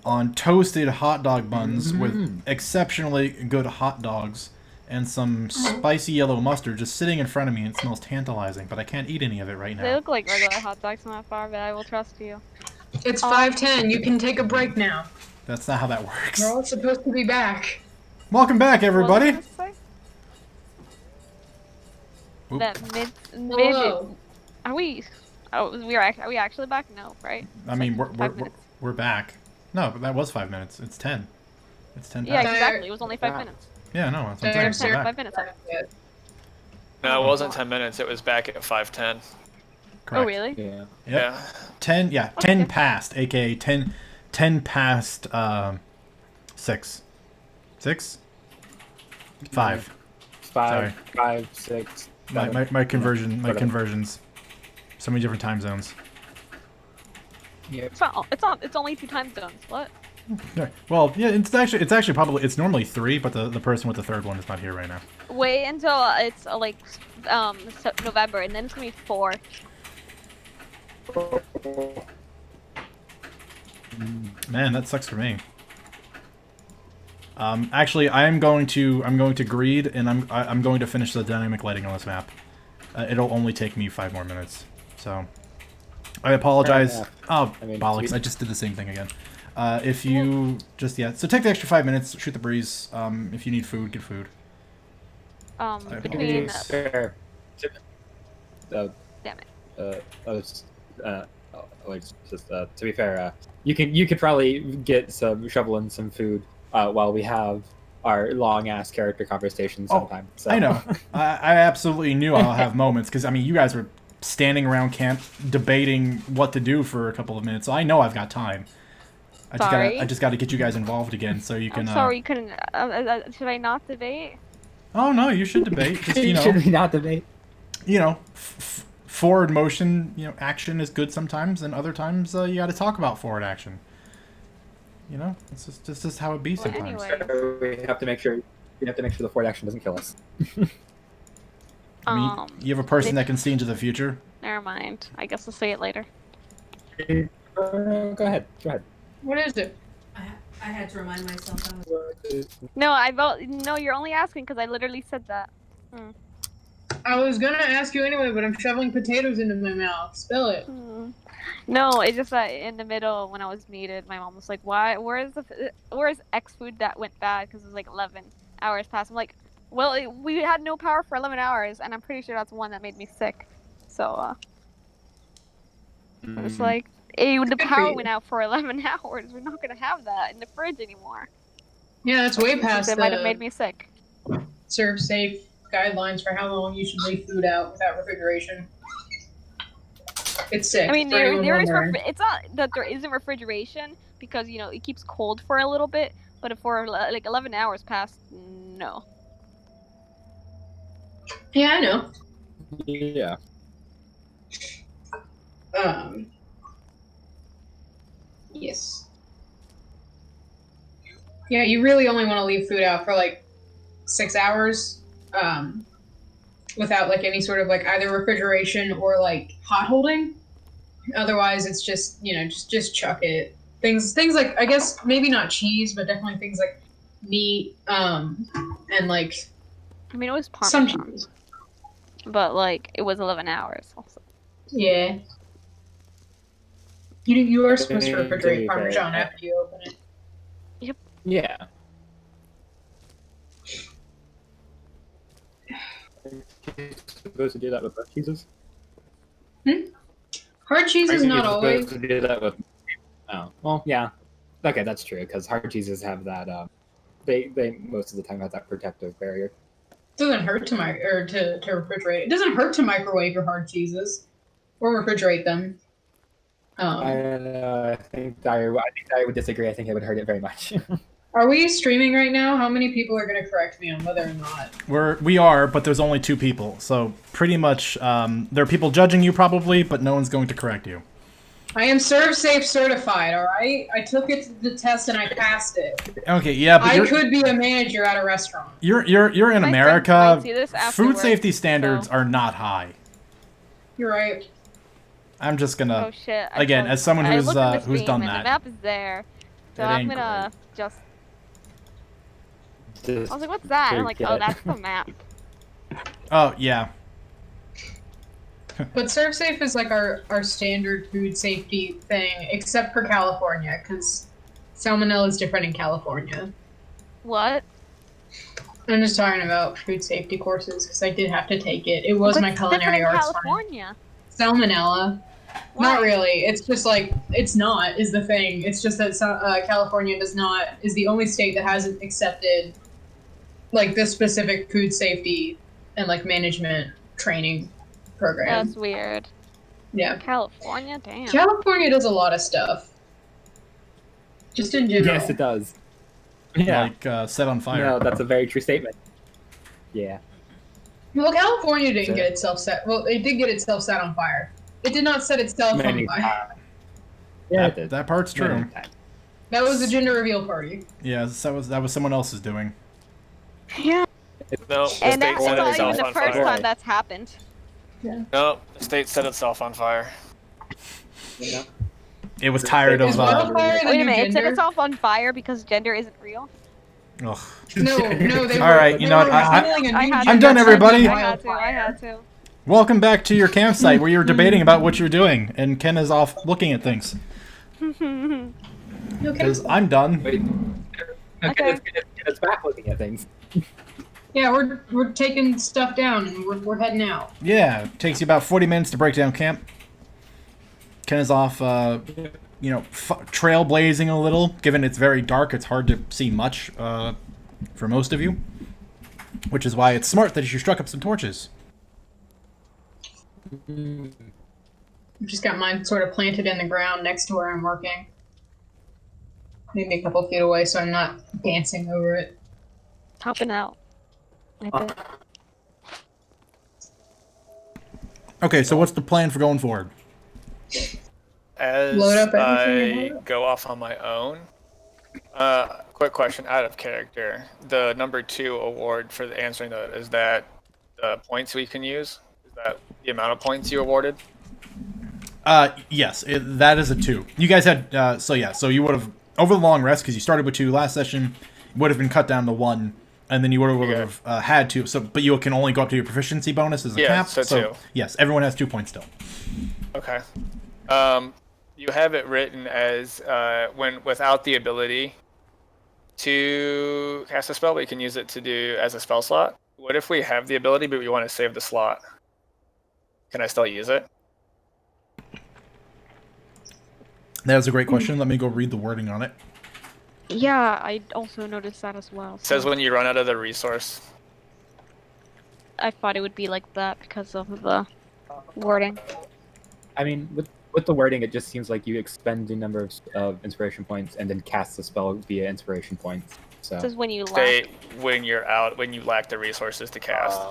on toasted hot dog buns with exceptionally good hot dogs and some spicy yellow mustard just sitting in front of me, and it smells tantalizing, but I can't eat any of it right They now. look like regular hot dogs from that far, but I will trust you. It's 5:10. You can take a break now. That's not how that works. We're all supposed to be back. Welcome back, everybody. What was I gonna say? Oop. That mid. Hello. Are we? Oh, are we actually back? No, right? I mean, Like 5 minutes. we're back. No, but that was 5 minutes. It's 10. It's 10 Yeah, past. exactly. It was only 5 minutes. Yeah, no, that's what Fair, I'm saying. fair. We're back. 5 minutes. No, it wasn't 10 minutes. It was back at 5:10. Correct. Oh, really? Yeah. Yep. Yeah. 10, yeah, 10 past, aka 10 past 6. 6? 5. Sorry. 5, 6. My Whatever. conversions. So many different time zones. Yep. It's only 2 time zones. What? Yeah, well, yeah, it's actually probably, it's normally 3, but the person with the third one is not here right now. Wait until it's like November, and then it's gonna be 4. Man, that sucks for me. Actually, I'm going to greed, and I'm going to finish the dynamic lighting on this map. It'll only take me 5 more minutes. So, I apologize. Oh, I mean, bollocks! I just did the same thing again. If you just so take the extra 5 minutes, shoot the breeze. If you need food, get food. Between Fair. damn it. To be fair, you could probably get some shoveling some food while we have our long ass character conversations sometime. So. I know. I absolutely knew I'll have moments because I mean you guys were standing around camp debating what to do for a couple of minutes, so I know I've got time. I just gotta get you guys involved again so you can. I'm sorry, you couldn't. Should I not debate? Oh no, you should debate. Just Should we not debate? Forward motion, action is good sometimes, and other times you got to talk about forward action. It's just how it be sometimes. Anyway. We have to make sure the forward action doesn't kill us. I mean, you have a person that can see into the future. Never mind. I guess we'll say it later. Go ahead. What is it? I had to remind myself. No, you're only asking because I literally said that. I was gonna ask you anyway, but I'm shoveling potatoes into my mouth. Spill it. No, it's just that in the middle when I was muted, my mom was like, "Why? Where's X food that went bad? Because it was like 11 hours past." I'm like, "Well, we had no power for 11 hours, and I'm pretty sure that's the one that made me sick." So, it was like, the power went out for 11 hours. We're not gonna have that in the fridge anymore. Yeah, that's way past It might have made me sick. serve safe guidelines for how long you should leave food out without refrigeration. It's sick. I mean, for anyone there is. wondering. It's not that there isn't refrigeration because it keeps cold for a little bit, but for like 11 hours past, no. Yeah, I know. Yeah. Yes. Yeah, you really only want to leave food out for like 6 hours, without like any sort of like either refrigeration or like hot holding. Otherwise, it's just just chuck it. Things like, I guess maybe not cheese, but definitely things like meat, and like. I mean, it was Some Parmesan, cheese. but like it was 11 hours also. Yeah. You are supposed to refrigerate Parmesan after you open it. Yeah. Supposed to do that with cheeses? Hard cheese is not always. To do that with. Oh well, yeah. Okay, that's true because hard cheeses have that. They most of the time have that protective barrier. It doesn't hurt to to refrigerate. It doesn't hurt to microwave your hard cheeses, or refrigerate them. I think I would disagree. I think it would hurt it very much. Are we streaming right now? How many people are going to correct me on whether or not? We are, but there's only 2 people, so pretty much there are people judging you probably, but no one's going to correct you. I am Serve Safe certified. All right, I took it to the test and I passed it. Okay, yeah, but I could be a manager at a restaurant. You're in My America. friends might see this Food afterwards, safety standards so- are not high. You're right. I'm just gonna Oh shit! again, as someone I who's looked at the who's stream done and that. the map is there, so It I'm ain't gonna just. I Just was like, "What's that?" And I'm like, forget "Oh, it. that's the map." Oh yeah, But Serve Safe is like our standard food safety thing, except for California, because salmonella is different in California. What? I'm just talking about food safety courses because I did have to take it. It was my What's culinary different in arts. California? Salmonella. Why? Not really. It's just like it's not is the thing. It's just that California is the only state that hasn't accepted like this specific food safety and like management training program. That's weird. Yeah. California, damn. California does a lot of stuff. Just in general. Yes, it does. Yeah. like set on fire. No, that's a very true statement. Yeah. Well, California didn't get itself set. Well, it did get itself set on fire. It did not set itself Many on fire. times. Yeah, it did. That part's true. Many times. That was the gender reveal party. Yeah, that was someone else's doing. Yeah. No, the And state that's set not itself even the on first fire. time that's happened. No, the state set itself on fire. You know? It was tired Is of wildfire the Wait a new minute, it set gender? itself on fire because gender isn't real? Ugh. No, they All right, you know what, I'm done, to. everybody. I had to. Welcome back to your campsite where you were debating about what you're doing, and Ken is off looking at things. Okay. Because I'm done. Wait. Okay. It's back looking at things. Yeah, we're taking stuff down and we're heading out. Yeah, it takes you about 40 minutes to break down camp. Ken is off, trailblazing a little. Given it's very dark, it's hard to see much for most of you. Which is why it's smart that you struck up some torches. I've just got mine sort of planted in the ground next to where I'm working. Maybe a couple feet away so I'm not dancing over it. Hopping out. I bet. Okay, so what's the plan for going forward? As Load up everything I and load go off on my own, quick question out of character. The number 2 award for the answering that, is that the points we can use? Is that the amount of points you awarded? Yes, that is a 2. You guys had, so you would have, over the long rest, because you started with 2 last session, would have been cut down to 1, and then you would have had 2, but you can only go up to your proficiency bonus as a cap. So 2. Yes, everyone has 2 points still. Okay. You have it written as when without the ability to cast a spell, we can use it to do as a spell slot. What if we have the ability, but we want to save the slot? Can I still use it? That is a great question. Let me go read the wording on it. Yeah, I also noticed that as well. It says when you run out of the resource. I thought it would be like that because of the wording. I mean, with the wording, it just seems like you expend the number of inspiration points and then cast the spell via inspiration points. So It says when you Say lack. when you're out, when you lack the resources to cast.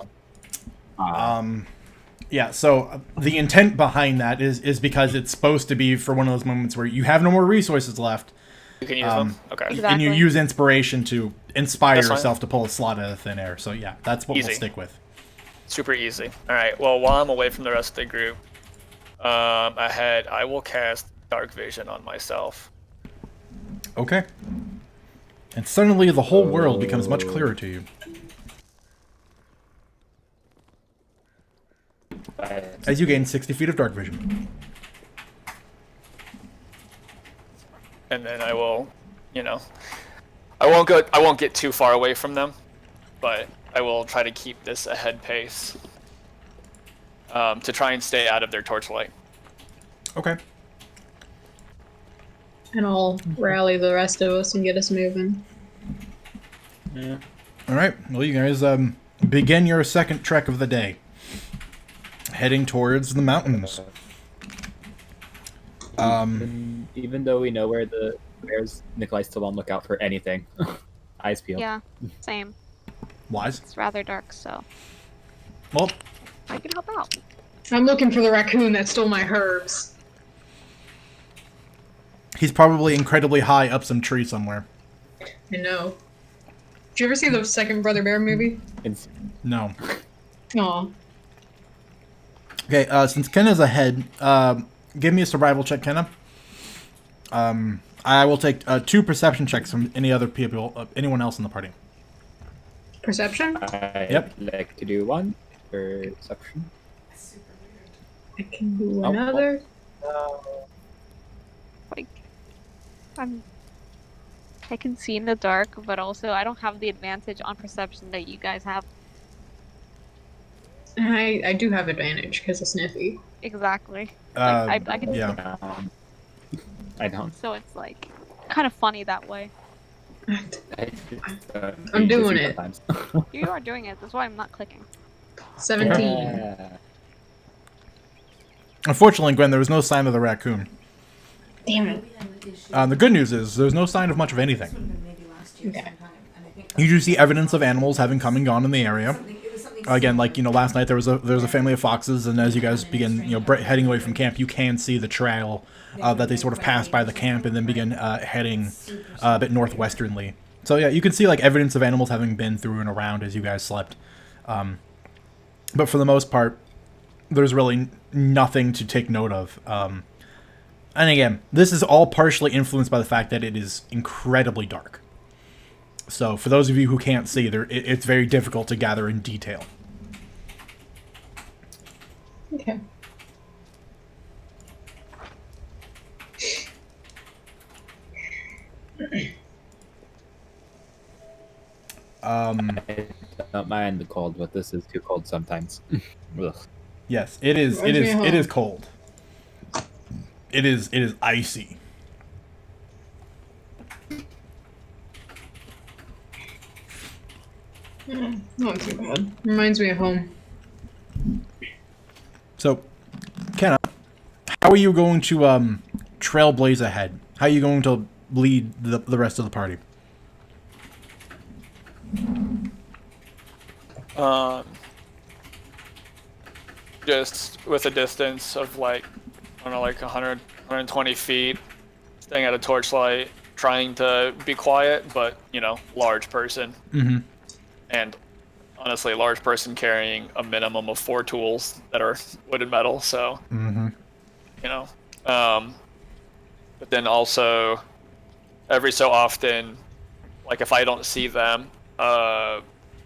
Yeah, so the intent behind that is because it's supposed to be for one of those moments where you have no more resources left, You can use them? Okay. Exactly. and you use inspiration to inspire That's fine. yourself to pull a slot out of thin air. So yeah, that's what Easy. we'll stick with. Super easy. Alright, well, while I'm away from the rest of the group, I will cast Dark Vision on myself. Okay. And suddenly the whole world becomes much clearer to you. As you gain 60 feet of dark vision. And then I will, I won't get too far away from them, but I will try to keep this ahead pace to try and stay out of their torchlight. Okay. And I'll rally the rest of us and get us moving. yeah. All right. Well, you guys begin your second trek of the day, heading towards the mountains. Even though we know where's Nikolai's still on lookout for anything. Eyes peeled. Yeah, same. Wise. It's rather dark, so Well, I can help out. I'm looking for the raccoon that stole my herbs. he's probably incredibly high up some tree somewhere. I know. Did you ever see the second Brother Bear movie? It's No. Aw. Okay, since Kenna's ahead, give me a survival check, Kenna. I will take 2 perception checks from any other people, anyone else in the party. Perception? I'd like to do 1 perception. I can do another. Like, I can see in the dark, but also I don't have the advantage on perception that you guys have. I do have advantage because of Sniffy. Exactly. I can. Yeah. I don't. So it's like kind of funny that way. I'm doing it. Sometimes. You are doing it. That's why I'm not clicking. 17. Yeah. Unfortunately, Gwen, there was no sign of the raccoon. Damn it. The good news is there's no sign of much of anything. You do see evidence of animals having come and gone in the area. Again, like last night there was a family of foxes, and as you guys begin heading away from camp, you can see the trail that they sort of pass by the camp and then begin heading a bit northwesternly. So yeah, you can see like evidence of animals having been through and around as you guys slept. But for the most part, there's really nothing to take note of. And again, this is all partially influenced by the fact that it is incredibly dark. So for those of you who can't see, it's very difficult to gather in detail. Okay. I don't mind the cold, but this is too cold sometimes. Ugh. Yes, it is. It Reminds me is. of It home. is cold. It is. It is icy. Not too bad. Reminds me of home. So, Kenna, how are you going to trailblaze ahead? How are you going to lead the rest of the party? Just with a distance of like, I don't know, like 100, 120 feet, staying at a torchlight, trying to be quiet, but, you know, large person. Mm-hmm. And honestly, large person carrying a minimum of 4 tools that are wood and metal, so, Mm-hmm. you know. But then also, every so often, like if I don't see them,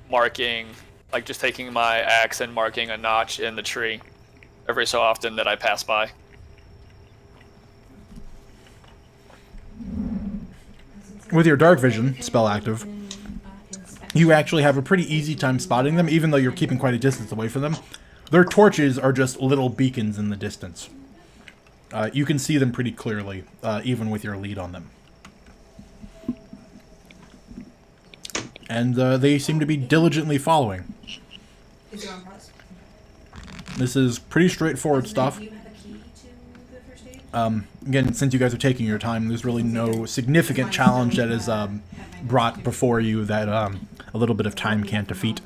marking, like just taking my axe and marking a notch in the tree every so often that I pass by. With your dark vision spell active, you actually have a pretty easy time spotting them, even though you're keeping quite a distance away from them. Their torches are just little beacons in the distance. You can see them pretty clearly, even with your lead on them. And they seem to be diligently following. Is it on pause? This is pretty straightforward stuff. Do you have a key to the first aid? Again, since you guys are taking your time, there's really no significant challenge that is brought before you that a little bit of time can't defeat.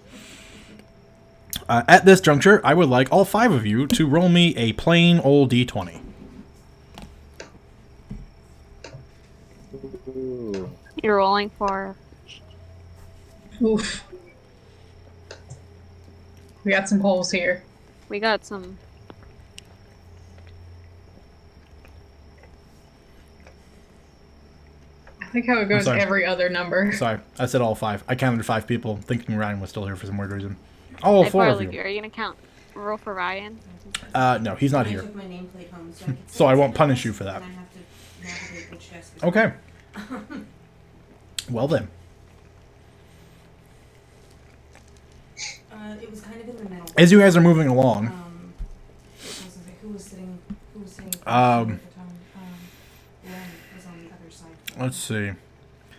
At this juncture, I would like all 5 of you to roll me a plain old d20. Ooh. You're rolling for. Oof. We got some holes here. We got some. I think how it goes sorry. every other number. Sorry, I said all 5. I counted 5 people, thinking Ryan was still here for some weird reason. All 4 of you. Are you gonna count roll for Ryan? No, he's not I here. took my nameplate home, so I could So I say won't it's punish desk, you for that. and I have to navigate which desk is Okay. Well then. It was kind of in the middle. As you guys are moving along, I was gonna say, who was sitting across from me at the time? Len was on the other side. let's see.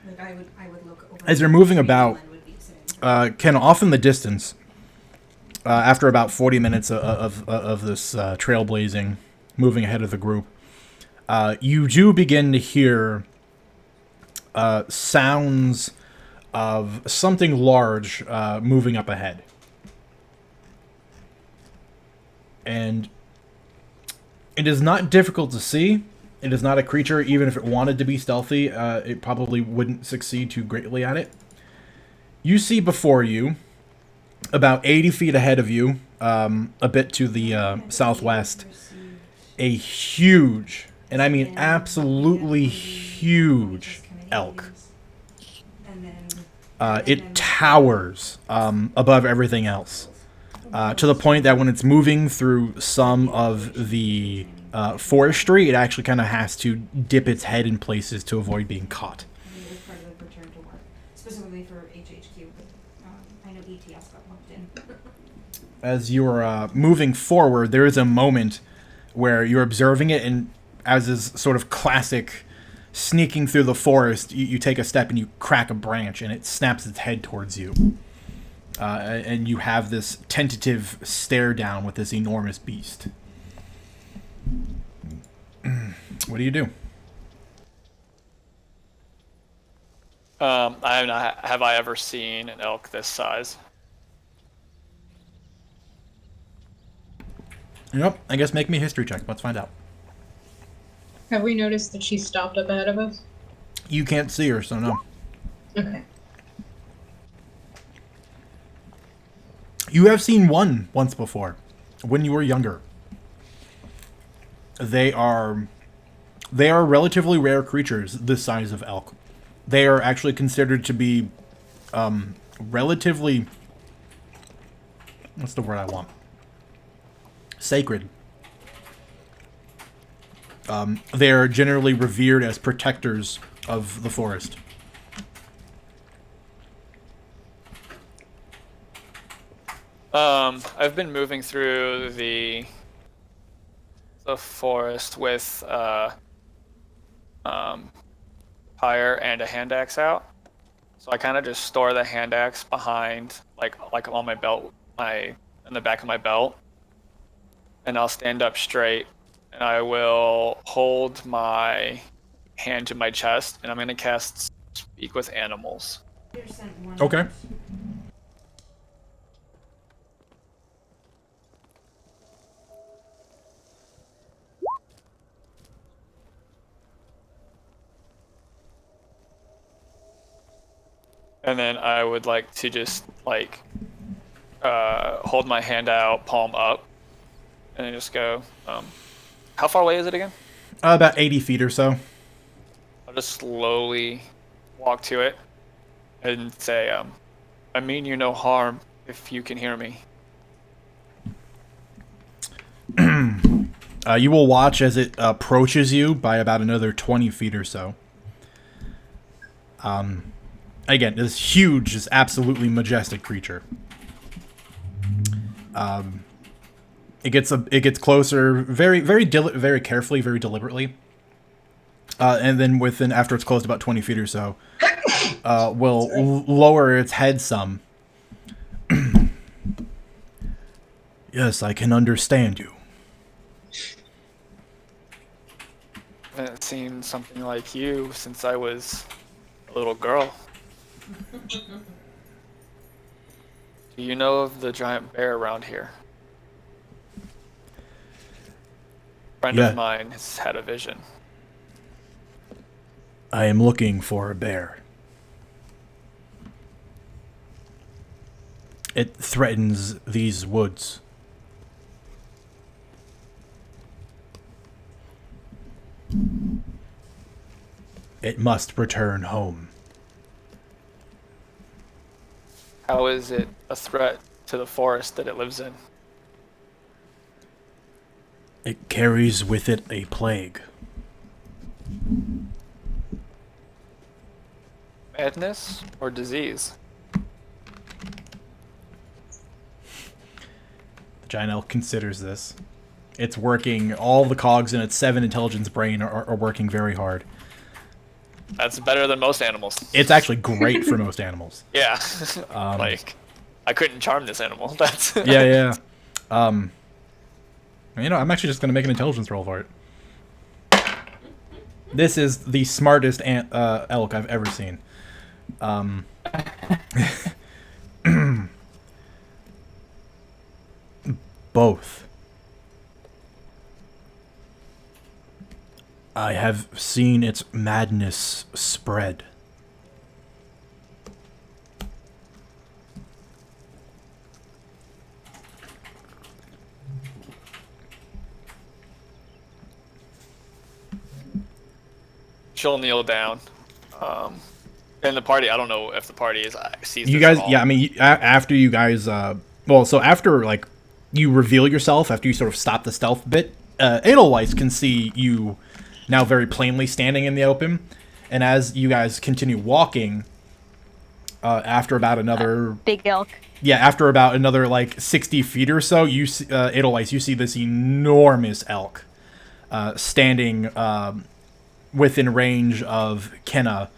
Like I would look over. As you're moving and about, Len would be sitting. Ken, off in the distance, after about 40 minutes of this trailblazing, moving ahead of the group, you do begin to hear sounds of something large moving up ahead. And it is not difficult to see. It is not a creature, even if it wanted to be stealthy, it probably wouldn't succeed too greatly at it. You see before you, about 80 feet ahead of you, a bit to the southwest, a huge, and I mean absolutely huge, elk. It towers above everything else, to the point that when it's moving through some of the forestry, it actually kind of has to dip its head in places to avoid being caught. It was part of the return to work, specifically for HHQ. But I know ETS got lumped in. As you're moving forward, there is a moment where you're observing it, and as is sort of classic sneaking through the forest, you take a step and you crack a branch, and it snaps its head towards you. And you have this tentative stare down with this enormous beast. What do you do? Have I ever seen an elk this size? Yep, I guess make me a history check. Let's find out. Have we noticed that she stopped up ahead of us? You can't see her, so no. Okay. You have seen one once before, when you were younger. They are relatively rare creatures this size of elk. They are actually considered to be relatively, what's the word I want? Sacred. They are generally revered as protectors of the forest. I've been moving through the forest with fire and a hand axe out. So I kind of just store the hand axe behind, like on my belt, in the back of my belt, and I'll stand up straight, and I will hold my hand to my chest, and I'm gonna cast Speak with Animals. Okay. And then I would like to just hold my hand out, palm up, and then just go. How far away is it again? About 80 feet or so. I'll just slowly walk to it and say, I mean you no harm if you can hear me. You will watch as it approaches you by about another 20 feet or so. Again, this huge, this absolutely majestic creature. It gets closer, very carefully, very deliberately, and then after it's closed about 20 feet or so, will lower its head some. Yes, I can understand you. I haven't seen something like you since I was a little girl. Do you know of the giant bear around here? A friend of mine has had a vision. I am looking for a bear. It threatens these woods. It must return home. How is it a threat to the forest that it lives in? It carries with it a plague. Madness or disease? The giant elk considers this. It's working, all the cogs in its 7 intelligence brain are working very hard. That's better than most animals. It's actually great for most animals. Yeah. I couldn't charm this animal. That's Yeah. I'm actually just going to make an intelligence roll for it. This is the smartest elk I've ever seen. Both. I have seen its madness spread. She'll kneel down. And the party, I don't know if the party sees You this guys, at all. yeah, I mean, after you guys, so after, like, you reveal yourself, after you sort of stop the stealth bit, Edelweiss can see you now very plainly standing in the open, and as you guys continue walking, after about another... Big elk. Yeah, after about another, 60 feet or so, you see, Edelweiss, you see this enormous elk standing within range of Kenna.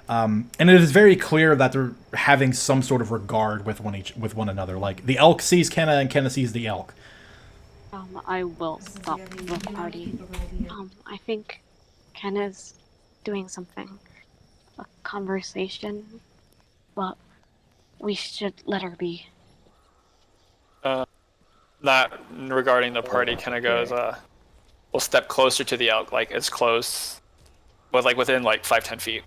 And it is very clear that they're having some sort of regard with one another. Like, the elk sees Kenna, and Kenna sees the elk. I will stop the party. I think Kenna's doing something. A conversation. But we should let her be. Not regarding the party, Kenna goes, we'll step closer to the elk, as close, but within 5-10 feet.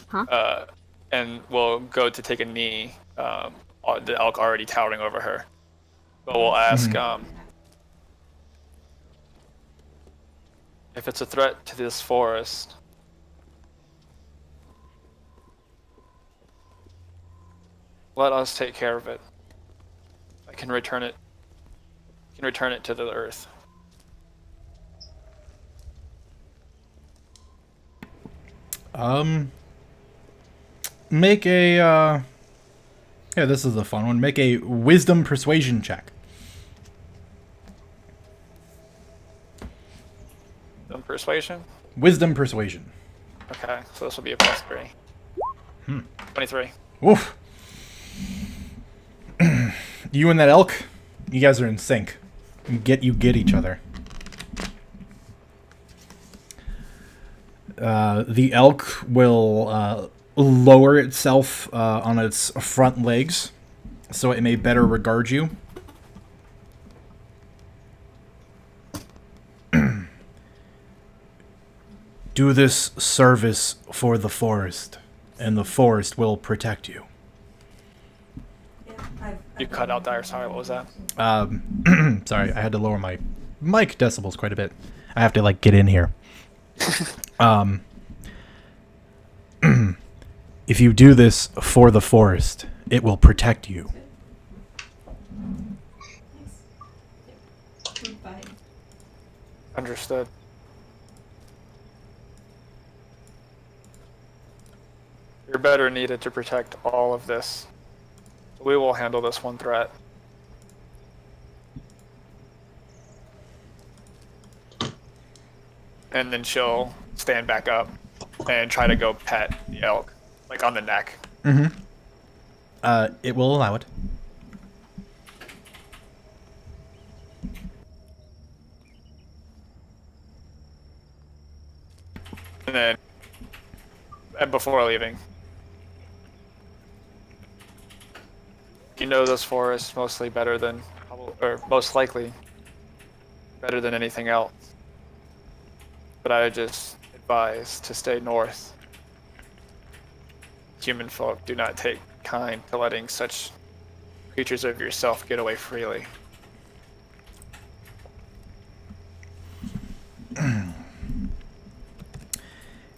Huh? And we'll go to take a knee, the elk already towering over her. But we'll ask, if it's a threat to this forest, Let us take care of it. I can return it. Can return it to the earth. Make a yeah, this is a fun one. Make a wisdom persuasion check. Some persuasion. Wisdom persuasion. Okay, so this will be a +3. 23. Oof. You and that elk, you guys are in sync. You get each other. The elk will lower itself on its front legs so it may better regard you. Do this service for the forest, and the forest will protect you. You cut out there. Sorry, what was that? Sorry, I had to lower my mic decibels quite a bit. I have to, like, get in here. If you do this for the forest, it will protect you. Bye. Understood. You're better needed to protect all of this. We will handle this one threat. And then she'll stand back up and try to go pet the elk, like on the neck. Mm-hmm. It will allow it. And before leaving, you know this forest mostly better than, or most likely better than anything else. But I just advise to stay north. Human folk do not take kind to letting such creatures of yourself get away freely.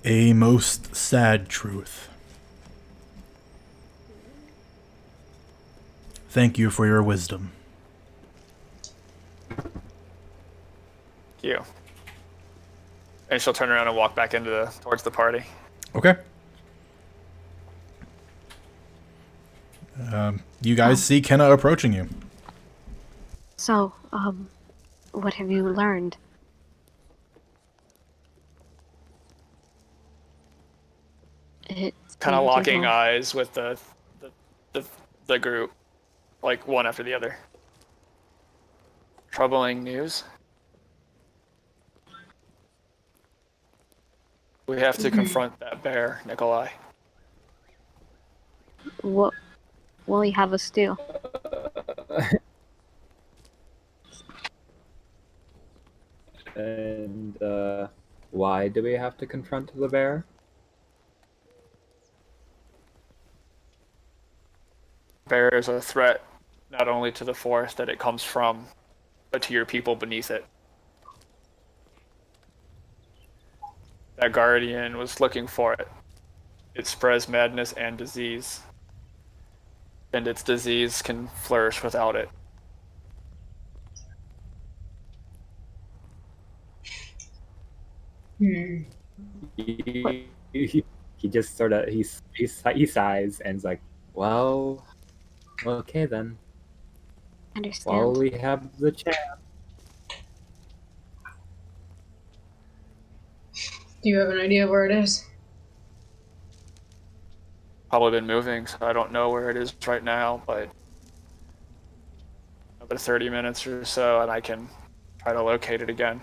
A most sad truth. Thank you for your wisdom. Thank you. And she'll turn around and walk back towards the party. Okay. You guys see Kenna approaching you. So, what have you learned? Kind of locking eyes with the group, like one after the other. Troubling news. We have to confront that bear, Nikolai. What will you have us do? And why do we have to confront the bear? Bear is a threat not only to the forest that it comes from, but to your people beneath it. That guardian was looking for it. It spreads madness and disease. And its disease can flourish without it. He just sort of he sighs and is like, well, okay then. Understand. Well, we have the chance. Do you have an idea of where it is? Probably been moving, so I don't know where it is right now, but about 30 minutes or so, and I can try to locate it again.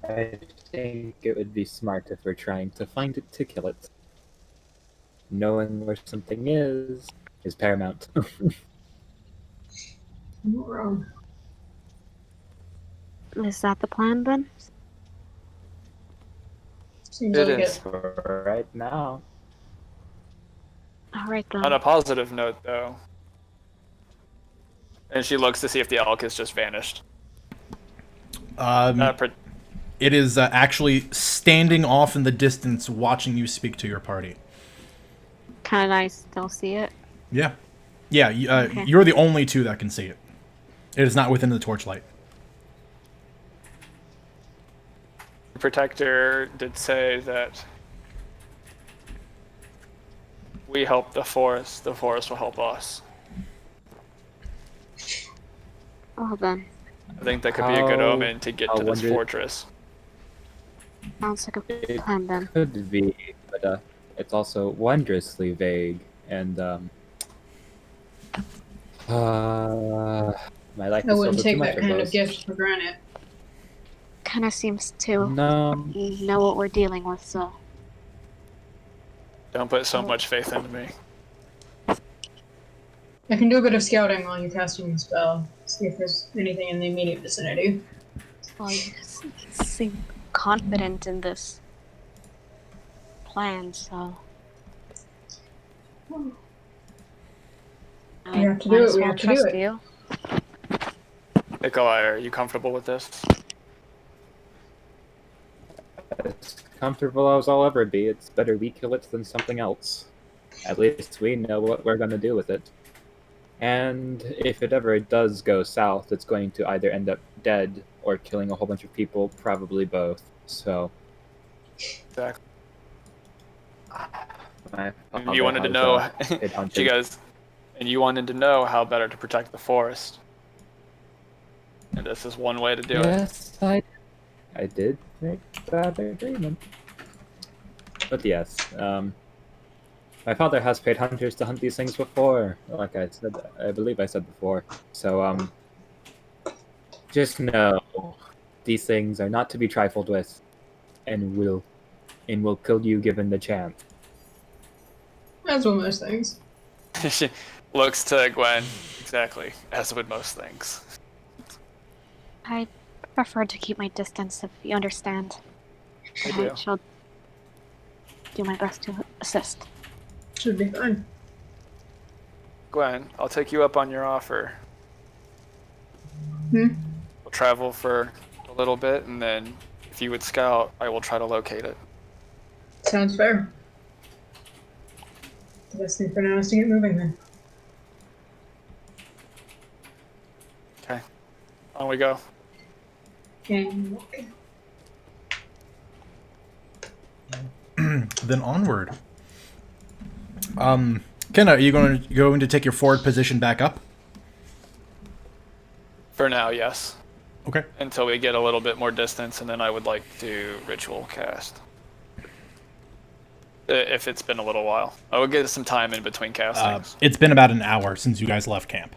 I think it would be smart if we're trying to find it to kill it. Knowing where something is paramount. Not wrong. Is that the plan then? Seems It like is. it. For right now. Alright then. On a positive note, though, and she looks to see if the elk has just vanished. It is actually standing off in the distance watching you speak to your party. Can I still see it? Yeah. Yeah, Okay. you're the only two that can see it. It is not within the torchlight. The protector did say that we help the forest will help us. Well then, I think that could be a good How- omen to get how to this wonder- fortress. sounds like a It plan then. could be, but it's also wondrously vague, and my life I is wouldn't also too take much that kind of those. gift for granted. Kind of seems to No, know what we're dealing with, so. Don't put so much faith into me. I can do a bit of scouting while you're casting the spell. See if there's anything in the immediate vicinity. Well, you seem confident in this plan, so. We have to do it, we have to do trust it. you. Nikolai, are you comfortable with this? as comfortable as I'll ever be. It's better we kill it than something else. At least we know what we're going to do with it. And if it ever does go south, it's going to either end up dead or killing a whole bunch of people, probably both. So, Exactly. my And you wanted to know, headhunted. you guys, and you wanted to know how better to protect the forest. And this is one way to do it. Yes, I did make that agreement. But yes, my father has paid hunters to hunt these things before, like I said, I believe I said before. So, just know, these things are not to be trifled with, and will kill you given the chance. As with most things. She looks to Gwen, exactly, as with most things. I prefer to keep my distance, if you understand. I But do. I shall do my best to assist. Should be fine. Gwen, I'll take you up on your offer. Hmm? We'll travel for a little bit, and then if you would scout, I will try to locate it. Sounds fair. The best thing for now is to get moving then. Okay. On we go. And Then onward. Kenna, are you going to take your forward position back up? For now, yes. Okay. Until we get a little bit more distance, and then I would like to ritual cast. If it's been a little while. I would get some time in between castings. It's been about an hour since you guys left camp.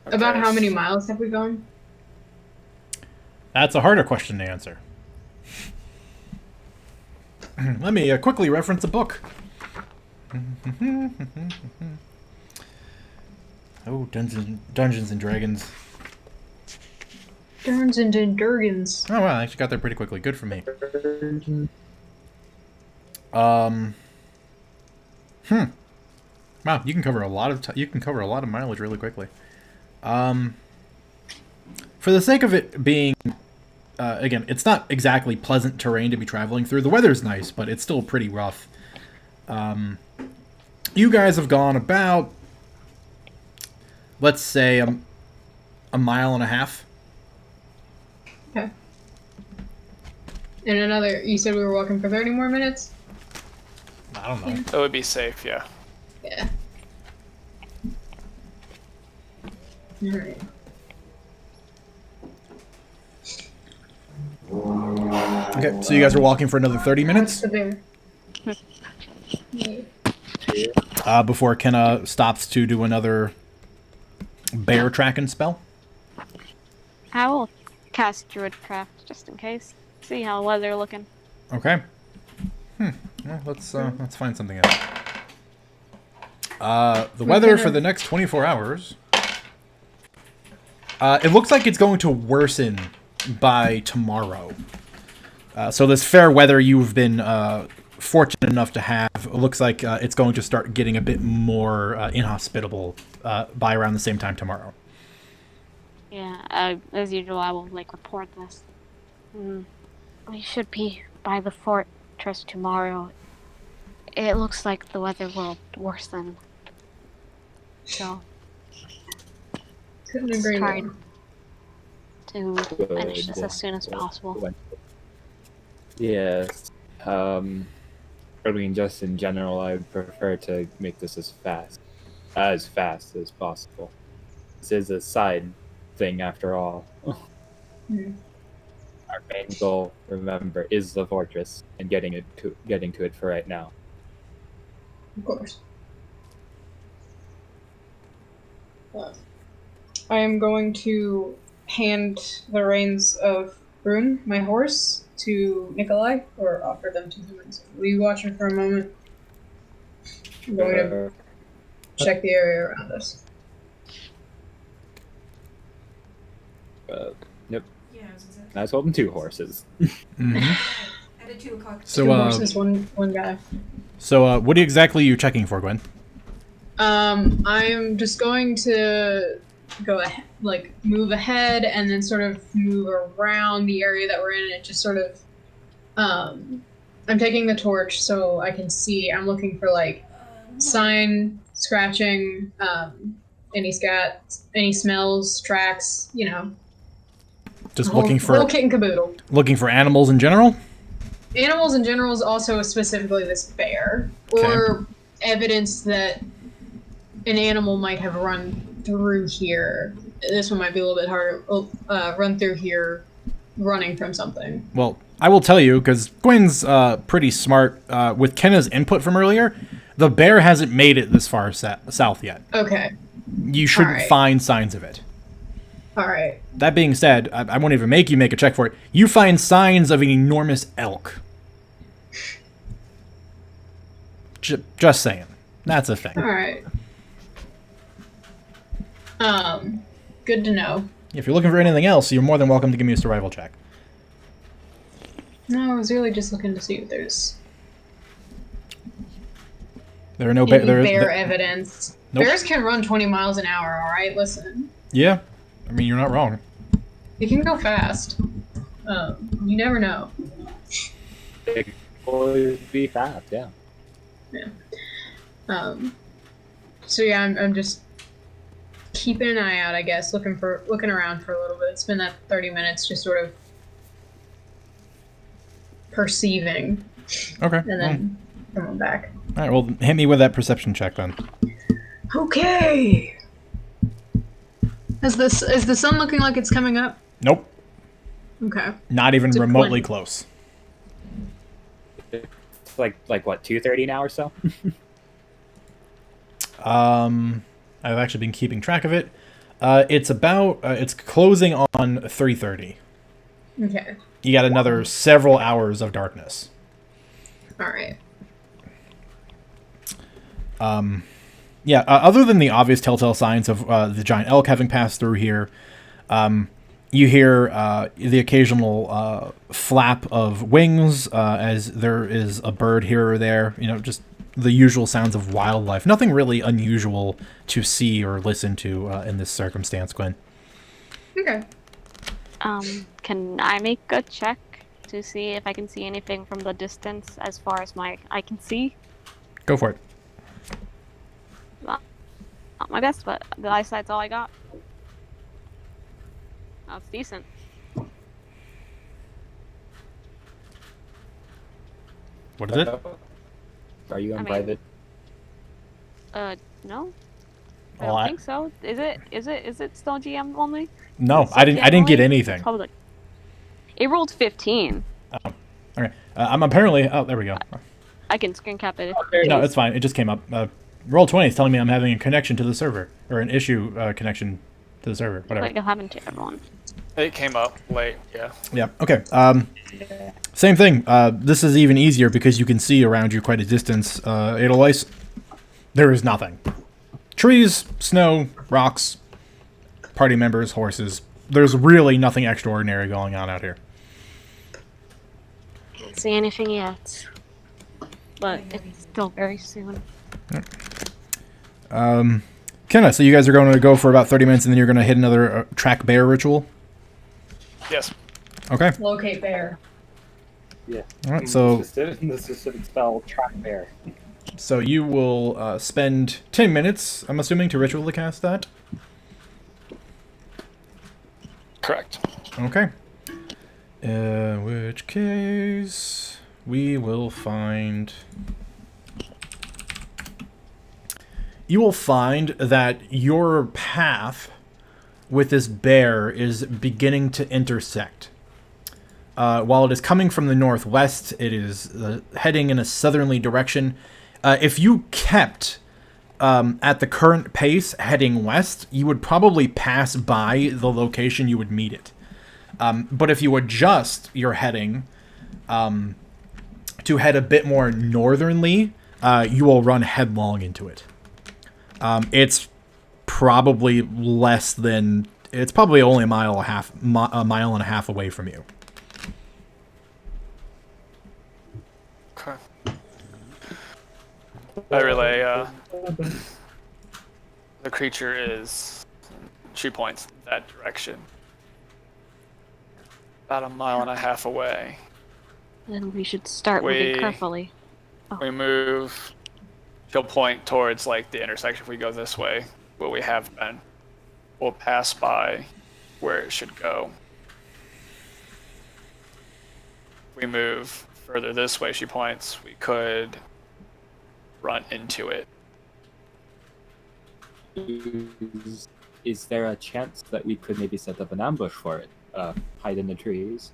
about Okay. how many miles have we gone? That's a harder question to answer. Let me quickly reference a book. Oh, Dungeons and Dragons. Durns and Durgans. Oh wow, I actually got there pretty quickly. Good for me. Wow, you can cover a lot of mileage really quickly. For the sake of it being, again, it's not exactly pleasant terrain to be traveling through. The weather's nice, but it's still pretty rough. You guys have gone about, let's say, a mile and a half. Okay. And another, you said we were walking for 30 more minutes? I don't know. That would be safe, yeah. Yeah. Alright. Okay, so you guys are walking for another 30 minutes The bear. before Kenna stops to do another bear tracking spell. I will cast Druidcraft just in case. See how weather looking. Okay. Well, let's find something else. The weather for the next 24 hours. It looks like it's going to worsen by tomorrow. So this fair weather you've been fortunate enough to have, it looks like it's going to start getting a bit more inhospitable by around the same time tomorrow. Yeah, as usual, I will report this. We should be by the fortress tomorrow. it looks like the weather will worsen. So Couldn't let's agree try more. to finish this as soon as possible. Yes. I mean, just in general, I would prefer to make this as fast as possible. This is a side thing, after all. Hmm. Our main goal, remember, is the fortress and getting to it for right now. Of course. I am going to hand the reins of Brune, my horse, to Nikolai, or offer them to him. Will you watch him for a moment? I'm going to check the area around us. Yep. Yeah, I was gonna say. I was holding 2 horses. Mhm. At a 2 o'clock. So, Two horses, one guy. So, what exactly are you checking for, Gwen? I'm just going to go ahead, like move ahead, and then sort of move around the area that we're in. And just sort of, I'm taking the torch so I can see. I'm looking for like sign, scratching, any scat, any smells, tracks. You know, Just whole looking kit and caboodle. looking for animals in general? Animals in general is also specifically this bear, Okay. or evidence that an animal might have run through here. This one might be a little bit harder. Run through here, running from something. Well, I will tell you, because Gwen's pretty smart. With Kenna's input from earlier, the bear hasn't made it this far south yet. Okay. You shouldn't Alright. find signs of it. All right. That being said, I won't even make you make a check for it. You find signs of an enormous elk. Just saying. That's a thing. All right. Good to know. If you're looking for anything else, you're more than welcome to give me a survival check. No, I was really just looking to see if there's There are no any bear. bear evidence. Nope. Bears can run 20 miles an hour. All right, listen. Yeah, I mean, you're not wrong. You can go fast. You never know. It could always be fast, yeah. So yeah, I'm just keeping an eye out, I guess, looking around for a little bit. It's been that 30 minutes, just sort of perceiving, Okay. and then coming back. All right. Well, hit me with that perception check then. Okay. Is the sun looking like it's coming up? Nope. Okay. Not even It's a remotely Gwen. close. It's like what, 2:30 now or so? I've actually been keeping track of it. It's closing on 3:30. Okay. You got another several hours of darkness. All right. Yeah, other than the obvious telltale signs of the giant elk having passed through here, you hear the occasional flap of wings as there is a bird here or there. You know, just the usual sounds of wildlife. Nothing really unusual to see or listen to in this circumstance, Gwen. Okay. Can I make a check to see if I can see anything from the distance as far as I can see? Go for it. Not my best, but the eyesight's all I got. That's decent. What is it? Are you in I mean- private? No. I Well, don't I- think so. Is it still GM only? No, Is it I didn't get only? anything. Public. It rolled 15. Okay. I'm apparently. Oh, there we go. I can screen cap it. No, it's fine. It just came up. Roll20 is telling me I'm having a connection to the server, or an issue connection to the server. Whatever. Like it happened to everyone. It came up late, yeah. Yeah. Okay. Same thing. This is even easier because you can see around you quite a distance. Edelweiss, there is nothing. Trees, snow, rocks, party members, horses. There's really nothing extraordinary going on out here. Can't see anything yet. But it's still very soon. Kenna, so you guys are going to go for about 30 minutes and then you're going to hit another track bear ritual? Yes. Okay. Locate bear. Yeah. All right, so The specific spell, track bear. So you will spend 10 minutes, I'm assuming, to ritually cast that? Correct. Okay. In which case, we will find... You will find that your path with this bear is beginning to intersect. While it is coming from the northwest, it is heading in a southerly direction. If you kept at the current pace heading west, you would probably pass by the location you would meet it. But if you adjust your heading to head a bit more northernly, you will run headlong into it. It's probably less than... It's probably only a mile and a half away from you. Okay. I relay, the creature is... She points that direction. About a mile and a half away. Then we should start moving carefully. We move... She'll point towards, like, the intersection. If we go this way, where we have been, we'll pass by where it should go. If we move further this way, she points, we could run into it. Is there a chance that we could maybe set up an ambush for it? Hide in the trees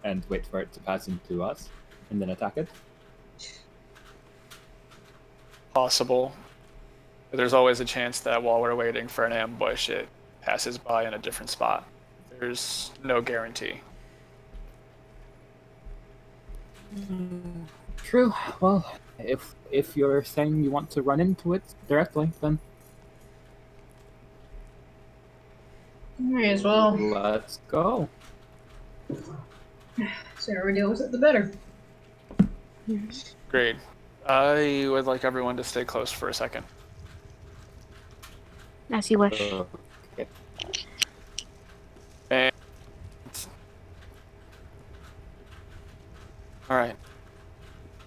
and wait for it to pass into us and then attack it? Possible. But there's always a chance that while we're waiting for an ambush, it passes by in a different spot. There's no guarantee. True. Well, if you're saying you want to run into it directly, then May as well. let's go. Sooner we deal with it, the better. Great. I would like everyone to stay close for a second. As you wish. Okay. And... Alright.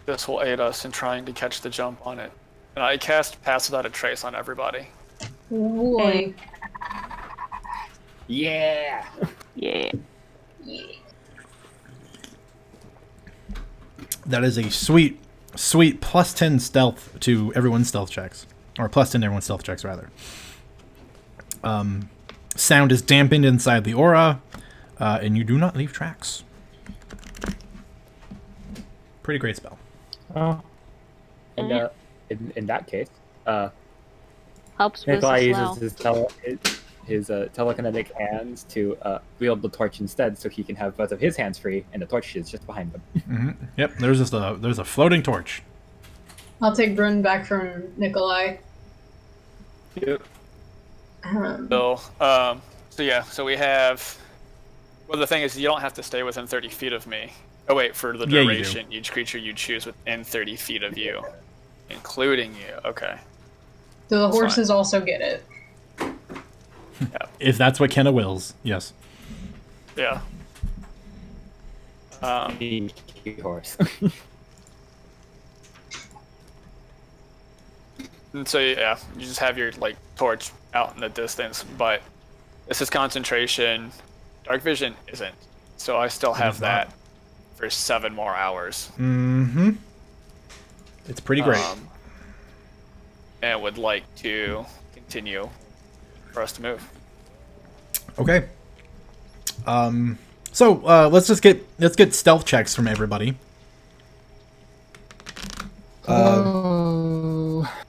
This will aid us in trying to catch the jump on it. And I cast Pass Without a Trace on everybody. Boy. Yeah. Yeah. That is a sweet plus 10 stealth to everyone's stealth checks. Or plus 10 to everyone's stealth checks, rather. Sound is dampened inside the aura, and you do not leave tracks. Pretty great spell. And in that case, helps with Nikolai as well. uses his telekinetic hands to wield the torch instead, so he can have both of his hands free, and the torch is just behind him. Mm-hmm. Yep, there's a floating torch. I'll take Bryn back from Nikolai. Yep. So we have... Well, the thing is, you don't have to stay within 30 feet of me. Oh wait, for the duration, each creature you choose within 30 feet of you. Including you, okay. Do the horses also get it? Yeah. If that's what Kenna wills, yes. Yeah. Horse. And so yeah, you just have your like torch out in the distance, but this is concentration. Dark vision isn't, so I still have that for 7 more hours. Mm-hmm. It's pretty great. And would like to continue for us to move. Okay. So let's get stealth checks from everybody.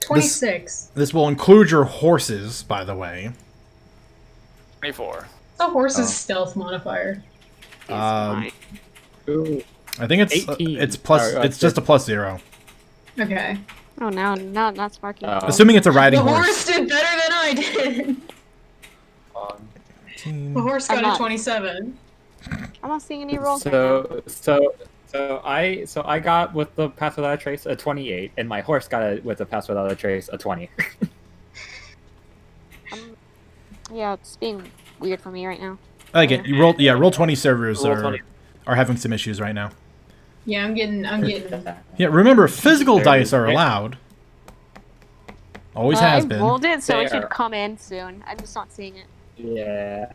26. This will include your horses, by the way. 24. The horse's stealth modifier. I think it's plus. It's just a +0. Okay. Oh, now not sparking. Assuming it's a riding The horse. horse did better than I did. The horse got a 27. I'm not seeing any rolls. So I got with the Pass Without a Trace a 28, and my horse got with the Pass Without a Trace a 20. Yeah, it's being weird for me right now. Again, you roll 20 servers are having some issues right now. Yeah, I'm getting. Yeah, remember, physical There dice is- are allowed. Always has I been. rolled it, so it There. should come in soon. I'm just not seeing it. Yeah.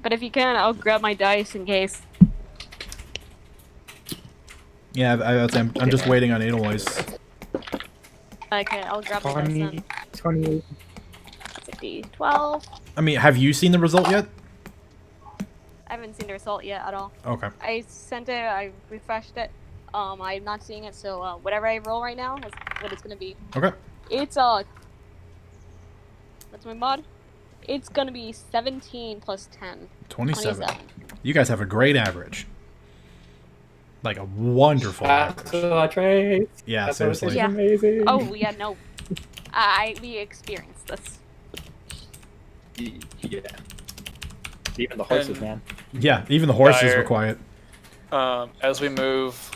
But if you can, I'll grab my dice in case. Yeah, I'm just waiting on Edelweiss. Okay, I'll grab my dice 20, then. 28. That's a D12. I mean, have you seen the result yet? I haven't seen the result yet at all. Okay. I sent it, I refreshed it. I'm not seeing it, so whatever I roll right now is what it's gonna be. Okay. It's what's my mod? It's gonna be 17 plus 10. 27. You guys have a great average. Like a wonderful average. Trace. Yeah, That's seriously. Yeah. amazing. Oh yeah, no. We experienced this. Yeah. Even the horses, And- man. Yeah, even the horses Dire. were quiet. As we move,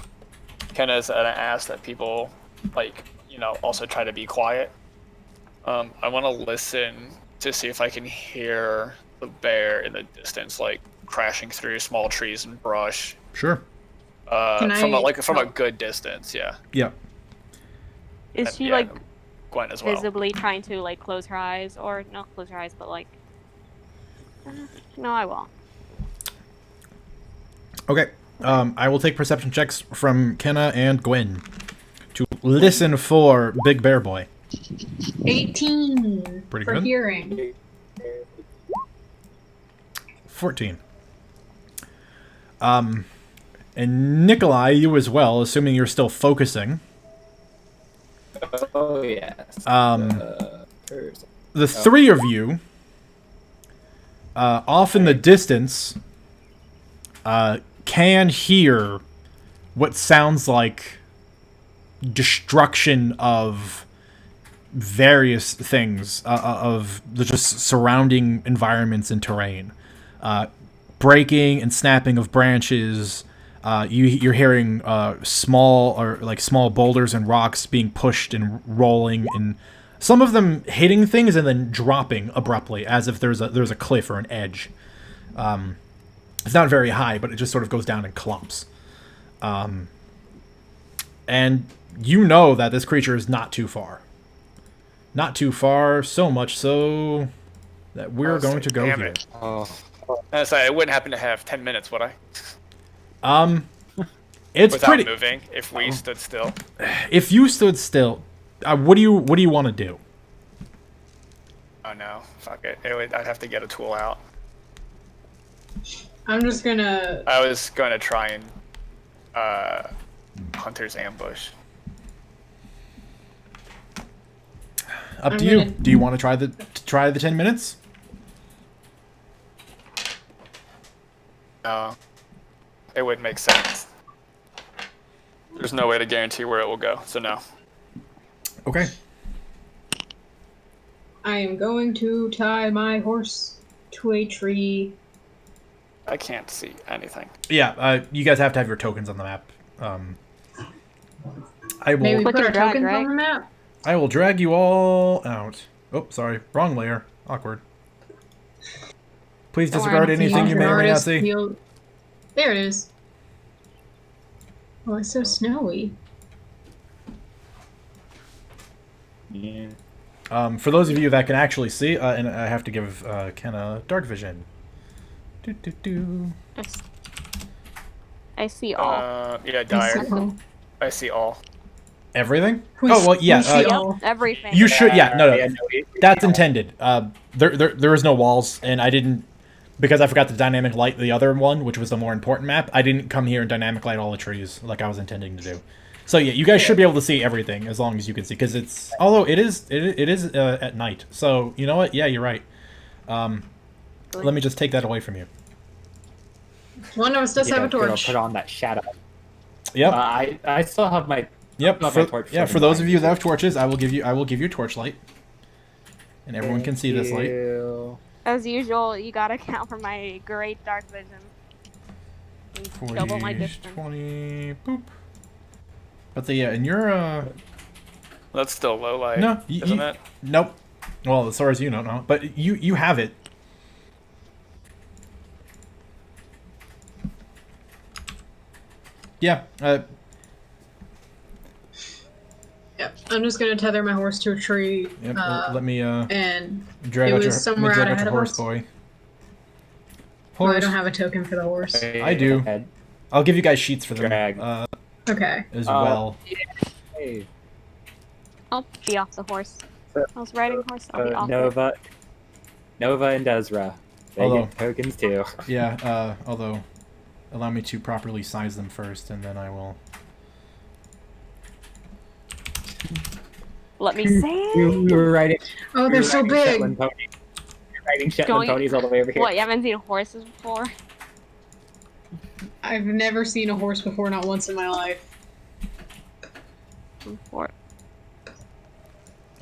Kenna's asked that people, like, also try to be quiet. I want to listen to see if I can hear the bear in the distance, like crashing through small trees and brush. Sure. From a good distance, yeah. Yeah. Is And, she yeah, like Gwen as well? visibly trying to like close her eyes, or not close her eyes, but like? No, I won't. Okay. I will take perception checks from Kenna and Gwen to listen for Big Bear Boy. 18 Pretty for good. hearing. 14. And Nikolai, you as well, assuming you're still focusing. Oh, yes. The three of you, off in the distance, can hear what sounds like destruction of various things, of the just surrounding environments and terrain. Breaking and snapping of branches. You're hearing small boulders and rocks being pushed and rolling, and some of them hitting things and then dropping abruptly, as if there's a cliff or an edge. It's not very high, but it just sort of goes down and clumps. And you know that this creature is not too far. Not too far, so much so that we're going to go damn here. it. I wouldn't happen to have 10 minutes, would I? It's Without pretty. moving, if we stood still. If you stood still, what do you want to do? Oh no, fuck it. I'd have to get a tool out. I'm just gonna. I was going to try and Hunter's ambush. Up I'm to you. gonna- Do you want to try the 10 minutes? No, it wouldn't make sense. There's no way to guarantee where it will go, so no. Okay. I am going to tie my horse to a tree. I can't see anything. Yeah. You guys have to have your tokens on the map. I will. Maybe Click put our and drag, tokens right? on the map. I will drag you all out. Oh, sorry. Wrong layer. Awkward. Please Don't worry, disregard I don't see anything you may or may not artist see. field. There it is. Oh, it's so snowy. Yeah. For those of you that can actually see, and I have to give Kenna dark vision. Do. I see all. Yeah, dire. I see all. Everything? We Oh, well, yeah. we see Yep, all. everything. You should, yeah, no. Yeah, That's intended. There is no walls, and I didn't, because I forgot to dynamic light the other one, which was the more important map. I didn't come here and dynamic light all the trees like I was intending to do. So yeah, you guys should be able to see everything as long as you can see, because it's, although it is at night. So you know what? Yeah, you're right. Let me just take that away from you. One of us does have a torch. Put on that shadow. Yep. I still have my. Yep. not For, my torch yeah. for For those mine. of you that have torches, I will give you torchlight, and everyone can see this light. You. As usual, you gotta count for my great dark vision. And double my 40, distance. 20, boop. But yeah, and you're That's still low light, no, isn't it? Nope. Well, as far as you don't know, but you have it. Yeah. Yep. I'm just gonna tether my horse to a tree. Yep. Let me And drag it out was your somewhere out ahead of horse, us. boy. Oh, I Horse. don't have a token for the horse. I do. I'll give you guys sheets for them. Drag. Okay. As well. Hey. I'll be off the horse. So- I was riding horse. I'll be off it. Nova and Ezra. They get tokens too. Yeah. Although, allow me to properly size them first, and then I will. Let me see. You were riding. Oh, they're so big. Shetland ponies. You're riding Shetland ponies all the way over here. What? You haven't seen horses before? I've never seen a horse before, not once in my life. Before.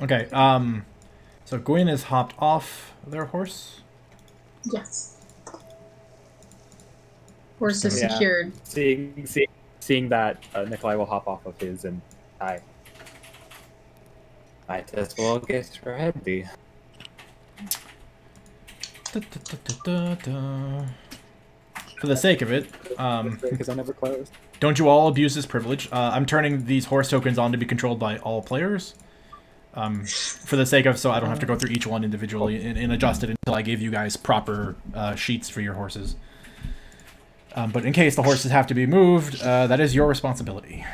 Okay. So Gwen has hopped off their horse. Yes. Horse is Yeah. secured. Seeing that, Nikolai will hop off of his and I might as well get ready. For the sake of it, because I never closed. Don't you all abuse this privilege? I'm turning these horse tokens on to be controlled by all players. For the sake of, so I don't have to go through each one individually and adjust it until I give you guys proper sheets for your horses. But in case the horses have to be moved, that is your responsibility.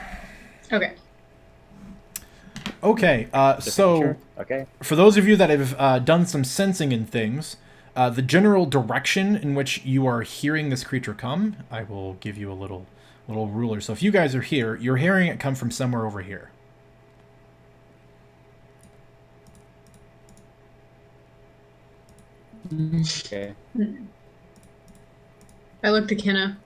Okay. Okay, so okay. For those of you that have done some sensing and things, the general direction in which you are hearing this creature come, I will give you a little ruler. So if you guys are here, you're hearing it come from somewhere over here. Okay. I looked at Kenna.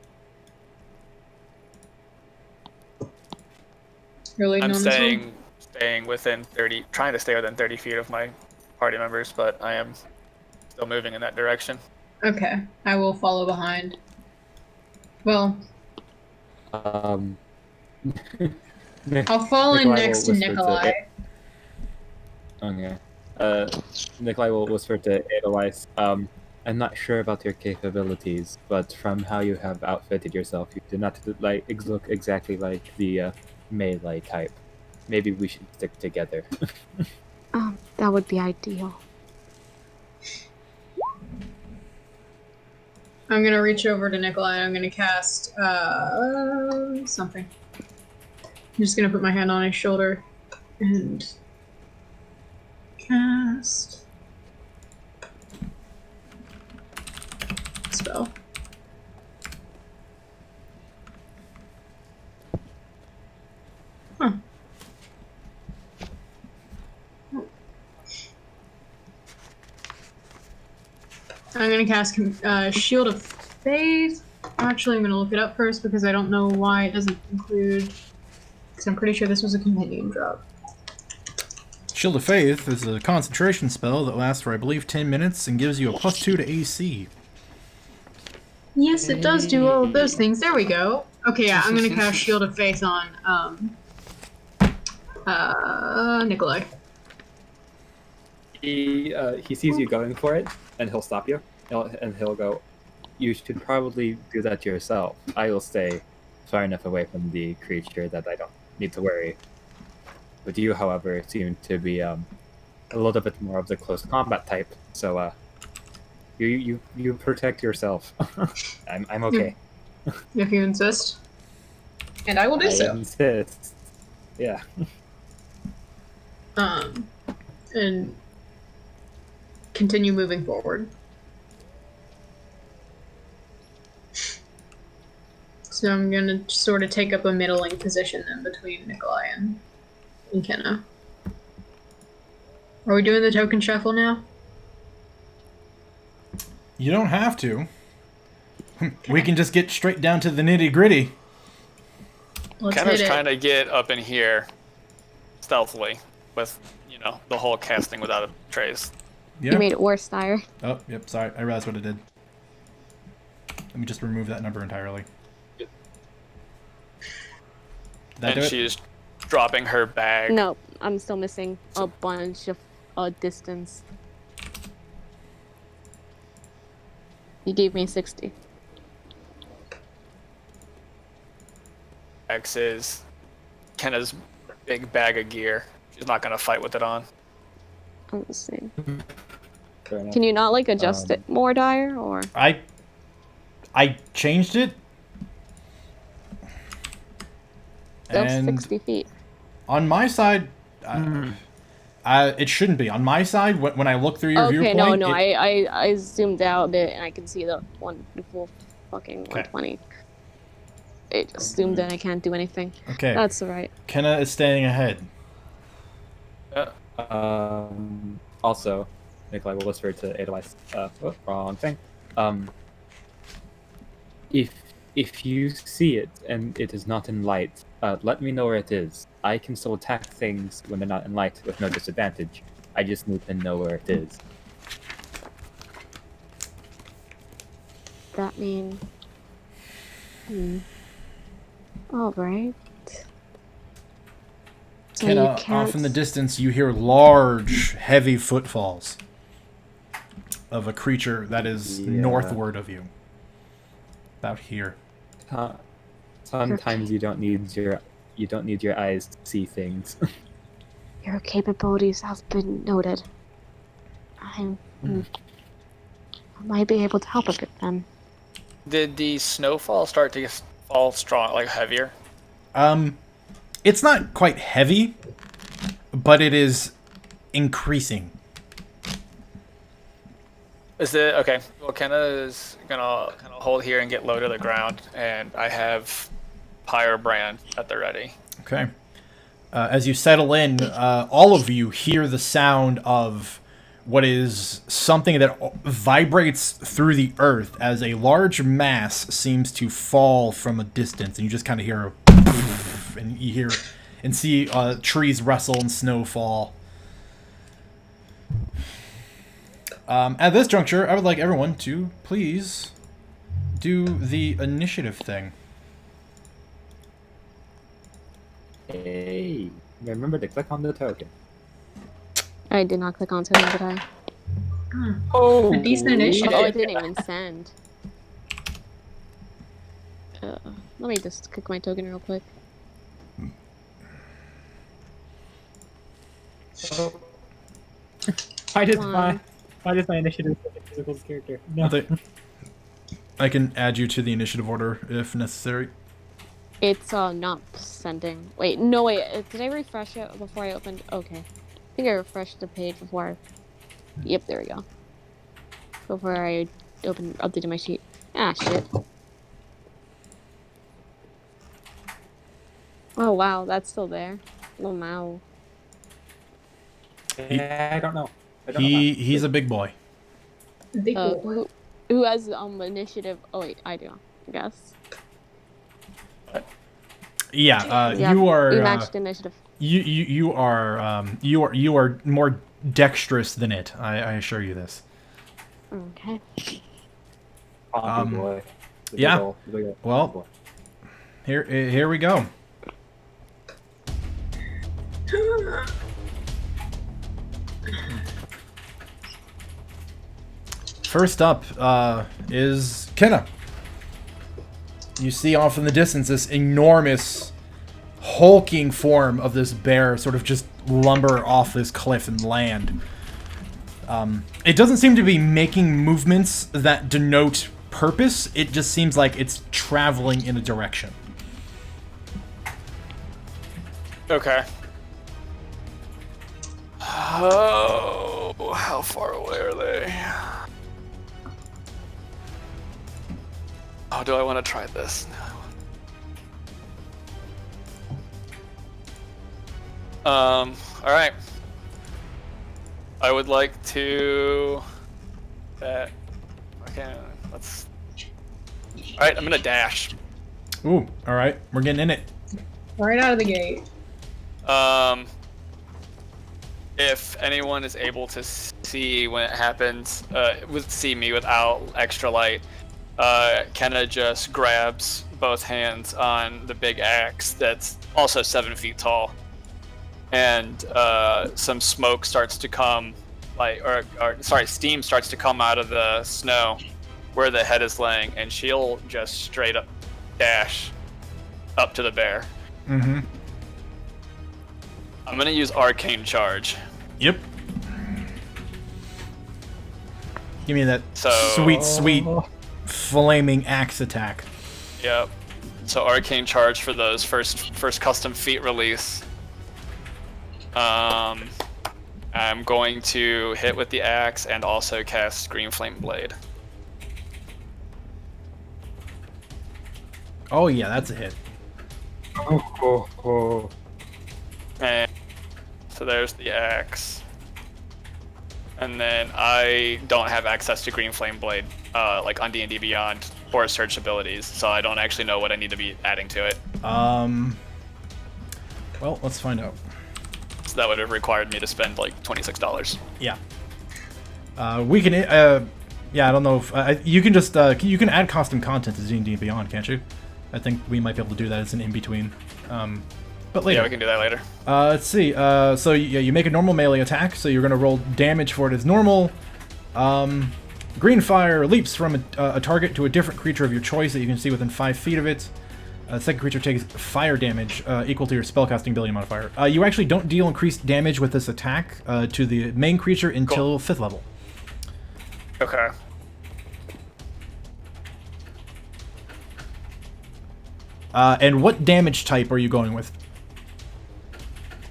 Really I'm staying within 30, trying to stay within 30 feet of my party members, but I am still moving in that direction. Okay, I will follow behind. Well, I'll I'll fall in next to Nikolai. Okay. Nikolai will whisper to Edelweiss, I'm not sure about your capabilities, but from how you have outfitted yourself, you do not look exactly like the melee type. Maybe we should stick together. That would be ideal. I'm gonna reach over to Nikolai and I'm gonna cast something. I'm just gonna put my hand on his shoulder and cast spell. Huh. I'm gonna cast Shield of Faith. Actually, I'm gonna look it up first because I don't know why it doesn't include. Because I'm pretty sure this was a compendium drop. Shield of Faith is a concentration spell that lasts for, I believe, 10 minutes and gives you a +2 to AC. Yes, it does do all of those things. There we go. Okay, yeah, I'm gonna cast Shield of Faith on Nikolai. He sees you going for it, and he'll stop you, and he'll go, You should probably do that yourself. I will stay far enough away from the creature that I don't need to worry. But you, however, seem to be a little bit more of the close combat type, so you protect yourself. I'm okay. If you insist. And I will do so. Insist. Yeah. And continue moving forward. So I'm gonna sort of take up a middling position then between Nikolai and Kenna. Are we doing the token shuffle now? You don't have to. We can just get straight down to the nitty-gritty. Let's Kenna's hit it. trying to get up in here stealthily with, the whole casting without a trace. Yeah. You made it worse, Dyer. Oh, yep, sorry. I realized what it did. Let me just remove that number entirely. Did that do And it? she's dropping her bag. No, I'm still missing a bunch of distance. You gave me 60. axe is Kenna's big bag of gear. She's not gonna fight with it on. Let's see. Fair enough. Can you not like adjust it more, Dyer, or? I changed it. Still And 60 feet. on my side, it shouldn't be. On my side, when I look through your Okay, viewpoint... no, I zoomed out a bit and I can see the full fucking 120. It just zoomed in, I can't do anything. Okay. That's alright. Kenna is staying ahead. Also, Nikolai will whisper to Edelweiss. Wrong thing. If you see it and it is not in light, let me know where it is. I can still attack things when they're not in light with no disadvantage. I just need to know where it is. That mean... Alright. So Kenna, you can't... off in the distance, you hear large, heavy footfalls of a creature that is northward of you. About here. Sometimes you don't need your eyes to see things. Your capabilities have been noted. I might be able to help a bit then. Did the snowfall start to fall strong, like heavier? It's not quite heavy, but it is increasing. Is it okay? Well, Kenna is gonna kind of hold here and get low to the ground, and I have Pyrebrand at the ready. Okay. As you settle in, all of you hear the sound of what is something that vibrates through the earth as a large mass seems to fall from a distance, and you just kind of hear a and you hear and see trees rustle and snow fall. At this juncture, I would like everyone to please do the initiative thing. Hey, remember to click on the token. I did not click on something, did I? Oh, a decent initiative. Oh, it didn't even send. Let me just click my token real quick. Why does my initiative look at Physical's character? No. I can add you to the initiative order if necessary. It's not sending. Wait, no wait. Did I refresh it before I opened? Okay. I think I refreshed the page before. Yep, there we go. Before I updated my sheet. Ah, shit. Oh wow, that's still there. Oh wow. I don't know. He's a big boy. Big boy. Who has initiative? Oh wait, I do. I guess. Yeah, Yeah, you are. we matched initiative. You are more dexterous than it. I assure you this. Okay. Boy. Yeah. Well, here we go. First up is Kenna. You see off in the distance this enormous, hulking form of this bear sort of just lumber off this cliff and land. It doesn't seem to be making movements that denote purpose. It just seems like it's traveling in a direction. Okay. Oh, how far away are they? Oh, do I want to try this? All right. I would like to. Okay, let's. All right, I'm gonna dash. Ooh, all right, we're getting in it. Right out of the gate. If anyone is able to see when it happens, see me without extra light, Kenna just grabs both hands on the big axe that's also 7 feet tall, and some smoke starts to come, steam starts to come out of the snow where the head is laying, and she'll just straight up dash up to the bear. Mm-hmm. I'm gonna use Arcane Charge. Yep. Give me that So sweet flaming axe attack. Yep. So Arcane Charge for those first custom feat release. I'm going to hit with the axe and also cast Green Flame Blade. Oh yeah, that's a hit. And so there's the axe. And then I don't have access to Green Flame Blade, like on D&D Beyond or search abilities, so I don't actually know what I need to be adding to it. Well, let's find out. So that would have required me to spend like $26. Yeah. We can. Yeah, I don't know if you can just you can add custom content to D&D Beyond, can't you? I think we might be able to do that as an in between. But later. Yeah, we can do that later. Let's see. So yeah, you make a normal melee attack. So you're gonna roll damage for it as normal. Green fire leaps from a target to a different creature of your choice that you can see within 5 feet of it. The second creature takes fire damage equal to your spellcasting ability modifier. You actually don't deal increased damage with this attack to the main creature until 5th level. Okay. And what damage type are you going with?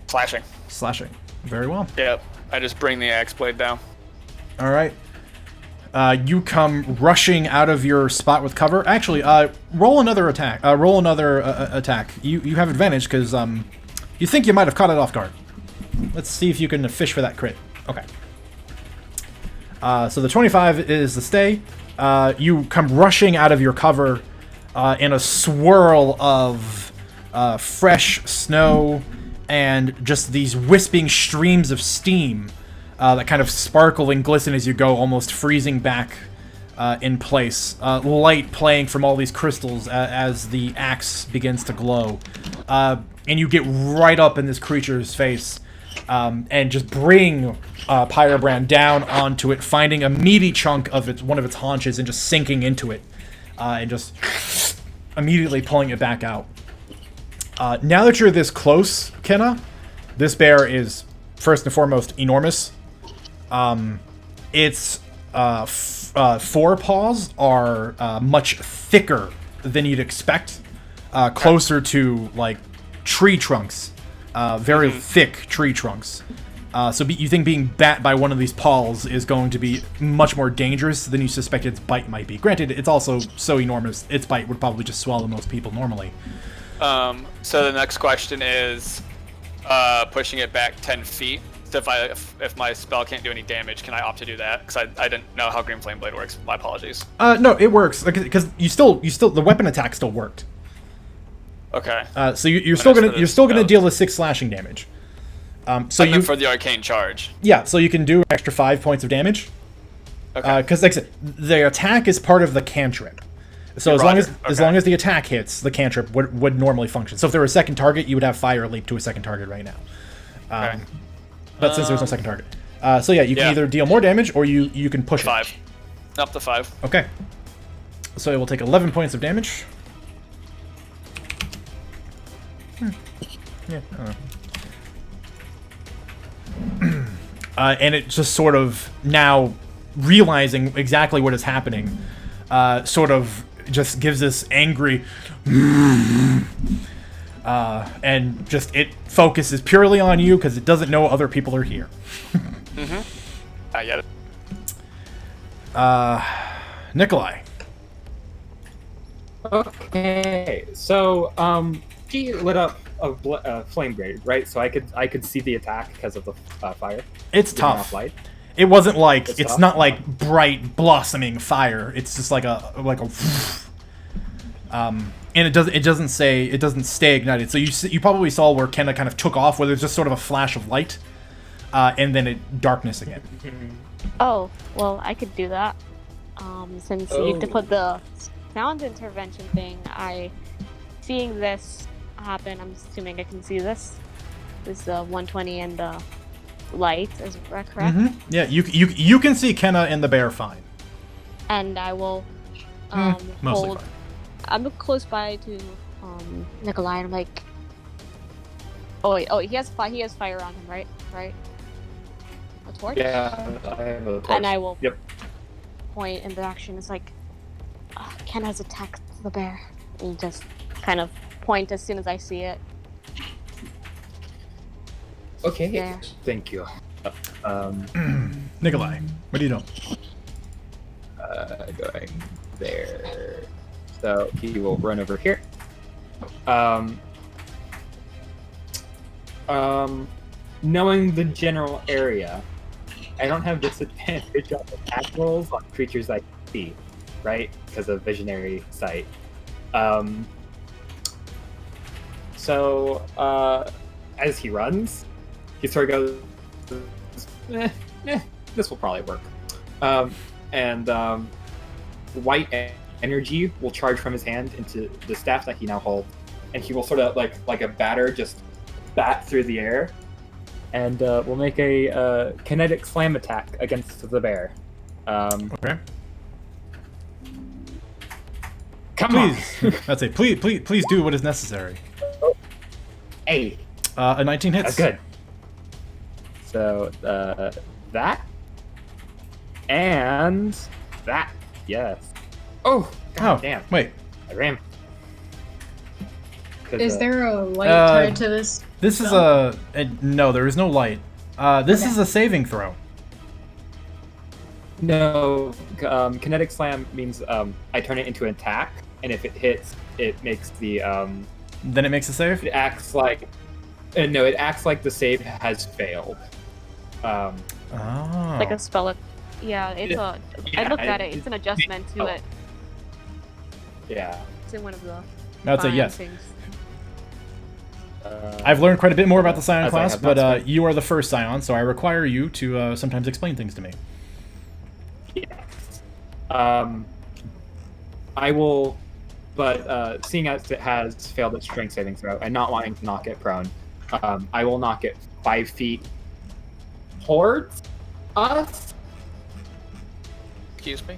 Slashing. Slashing. Very well. Yep. I just bring the axe blade down. All right. You come rushing out of your spot with cover. Actually, roll another attack. Attack. You have advantage because you think you might have caught it off guard. Let's see if you can fish for that crit. Okay. So the 25 is the stay. You come rushing out of your cover in a swirl of fresh snow and just these wisping streams of steam that kind of sparkle and glisten as you go, almost freezing back in place. Light playing from all these crystals as the axe begins to glow. And you get right up in this creature's face and just bring Pyrobrand down onto it, finding a meaty chunk of one of its haunches and just sinking into it. And just immediately pulling it back out. Now that you're this close, Kenna, this bear is, first and foremost, enormous. Its forepaws are much thicker than you'd expect. Closer to, like, tree trunks. Very thick tree trunks. So you think being bat by one of these paws is going to be much more dangerous than you suspect its bite might be. Granted, it's also so enormous, its bite would probably just swallow most people normally. So the next question is pushing it back 10 feet. So if my spell can't do any damage, can I opt to do that? Because I didn't know how Green Flame Blade works. My apologies. No, it works because you still the weapon attack still worked. Okay. So you're still gonna deal the 6 slashing damage. So you for the arcane charge. Yeah, so you can do an extra 5 points of damage. Okay. Because like I said, the attack is part of the cantrip. So as long as the attack hits, the cantrip would normally function. So if there were a second target, you would have fire leap to a second target right now. Okay. But since there's no second target, so yeah, you can either deal more damage or you can push 5. Up to 5. Okay. So it will take 11 points of damage. Yeah. I don't know. And it just sort of, now realizing exactly what is happening, sort of just gives this angry and just it focuses purely on you because it doesn't know other people are here. I get it. Nikolai. Okay, so he lit up a flame grenade, right? So I could see the attack because of the fire. It's Giving tough. off light. It wasn't like it's tough? not like bright blossoming fire. It's just like a and it doesn't stay ignited. So you probably saw where Kenna kind of took off, where there's just sort of a flash of light, and then darkness again. Oh, well, I could do that. Since you put the sound intervention thing, seeing this happen, I'm assuming I can see this. This is the 120 and the light, is that correct? Yeah, you can see Kenna and the bear fine. And I will Mostly hold. fine. I'm close by to Nikolai, and I'm like, oh, wait, he has fire on him, right? Right? A torch? Yeah, I have a torch. And I will Yep. point in the direction. It's like, Ken has attacked the bear. And just kind of point as soon as I see it. Okay. There. Thank you. Nikolai, what are you doing? Going there. So he will run over here. Knowing the general area, I don't have disadvantage on attack rolls on creatures I can see, right? Because of visionary sight. So as he runs, he sort of goes, this will probably work. White energy will charge from his hand into the staff that he now holds, and he will sort of like a batter just bat through the air, and we'll make a kinetic slam attack against the bear. Okay. Come Please, that's it. Please do what is necessary. on! Hey, A 19 hits. that's good. So that and that, yes. Oh, God damn! Wait. I ran. Is there a light tied to this? This is no, there is no light. This is a saving throw. No, kinetic slam means I turn it into an attack, and if it hits, it makes the Then it makes a save. it acts like no, it acts like the save has failed. Oh. Like a spell. Yeah, it's a. I looked at it. It's an adjustment to it. Yeah. It's in one of the. That's a fine yes. things. I've learned quite a bit more about the Scion As I class, have not but spent- you are the first Scion, so I require you to sometimes explain things to me. Yes. I will, but seeing as it has failed its strength saving throw and not wanting to knock it prone, I will knock it 5 feet towards us. Excuse me.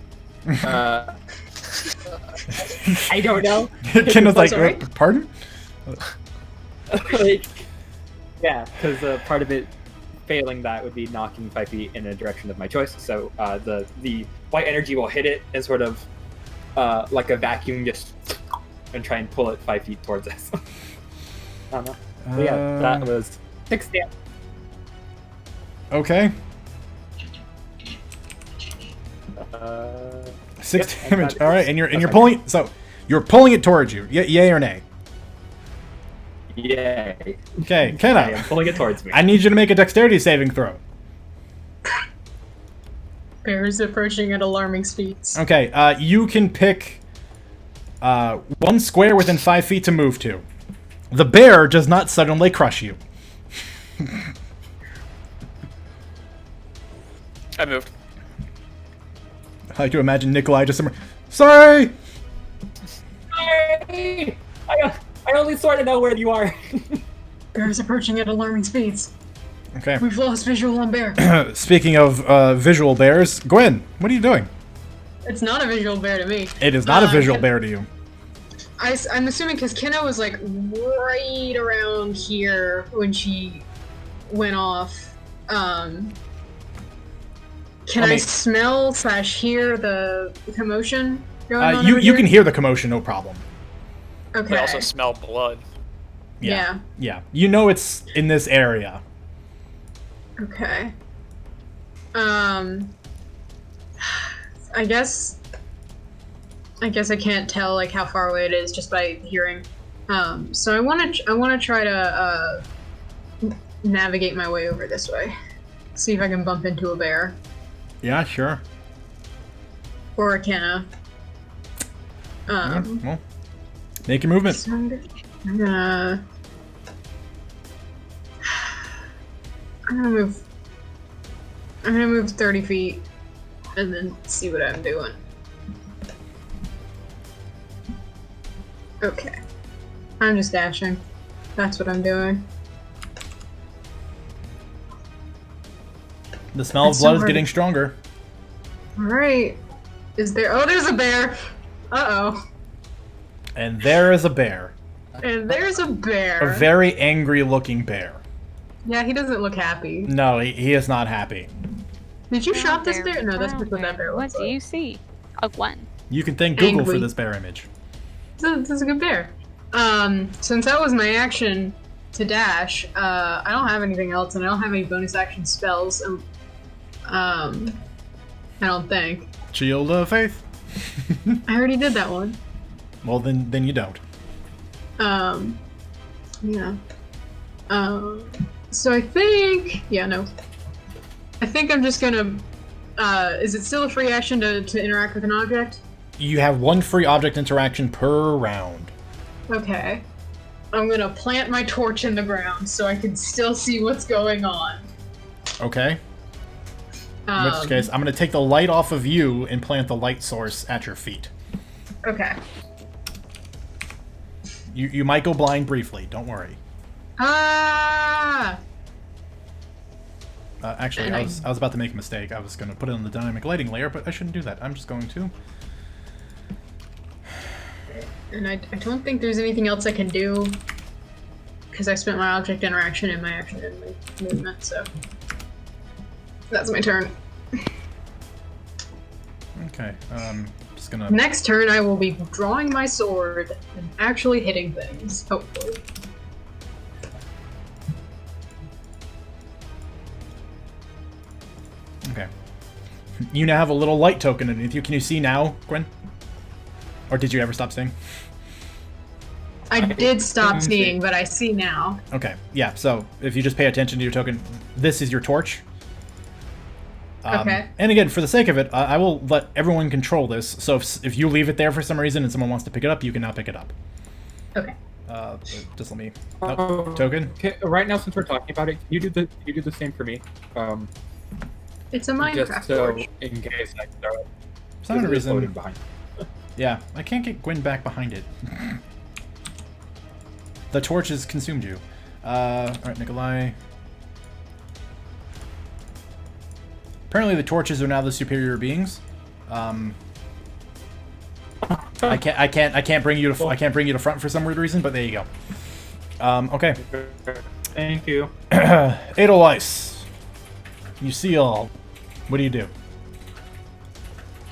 I don't know. Ken was like, Sorry? pardon? Like, yeah, because part of it failing that would be knocking 5 feet in a direction of my choice. So the white energy will hit it and sort of like a vacuum, just and try and pull it 5 feet towards us. I don't know. But yeah, that was 6 damage. Okay. 6 yep, damage. and All right, that's- and you're that's my pulling. So you're pulling it towards you. Yay or nay? Yay. Okay, I am Kenna. pulling it towards me. I need you to make a dexterity saving throw. Bears approaching at alarming speeds. Okay, you can pick one square within 5 feet to move to. The bear does not suddenly crush you. I moved. I like to imagine Nikolai just sorry. Sorry! I only sort of know where you are. Bears approaching at alarming speeds. Okay. We've lost visual on bear. Speaking of visual bears, Gwen, what are you doing? It's not a visual bear to me. It is not a visual bear to you. I'm assuming because Kenna was like right around here when she went off. Can I smell / hear the commotion going on? You over here? can hear the commotion, no problem. Okay. I also smell blood. Yeah. Yeah. You know it's in this area. Okay. I guess I can't tell like how far away it is just by hearing. So I want to try to navigate my way over this way. See if I can bump into a bear Yeah, sure. or a Kenna. Yeah, well, make your movement. So I'm gonna move. I'm gonna move 30 feet and then see what I'm doing. Okay. I'm just dashing. That's what I'm doing. The smell of That's blood so is hard. getting stronger. Alright. Is there. Oh, there's a bear! Uh oh. And there is a bear. And there's a bear. A very angry-looking bear. Yeah, he doesn't look happy. No, he is not happy. Did you Brown shot this bear, bear? No, that's brown what that bear What looks do like. you see? A Gwen. You can thank Google for Angry. this bear image. This is a good bear. Since that was my action to dash, I don't have anything else, and I don't have any bonus action spells. I don't think. Shield of Faith. I already did that one. Well, then you don't. Yeah. So I think, yeah, no. I think I'm just gonna, is it still a free action to interact with an object? You have one free object interaction per round. Okay. I'm gonna plant my torch in the ground so I can still see what's going on. Okay. In which case, I'm going to take the light off of you and plant the light source at your feet. Okay. You might go blind briefly. Don't worry. Ah! Actually, And I was about to make a mistake. I was going to put it on the dynamic lighting layer, but I shouldn't do that. I'm just going to. And I don't think there's anything else I can do because I spent my object interaction and my action and my movement, so that's my turn. Okay, just gonna... Next turn, I will be drawing my sword and actually hitting things, hopefully. Okay. You now have a little light token underneath you. Can you see now, Gwen? Or did you ever stop seeing? I did stop seeing, but I see now. Okay, yeah, so if you just pay attention to your token, this is your torch. Okay. And again, for the sake of it, I will let everyone control this, so if you leave it there for some reason and someone wants to pick it up, you can now pick it up. Okay. Just let me... Oh, token? Okay, right now, since we're talking about it, can you do the same for me? It's a Minecraft just so torch. in case I throw it. For some reason... Floating behind. Yeah, I can't get Gwen back behind it. The torch has consumed you. Alright, Nikolai. Apparently the torches are now the superior beings. I can't bring you to front for some weird reason, but there you go. Okay. Thank you. Edelweiss. You see all. What do you do?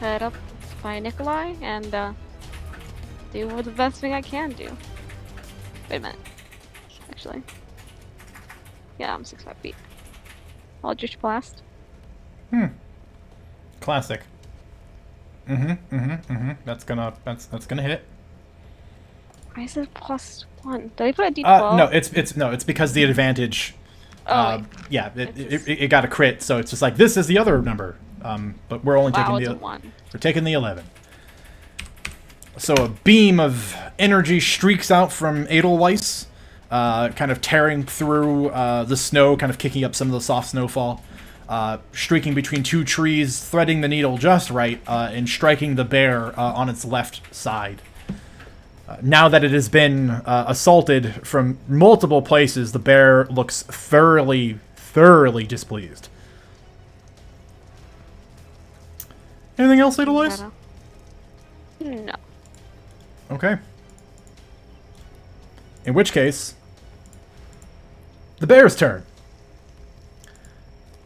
Head up by Nikolai and do the best thing I can do. Wait a minute. Actually. Yeah, I'm 6'5" feet. Eldritch Blast. Classic. That's gonna hit. Why is it +1? Did I put a D12? No, it's because the advantage. Oh, Yeah, it got a crit, so it's just like this is the other number. But we're only wow, taking it's the a 1. We're taking the 11. So a beam of energy streaks out from Edelweiss, kind of tearing through the snow, kind of kicking up some of the soft snowfall, streaking between two trees, threading the needle just right, and striking the bear on its left side. Now that it has been assaulted from multiple places, the bear looks thoroughly displeased. Anything else, Edelweiss? No. Okay. In which case, the bear's turn.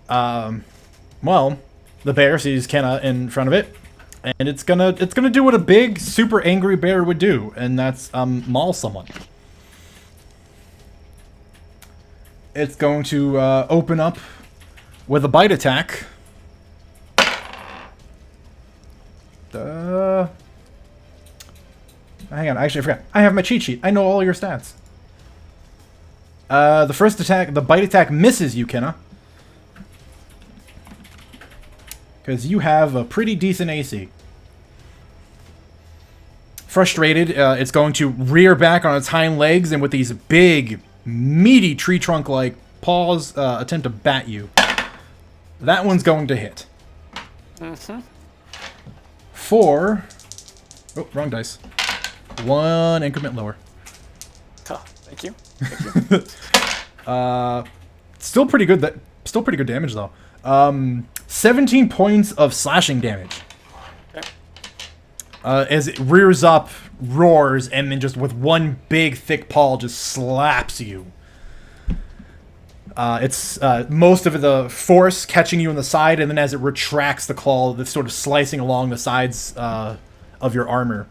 Well, the bear sees Kenna in front of it, and it's gonna do what a big, super angry bear would do, and that's maul someone. It's going to open up with a bite attack. Hang on, actually I forgot. I have my cheat sheet. I know all your stats. The first attack, the bite attack misses you, Kenna. Because you have a pretty decent AC. Frustrated, it's going to rear back on its hind legs and with these big, meaty tree trunk-like paws attempt to bat you. That one's going to hit. For... Oh, wrong dice. One increment lower. Oh, thank you. Still pretty good. Still pretty good damage though. 17 points of slashing damage. Okay. as it rears up, roars, and then just with one big thick paw just slaps you. It's most of the force catching you in the side, and then as it retracts the claw, that's sort of slicing along the sides of your armor.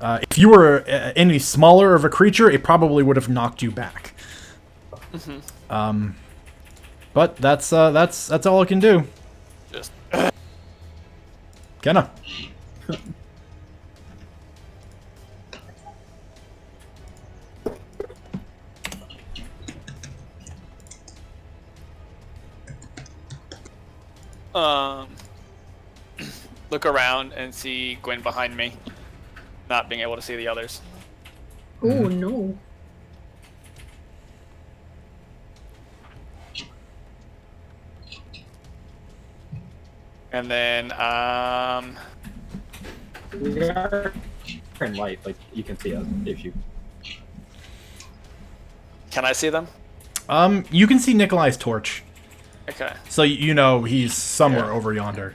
If you were any smaller of a creature, it probably would have knocked you back. But that's all it can do. Just Kenna. look around and see Gwen behind me, not being able to see the others. Oh no. And then We are in light, like you can see us if you. can I see them? You can see Nikolai's torch, Okay. so you know he's somewhere Yeah. over yonder.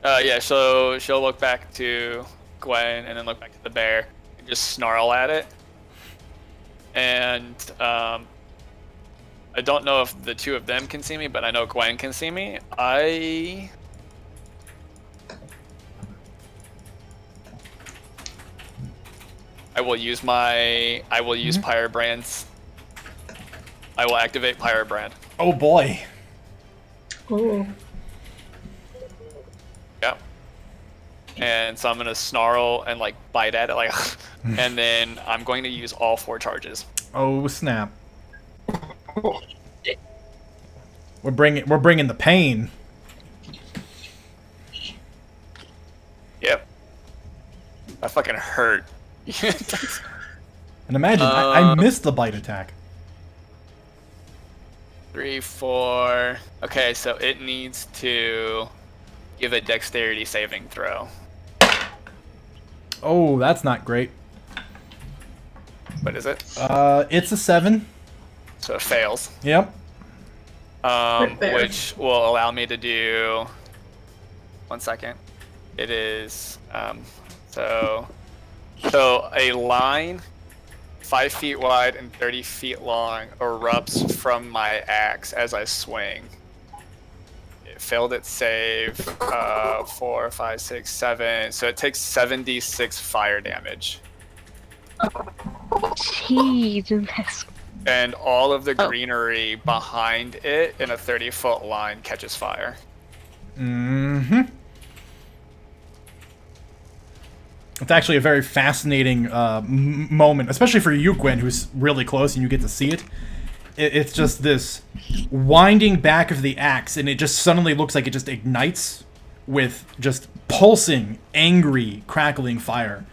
Yeah, so she'll look back to Gwen and then look back to the bear and just snarl at it. And I don't know if the two of them can see me, but I know Gwen can see me. I will use Pyrebrand's. I will activate Pyrebrand. Oh boy. Oh. Yep. And so I'm gonna snarl and like bite at it, like, and then I'm going to use all 4 charges. Oh snap. We're bringing the pain. Yep. That fucking hurt. And imagine, I missed the bite attack. 3, 4. Okay, so it needs to give a dexterity saving throw. Oh, that's not great. What is it? It's a 7. So it fails. Yep. Which will allow me to do. 1 second. It is so a line 5 feet wide and 30 feet long erupts from my axe as I swing. It failed its save. 4, 5, 6, 7. So it takes 76 fire damage. Jesus. And all of the greenery behind it in a 30-foot line catches fire. Mm-hmm. It's actually a very fascinating moment, especially for you, Gwen, who's really close and you get to see it. It's just this winding back of the axe, and it just suddenly looks like it just ignites with just pulsing, angry, crackling fire.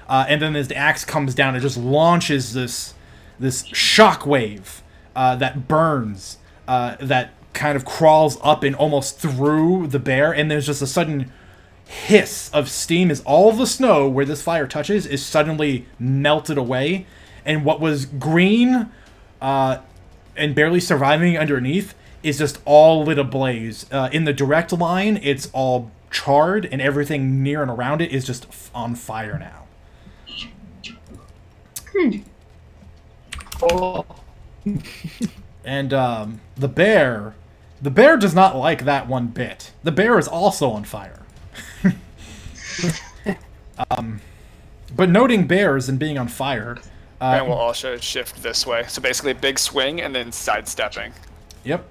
And then as the axe comes down, it just launches this shockwave that burns, that kind of crawls up and almost through the bear, and there's just a sudden hiss of steam as all the snow where this fire touches is suddenly melted away, and what was green and barely surviving underneath is just all lit ablaze. In the direct line, it's all charred, and everything near and around it is just on fire now. Oh. And the bear does not like that one bit. The bear is also on fire. But noting bears and being on fire, And we'll also shift this way. So basically big swing and then sidestepping. Yep.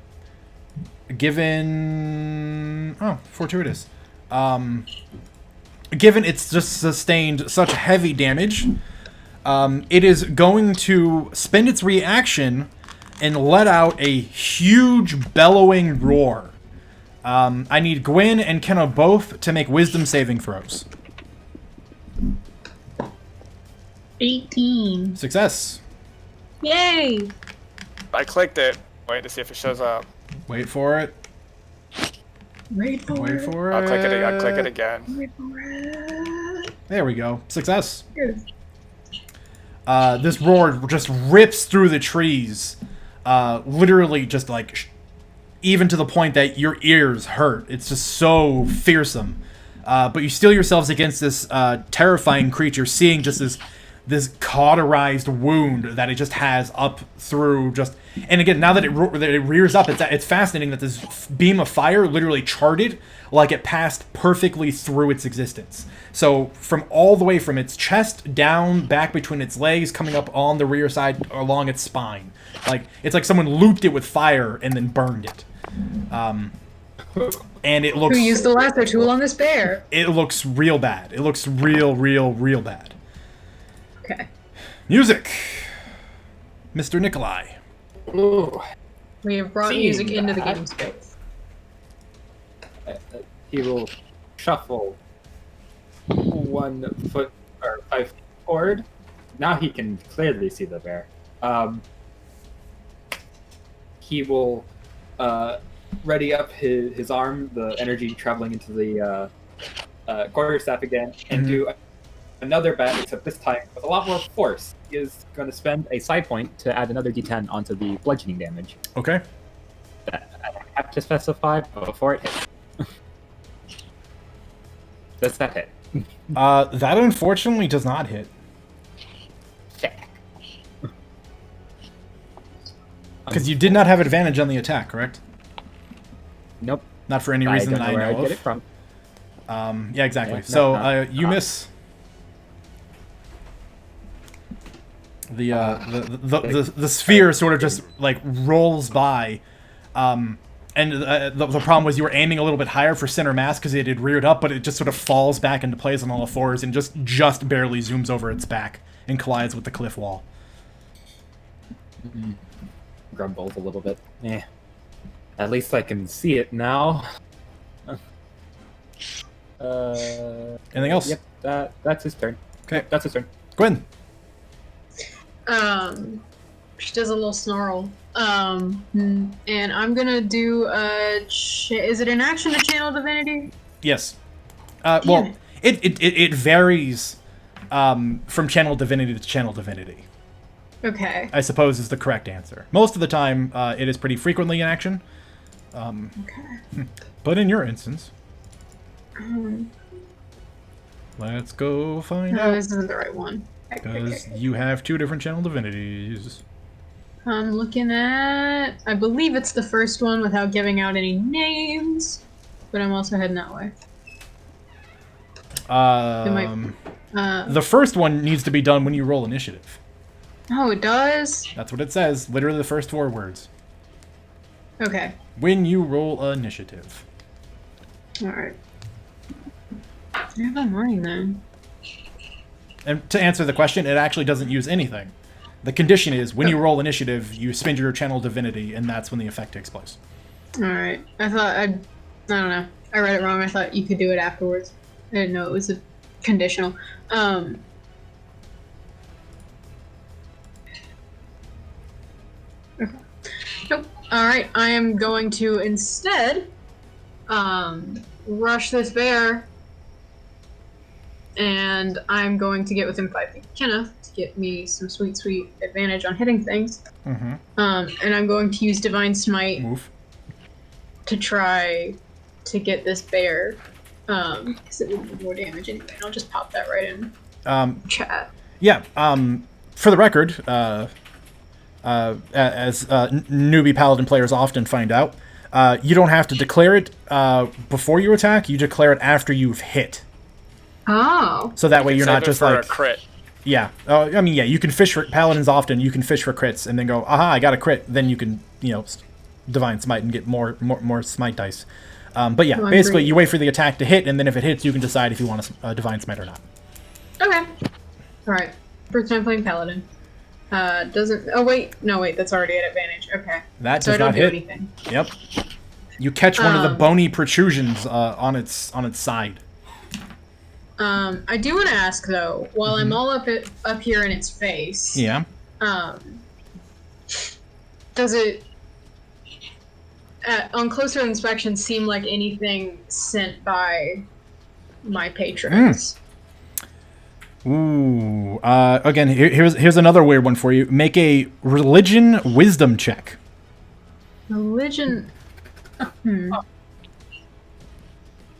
Given fortuitous. Given it's just sustained such heavy damage, it is going to spend its reaction and let out a huge bellowing roar. I need Gwen and Kenna both to make wisdom saving throws. 18. Success. Yay! I clicked it. Wait to see if it shows up. Wait for it. Wait for Wait it. for it. I'll click it. I'll click it again. Wait for it. There we go. Success. Good. This roar just rips through the trees. Literally just like even to the point that your ears hurt. It's just so fearsome. But you steel yourselves against this terrifying creature, seeing just this cauterized wound that it just has up through just. And again, now that it rears up, it's fascinating that this beam of fire literally charted like it passed perfectly through its existence. So from all the way from its chest down, back between its legs, coming up on the rear side along its spine, like it's like someone looped it with fire and then burned it. And it looks. Who used the lasso tool on this bear? It looks real bad. It looks real bad. Okay. Music, Mr. Nikolai. Ooh. We have brought Seeing music into the that- game space. He will shuffle 1 foot or 5 feet forward. Now he can clearly see the bear. He will ready up his arm, the energy traveling into the quarterstaff again, and do another bat, except this time with a lot more force. He is going to spend A side point to add another d10 onto the bludgeoning damage. Okay. I have to specify before it hits. Does that hit? That unfortunately does not hit. Check. Because you did not have advantage on the attack, correct? Nope. Not for any I reason don't that know I where know I'd get of. it from. Yeah, exactly. Yeah, So no, you miss. The sphere sort of just like rolls by, and the problem was you were aiming a little bit higher for center mass because it had reared up, but it just sort of falls back into place on all fours and just barely zooms over its back and collides with the cliff wall. Grumbles a little bit. At least I can see it now. Anything else? Yep, that's his turn. Okay. That's his turn. Gwen. She does a little snarl. And I'm gonna do is it an action to channel divinity? Yes. Well, it varies from channel divinity to channel divinity. Okay. I suppose is the correct answer. Most of the time, it is pretty frequently in action. Okay. But in your instance, let's go find No, out. this isn't the right one. Because you have 2 different channel divinities. I'm looking at. I believe it's the first one without giving out any names, but I'm also heading that way. The first one needs to be done when you roll initiative. Oh, it does? That's what it says. Literally the first 4 words. Okay. When you roll initiative. Alright. Never mind then. And to answer the question, it actually doesn't use anything. The condition is when you roll initiative, you spend your channel divinity, and that's when the effect takes place. Alright. I don't know. I read it wrong. I thought you could do it afterwards. I didn't know it was a conditional. Okay. Nope. Alright, I am going to instead rush this bear, and I'm going to get within 5 feet of Kenneth to get me some sweet advantage on hitting things. And I'm going to use Divine Smite to try to get this bear, because it would do more damage anyway. And I'll just pop that right in chat. Yeah, for the record, as newbie paladin players often find out, you don't have to declare it before you attack. You declare it after you've hit. Oh. So that way you're not Save it just for like a crit. Yeah. I mean, yeah, you can fish for paladins often. You can fish for crits and then go, aha, I got a crit. Then you can, divine smite and get more smite dice. But yeah, basically you wait for the attack to hit, and then if it hits, you can decide if you want a divine smite or not. Okay. All right. First time playing paladin. Doesn't. Oh wait. No wait. That's already at advantage. Okay. That so does I don't not do hit. anything. Yep. You catch one of the bony protrusions on its side. I do want to ask though, while I'm all up here in its face. Yeah. Does it, on closer inspection, seem like anything sent by my patrons? Ooh. Again, here's another weird one for you. Make a religion wisdom check. Religion.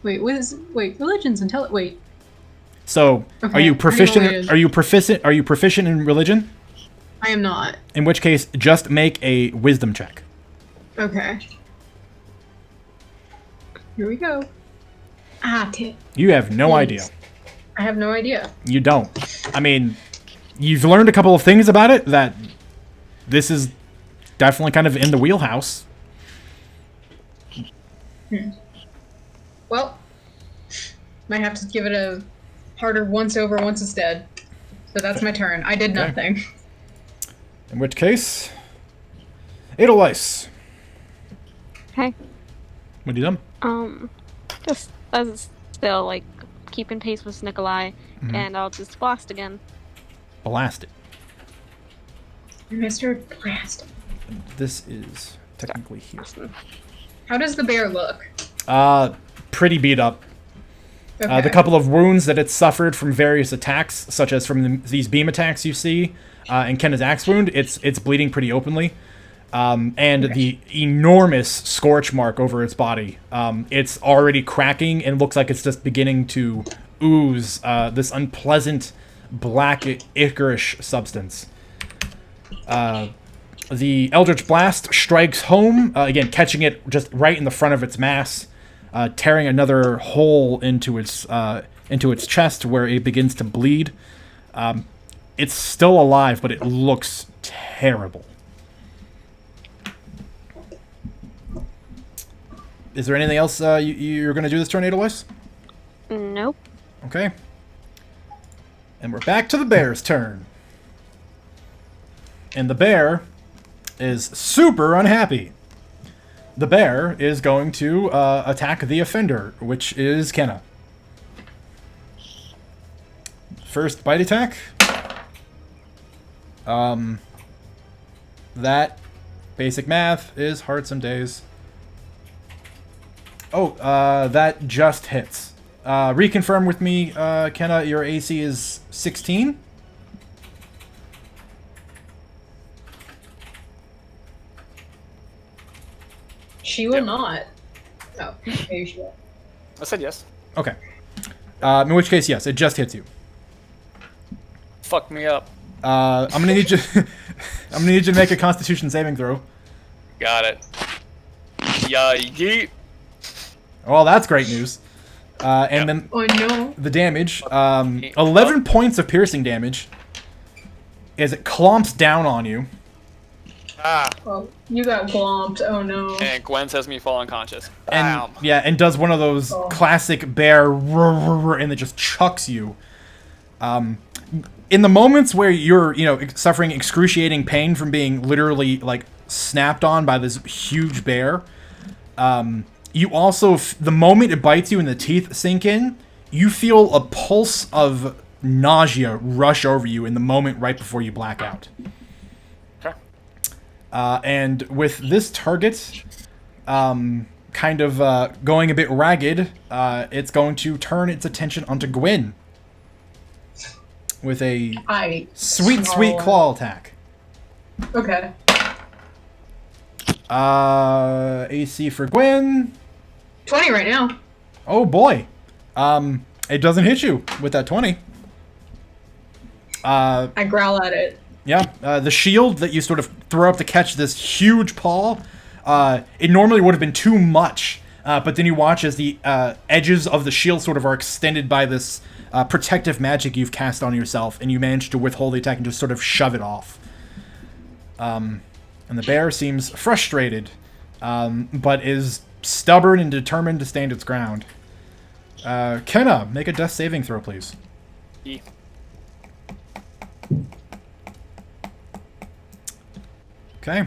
Wait, religions and wait. So, Okay, are you proficient? anyways. Are you proficient? Are you proficient in religion? I am not. In which case, just make a wisdom check. Okay. Here we go. Ah, tit. You have no idea. I have no idea. You don't. I mean, you've learned a couple of things about it that this is definitely kind of in the wheelhouse. Well, might have to give it a harder once over once it's dead. So that's my turn. I did Okay. nothing. In which case, Edelweiss. Okay. What have you done? Just as still like keeping pace with Nikolai, and I'll just blast again. Blast it. Mr. Blast. This is technically here. How does the bear look? Pretty beat up. Okay. The couple of wounds that it suffered from various attacks, such as from these beam attacks you see, and Kenna's axe wound, it's bleeding pretty openly. And the enormous scorch mark over its body, it's already cracking and looks like it's just beginning to ooze this unpleasant black ichorish substance. The Eldritch Blast strikes home, again catching it just right in the front of its mass, tearing another hole into its chest where it begins to bleed. It's still alive, but it looks terrible. Is there anything else you're going to do this turn, Edelweiss? Nope. Okay. And we're back to the bear's turn. And the bear is super unhappy. The bear is going to attack the offender, which is Kenna. First bite attack. That basic math is hard some days. Oh, that just hits. Reconfirm with me, Kenna, your AC is 16? She will not. Oh, maybe she will. I said yes. Okay. In which case, yes, it just hits you. Fuck me up. I'm gonna need you. I'm gonna need you to make a Constitution saving throw. Got it. Yeah, yeet. Well, that's great news. And then Oh no. the damage, 11 points of piercing damage, as it clomps down on you. Ah. Oh, you got glomped. Oh no. And Gwen says me fall unconscious. And Bam. yeah, and does one of those classic bear and it just chucks you. In the moments where you're, suffering excruciating pain from being literally like snapped on by this huge bear, you also, the moment it bites you and the teeth sink in, you feel a pulse of nausea rush over you in the moment right before you black out. Okay. And with this target kind of going a bit ragged, it's going to turn its attention onto Gwyn with a sweet claw attack. Okay. AC for Gwyn. 20 right now. Oh boy. It doesn't hit you with that 20. I growl at it. Yeah, the shield that you sort of throw up to catch this huge paw, it normally would have been too much, but then you watch as the edges of the shield sort of are extended by this protective magic you've cast on yourself, and you manage to withhold the attack and just sort of shove it off. And the bear seems frustrated, but is stubborn and determined to stand its ground. Kenna, make a death saving throw, please. E. Okay.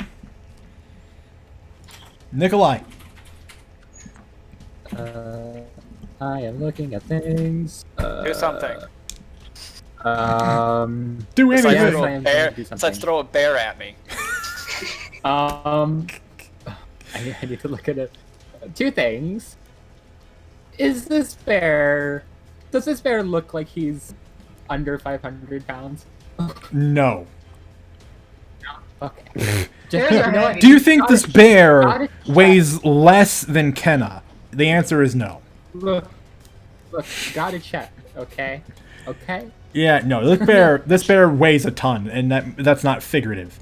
Nikolai. I am looking at things. Do something. Do It's like, anything. throw I a am bear. going to do It's like something. throw a bear at me. I need to look at it. Two things. Does this bear look like he's under 500 pounds? No. Okay. Bears are know what? heavy. Do you think this bear weighs less than Kenna? The answer is no. Look, gotta check. Okay. Yeah, no, this bear weighs a ton, and that's not figurative.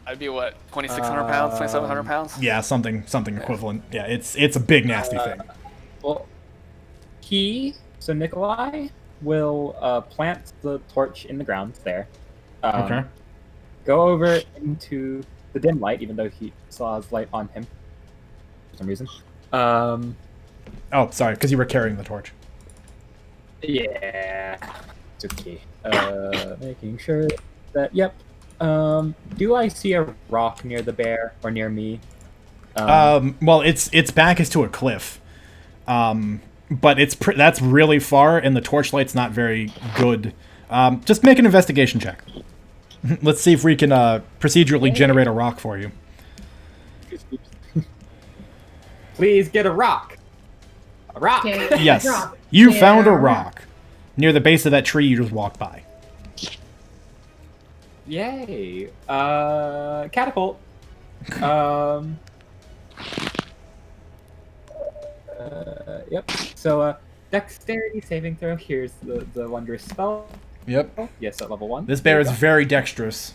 I'd be what, 2,600 pounds, 2,700 pounds? Yeah, something equivalent. Yeah, it's a big nasty thing. Well, Nikolai will plant the torch in the ground there. Okay. Go over into the dim light, even though he still has light on him for some reason. Oh, sorry, because you were carrying the torch. Yeah, it's okay. Making sure that, yep. Do I see a rock near the bear or near me? Well, its back is to a cliff. But that's really far, and the torchlight's not very good. Just make an investigation check. Let's see if we can procedurally generate a rock for you. Please get a rock. A rock. Okay. Yes, Rock. you Yeah, found a rock. rock near the base of that tree you just walked by. Yay. Catapult. Yep. So, dexterity saving throw. Here's the wondrous spell. Yep. Yes, at level 1. This bear There is you go. very dexterous.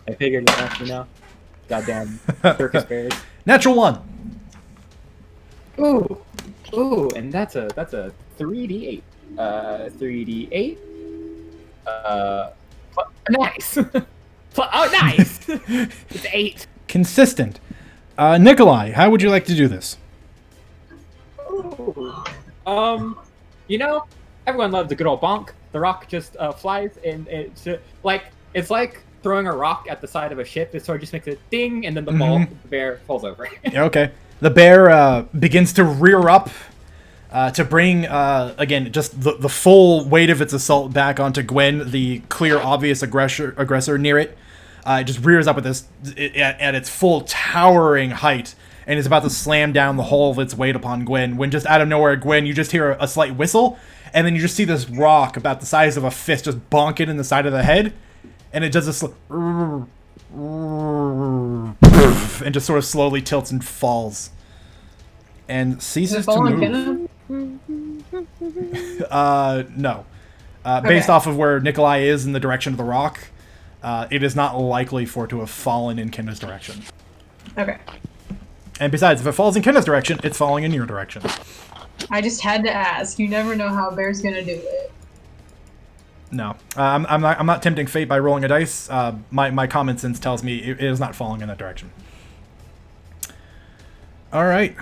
I figured it out, you know. Goddamn circus bears. Natural 1. Ooh, and that's a 3d8. 3d8. Nice. Oh, nice. It's 8. Consistent. Nikolai, how would you like to do this? Ooh. You know, everyone loves a good old bonk. The rock just flies, and it's like throwing a rock at the side of a ship. It sort of just makes a ding, and then the bear falls over. Yeah, okay. The bear begins to rear up to bring, again, just the full weight of its assault back onto Gwen, the clear, obvious aggressor near it. It just rears up at at its full towering height, and is about to slam down the whole of its weight upon Gwen, when just out of nowhere, Gwen, you just hear a slight whistle, and then you just see this rock about the size of a fist just bonk it in the side of the head, and it does this and just sort of slowly tilts and falls. And ceases to move. No. Based off of where Nikolai is in the direction of the rock, it is not likely for it to have fallen in Kenna's direction. Okay. And besides, if it falls in Kenna's direction, it's falling in your direction. I just had to ask. You never know how a bear's gonna do it. No, I'm not tempting fate by rolling a dice. My common sense tells me it is not falling in that direction. All right.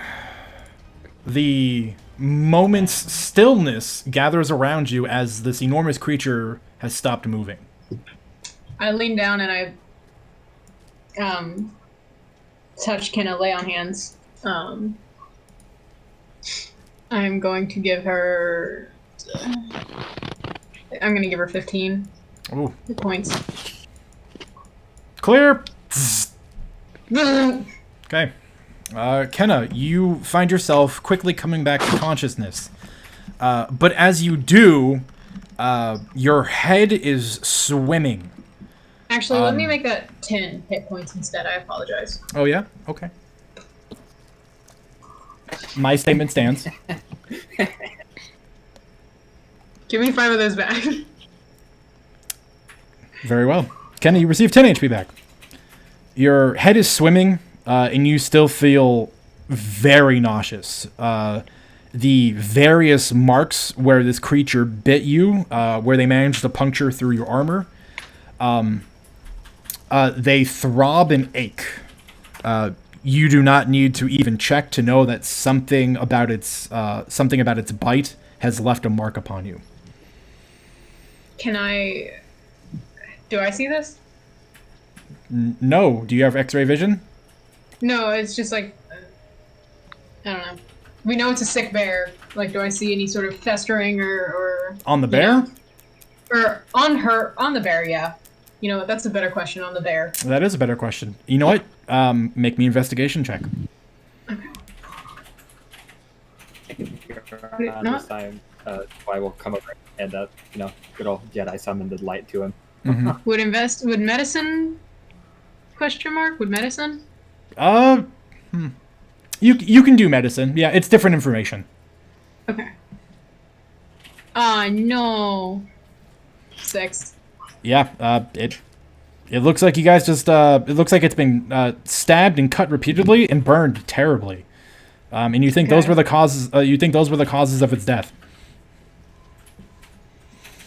The moment's stillness gathers around you as this enormous creature has stopped moving. I lean down and I touch Kenna, lay on hands. I'm going to give her. I'm gonna give her 15 Ooh. points. Clear. Okay. Kenna, you find yourself quickly coming back to consciousness. But as you do, your head is swimming. Actually, let me make that 10 hit points instead. I apologize. Oh, yeah? Okay. My statement stands. Give me 5 of those back. Very well. Kenna, you receive 10 HP back. Your head is swimming, and you still feel very nauseous. The various marks where this creature bit you, where they managed to puncture through your armor, they throb and ache. You do not need to even check to know that something about its bite has left a mark upon you. Do I see this? No. Do you have X-ray vision? No, it's just like, I don't know. We know it's a sick bear. Like, do I see any sort of festering or On the bear? Or on the bear, yeah. You know what, that's a better question, on the bear. That is a better question. You know what? Make me investigation check. This time, I will come over and, good old Jedi summon the light to him. Mm-hmm. Would medicine? Question mark? Would medicine? You can do medicine. Yeah, it's different information. Okay. Ah, no. 6. Yeah, it looks like you guys just it looks like it's been stabbed and cut repeatedly and burned terribly. And you think those were the causes you think those were the causes of its death.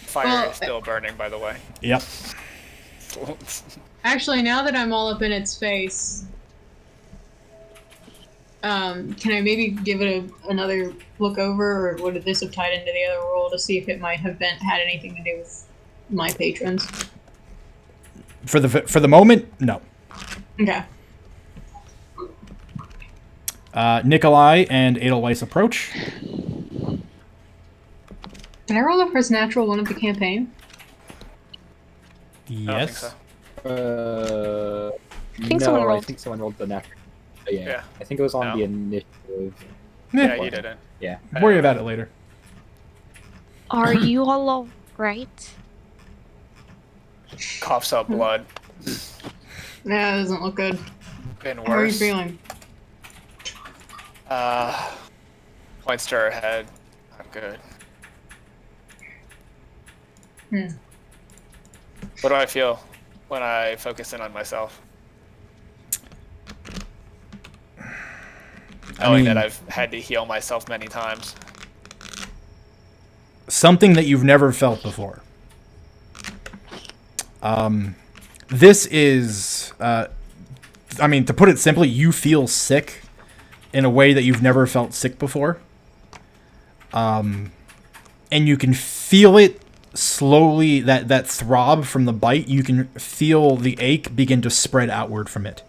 Fire is still burning, by the way. Yep. Actually, now that I'm all up in its face, can I maybe give it another look over, or would this have tied into the other roll to see if it might have had anything to do with my patrons? For the moment, no. Okay. Nikolai and Edelweiss approach. Can I roll the first natural one of the campaign? Yes. I think someone rolled. I think someone rolled the natural. Yeah. Yeah. I think it was on the initiative. Yeah, you didn't. Yeah. Worry about it later. Are you all right? Coughs up blood. Yeah, that doesn't look good. Been worse. How are you feeling? Points to her head. Not good. What do I feel when I focus in on myself? Knowing that I've had to heal myself many times. Something that you've never felt before. This is, I mean, to put it simply, you feel sick in a way that you've never felt sick before. And you can feel it slowly, that throb from the bite, you can feel the ache begin to spread outward from it.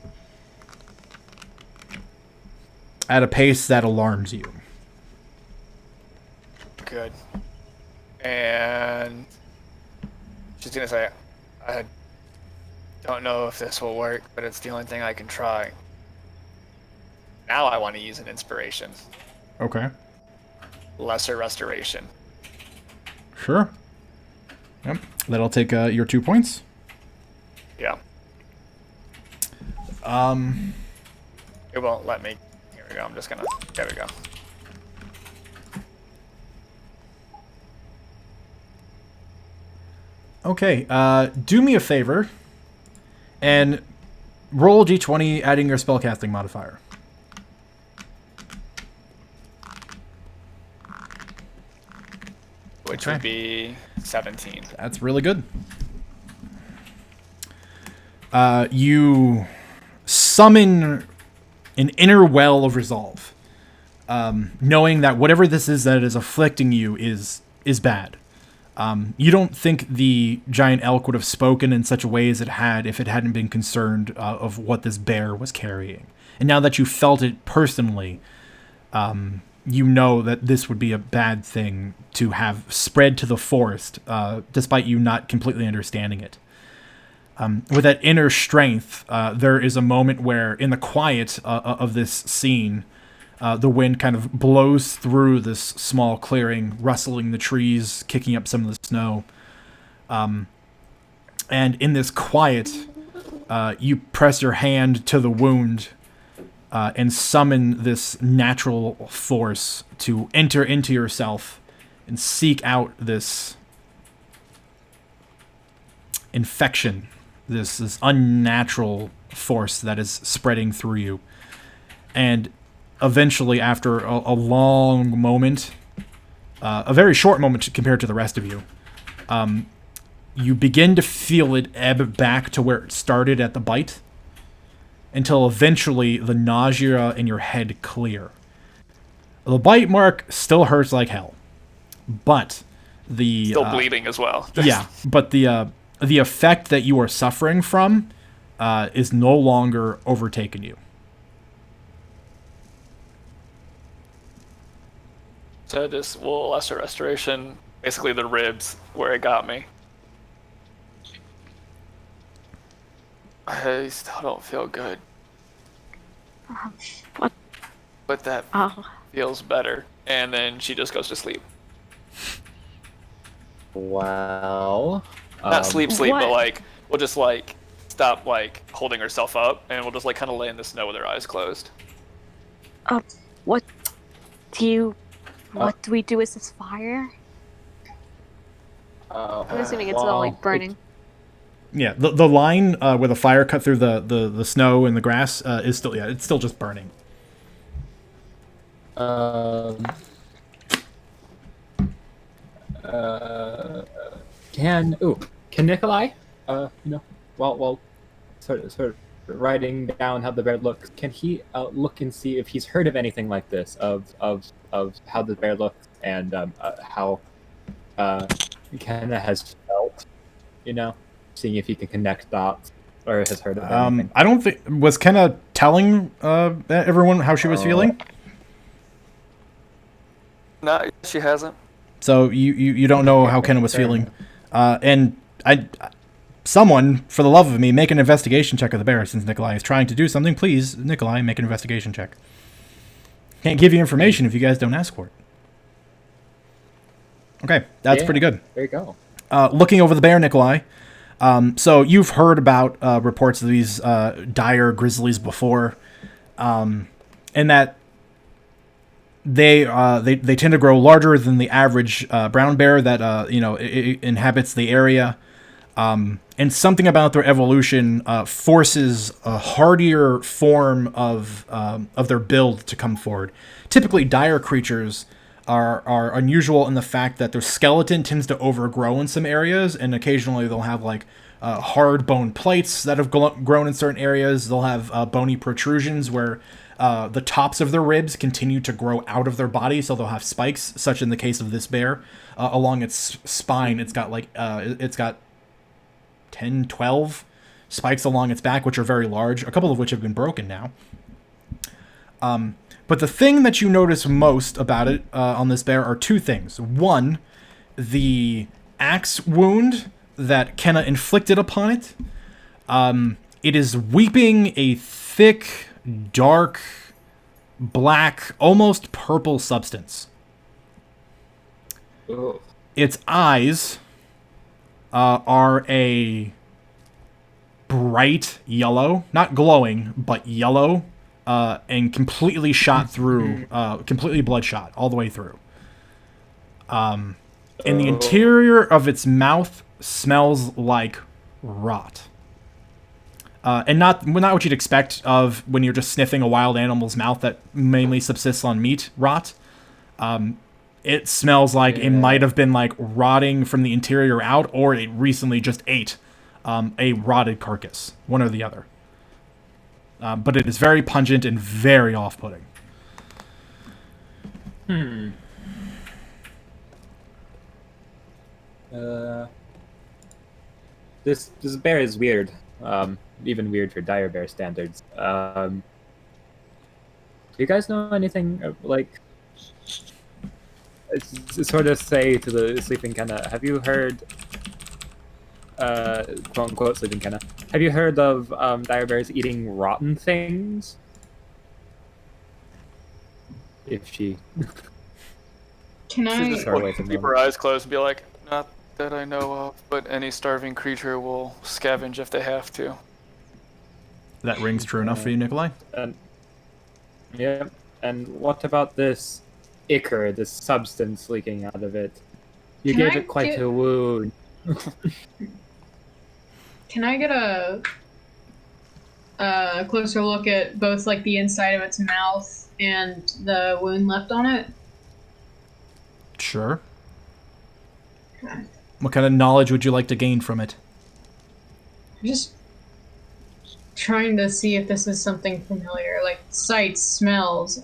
At a pace that alarms you. Good. And she's gonna say, I don't know if this will work, but it's the only thing I can try. Now I want to use an inspiration. Okay. Lesser restoration. Sure. Yep. That'll take your 2 points. Yeah. It won't let me. Here we go. I'm just gonna. There we go. Okay. Do me a favor and roll d20, adding your spellcasting modifier. Which would be 17. That's really good. You summon an inner well of resolve, knowing that whatever this is that is afflicting you is bad. You don't think the giant elk would have spoken in such a way as it had if it hadn't been concerned of what this bear was carrying. And now that you felt it personally, you know that this would be a bad thing to have spread to the forest, despite you not completely understanding it. With that inner strength, there is a moment where, in the quiet of this scene, the wind kind of blows through this small clearing, rustling the trees, kicking up some of the snow. And in this quiet, you press your hand to the wound and summon this natural force to enter into yourself and seek out this infection, this unnatural force that is spreading through you. And eventually, after a long moment, a very short moment compared to the rest of you, you begin to feel it ebb back to where it started at the bite, until eventually the nausea in your head clear. The bite mark still hurts like hell, but the Still bleeding as well. yeah, but the effect that you are suffering from is no longer overtaking you. So just lesser restoration, basically the ribs where it got me. I still don't feel good. What? But that feels better. And then she just goes to sleep. Wow. Not sleep, but What? like, we'll just like stop like holding herself up and we'll just like kind of lay in the snow with her eyes closed. What what do we do with this fire? I'm assuming it's all like burning. Yeah, the line where the fire cut through the snow and the grass is still, it's still just burning. Can Nikolai, while sort of writing down how the bear looks, can he look and see if he's heard of anything like this, of how the bear looks and how Kenna has felt, seeing if he can connect dots or has heard of anything. I don't think, was Kenna telling everyone how she was feeling? No, she hasn't. So you don't know how Kenna was feeling. And someone, for the love of me, make an investigation check of the bear, since Nikolai is trying to do something. Please, Nikolai, make an investigation check. Can't give you information if you guys don't ask for it. Okay, that's pretty good. There you go. Looking over the bear, Nikolai. So you've heard about reports of these dire grizzlies before, and that they tend to grow larger than the average brown bear that it inhabits the area. And something about their evolution forces a hardier form of their build to come forward. Typically, dire creatures are unusual in the fact that their skeleton tends to overgrow in some areas, and occasionally they'll have like hard bone plates that have grown in certain areas. They'll have bony protrusions where the tops of their ribs continue to grow out of their body, so they'll have spikes, such in the case of this bear. Along its spine, it's got 10, 12 spikes along its back, which are very large, a couple of which have been broken now. But the thing that you notice most about it on this bear are two things. One, the axe wound that Kenna inflicted upon it. It is weeping a thick, dark, black, almost purple substance. Ugh. Its eyes are a bright yellow, not glowing, but yellow, and completely shot through, completely bloodshot all the way through. And the interior of its mouth smells like rot. And not what you'd expect of when you're just sniffing a wild animal's mouth that mainly subsists on meat rot. It smells like it might have been like rotting from the interior out, or it recently just ate a rotted carcass, one or the other. But it is very pungent and very off-putting. This bear is weird. Even weird for dire bear standards. Do you guys know anything like? Sort of say to the sleeping Kenna, have you heard, quote unquote sleeping Kenna, have you heard of dire bears eating rotten things? If she Can She I? just keep her eyes closed and be like, not that I know of, but any starving creature will scavenge if they have to. That rings true enough for you, Nikolai? Yeah. And what about this ichor, this substance leaking out of it? You Can gave I it quite get- a wound. Can I get a closer look at both like the inside of its mouth and the wound left on it? Sure. Okay. What kind of knowledge would you like to gain from it? I'm just trying to see if this is something familiar, like sights, smells.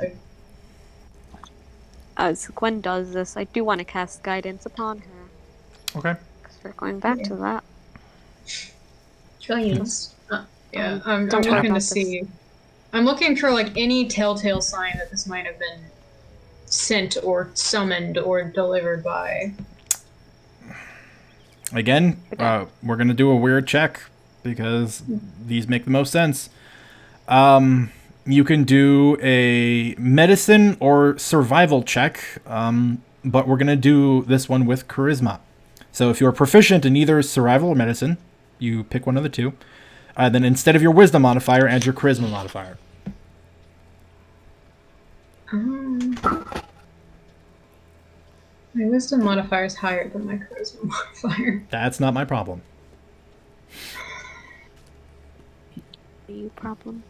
As Gwen does this, I do want to cast guidance upon her. Okay. Because we're going back to that. Trillions. Yeah, I'm Don't worry looking to about this. see. I'm looking for like any telltale sign that this might have been sent or summoned or delivered by. Again, we're going to do a weird check because these make the most sense. You can do a medicine or survival check, but we're going to do this one with charisma. So if you're proficient in either survival or medicine, you pick one of the two. Then instead of your wisdom modifier, add your charisma modifier. My wisdom modifier is higher than my charisma modifier. That's not my problem. You problem.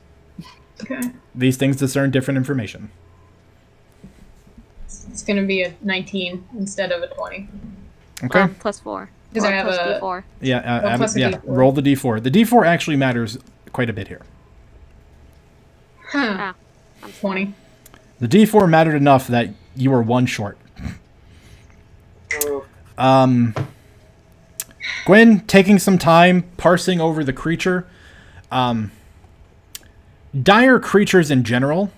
Okay. These things discern different information. It's gonna be a 19 instead of a 20. Okay. +4. Because I have plus a D4. Yeah, plus a yeah. D4. Roll the d4. The d4 actually matters quite a bit here. Huh. 20. The d4 mattered enough that you were one short. Gwen, taking some time parsing over the creature. Dire creatures in general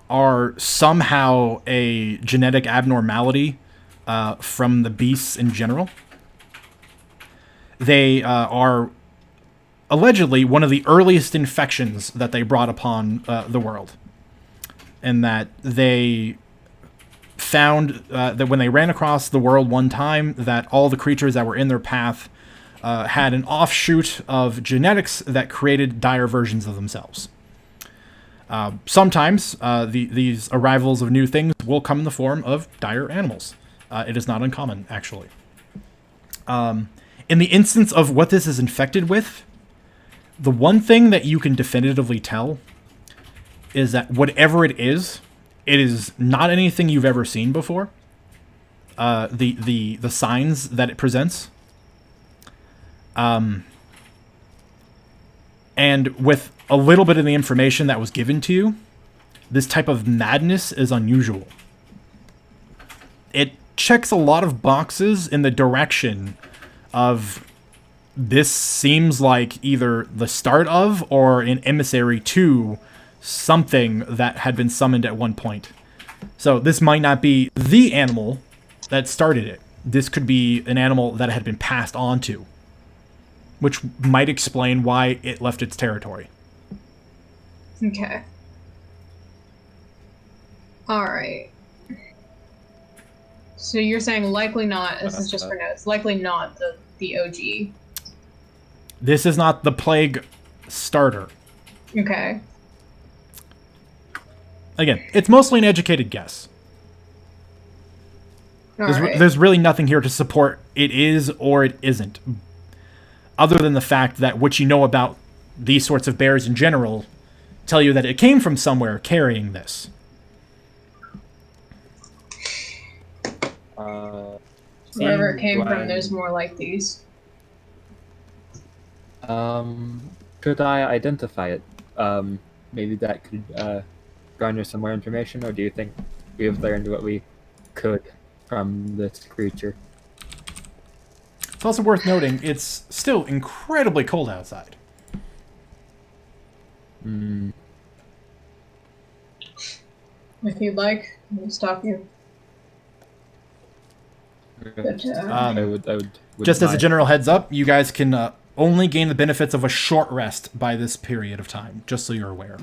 are somehow a genetic abnormality from the beasts in general. They are allegedly one of the earliest infections that they brought upon the world. And that they found that when they ran across the world one time, that all the creatures that were in their path had an offshoot of genetics that created dire versions of themselves. Sometimes these arrivals of new things will come in the form of dire animals. It is not uncommon, actually. In the instance of what this is infected with, the one thing that you can definitively tell is that whatever it is not anything you've ever seen before. The signs that it presents. And with a little bit of the information that was given to you, this type of madness is unusual. It checks a lot of boxes in the direction of this seems like either the start of or an emissary to something that had been summoned at one point. So this might not be the animal that started it. This could be an animal that had been passed on to, which might explain why it left its territory. Okay. Alright. So you're saying likely not, this is just for notes, likely not the OG. This is not the plague starter. Okay. Again, it's mostly an educated guess. There's really nothing here to support it is or it isn't. Other than the fact that what you know about these sorts of bears in general tell you that it came from somewhere carrying this. Wherever it came from, there's more like these. Could I identify it? Maybe that could garner some more information, or do you think we have learned what we could from this creature? It's also worth noting, it's still incredibly cold outside. If you'd like, I'll stop you. But, I would just as a general heads up, you guys can only gain the benefits of a short rest by this period of time, just so you're aware.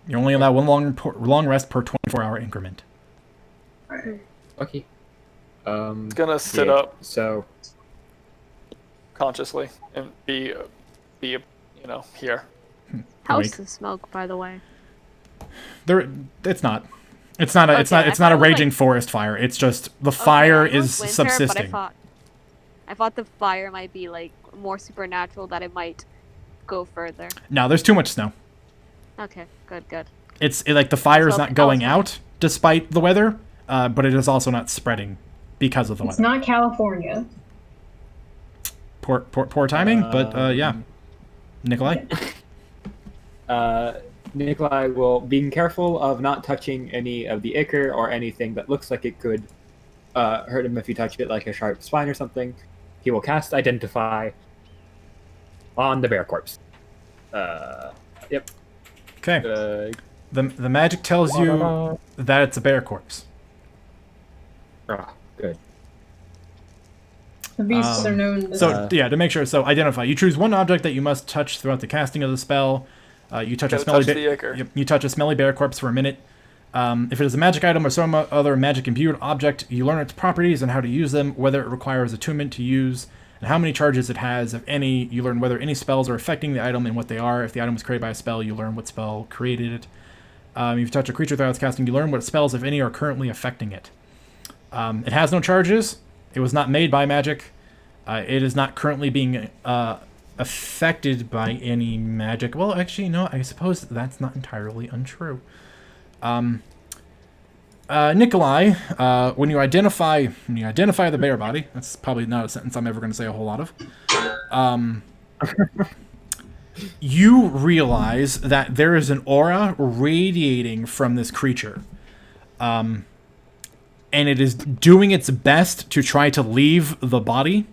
You're only allowed one long rest per 24-hour increment. Okay. It's gonna sit up So consciously and be here. How's the smoke, by the way? It's not a raging forest fire. It's just the fire is winter, subsisting. But I thought the fire might be like more supernatural, that it might go further. No, there's too much snow. Okay, good. Like the fire is not going out despite the weather, but it is also not spreading because of the it's weather. not California. Poor timing, but yeah. Nikolai? Nikolai will, being careful of not touching any of the ichor or anything that looks like it could hurt him if you touch it, like a sharp spine or something, he will cast Identify on the bear corpse. Yep. Okay. The magic tells you that it's a bear corpse. Good. The beasts are known as... So, yeah, to make sure. So, identify. You choose one object that you must touch throughout the casting of the spell. You touch a smelly bear corpse for a minute. If it is a magic item or some other magic imbued object, you learn its properties and how to use them, whether it requires attunement to use, and how many charges it has. If any, you learn whether any spells are affecting the item and what they are. If the item was created by a spell, you learn what spell created it. If you touch a creature throughout its casting, you learn what spells, if any, are currently affecting it. It has no charges. It was not made by magic. It is not currently being affected by any magic. Well, actually, no, I suppose that's not entirely untrue. Nikolai, when you identify the bear body, that's probably not a sentence I'm ever going to say a whole lot of. You realize that there is an aura radiating from this creature. And it is doing its best to try to leave the body,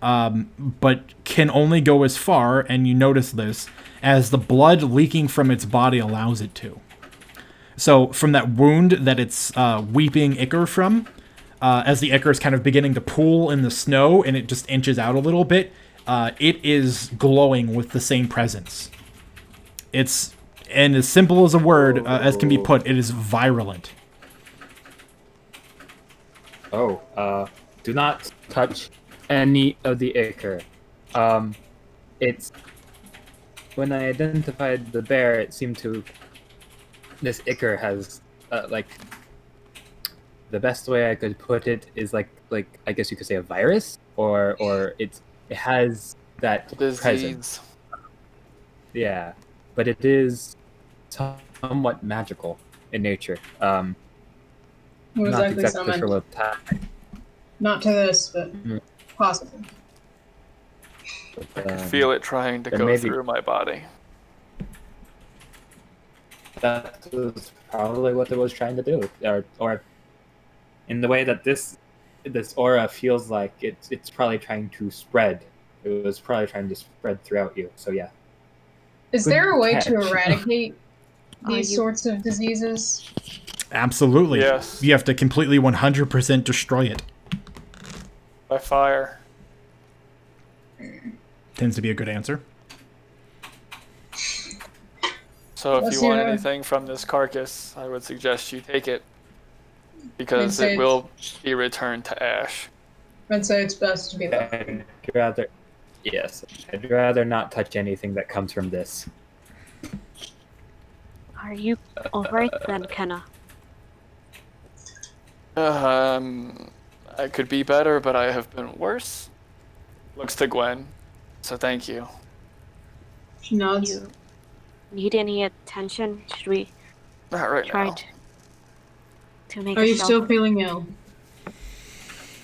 but can only go as far, and you notice this, as the blood leaking from its body allows it to. So from that wound that it's weeping ichor from, as the ichor is kind of beginning to pool in the snow and it just inches out a little bit, it is glowing with the same presence. It's, and as simple as a word as can be put, it is virulent. Do not touch any of the ichor. It's when I identified the bear, it seemed to. This ichor has, like, the best way I could put it is like I guess you could say a virus, or it has that Disease. presence. Yeah, but it is somewhat magical in nature. What Not exactly exactly sure summoned? what type. Not to this, but possibly. I could feel it trying to there go may be- through my body. That was probably what it was trying to do, or in the way that this aura feels like it's probably trying to spread. It was probably trying to spread throughout you. So yeah. Is Good there a way to catch. eradicate these sorts of diseases? Absolutely. Yes. You have to completely 100% destroy it. By fire. Tends to be a good answer. So if Let's you want hear it. anything from this carcass, I would suggest you take it. Because say it will be returned to ash. I'd say it's best to be left. I'd rather not touch anything that comes from this. Are you alright then, Kenna? I could be better, but I have been worse. Looks to Gwen. So thank you. She nods. You need any attention? Should we Not right try now. to make Are a you still shelter? feeling ill?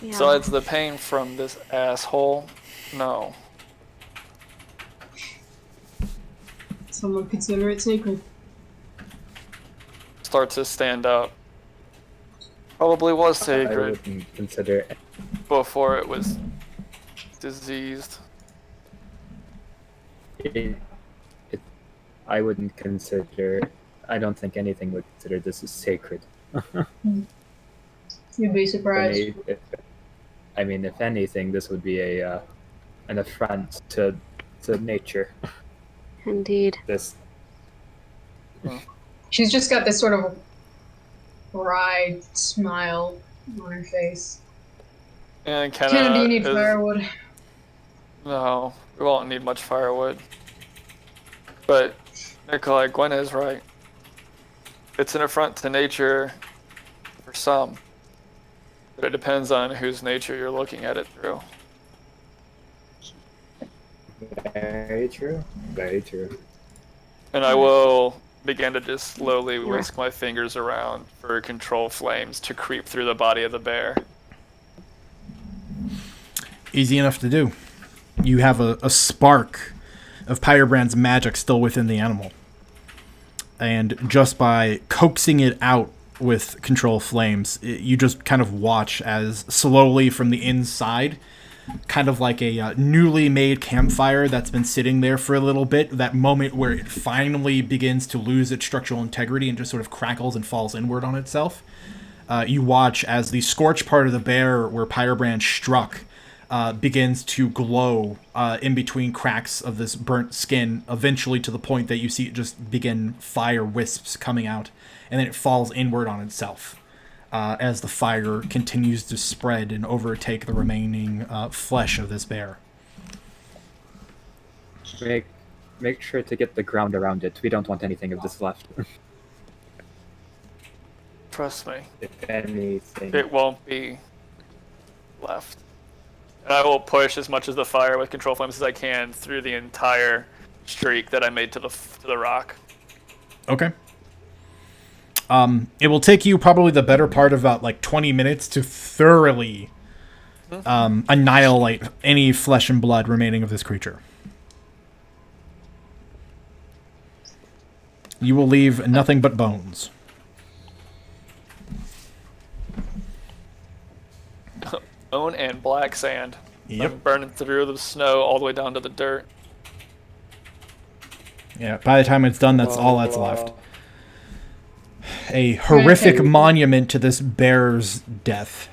Yeah. Besides the pain from this asshole, no. Someone consider it sacred. Start to stand up. Probably was I sacred wouldn't consider it. before it was diseased. I wouldn't consider. I don't think anything would consider this as sacred. You'd be surprised. If anything, this would be an affront to nature. Indeed. This She's just got this sort of wry smile on her face. And Kenna, do you need is- firewood? No, we won't need much firewood. But Nikolai, Gwen is right. It's an affront to nature for some. But it depends on whose nature you're looking at it through. very true. Very true. And I will begin to just slowly whisk my fingers around for control flames to creep through the body of the bear. Easy enough to do. You have a spark of Pyrebrand's magic still within the animal. And just by coaxing it out with control flames, you just kind of watch as slowly from the inside, kind of like a newly made campfire that's been sitting there for a little bit, that moment where it finally begins to lose its structural integrity and just sort of crackles and falls inward on itself. You watch as the scorched part of the bear where Pyrebrand struck begins to glow in between cracks of this burnt skin, eventually to the point that you see it just begin fire wisps coming out, and then it falls inward on itself as the fire continues to spread and overtake the remaining flesh of this bear. Make sure to get the ground around it. We don't want anything of this left. Trust me, If anything. it won't be left. And I will push as much of the fire with control flames as I can through the entire streak that I made to the rock. Okay. It will take you probably the better part of about like 20 minutes to thoroughly annihilate any flesh and blood remaining of this creature. You will leave nothing but bones. Bone and black sand. Yep. I'm burning through the snow all the way down to the dirt. Yeah, by the time it's done, that's all that's left. A horrific monument to this bear's death.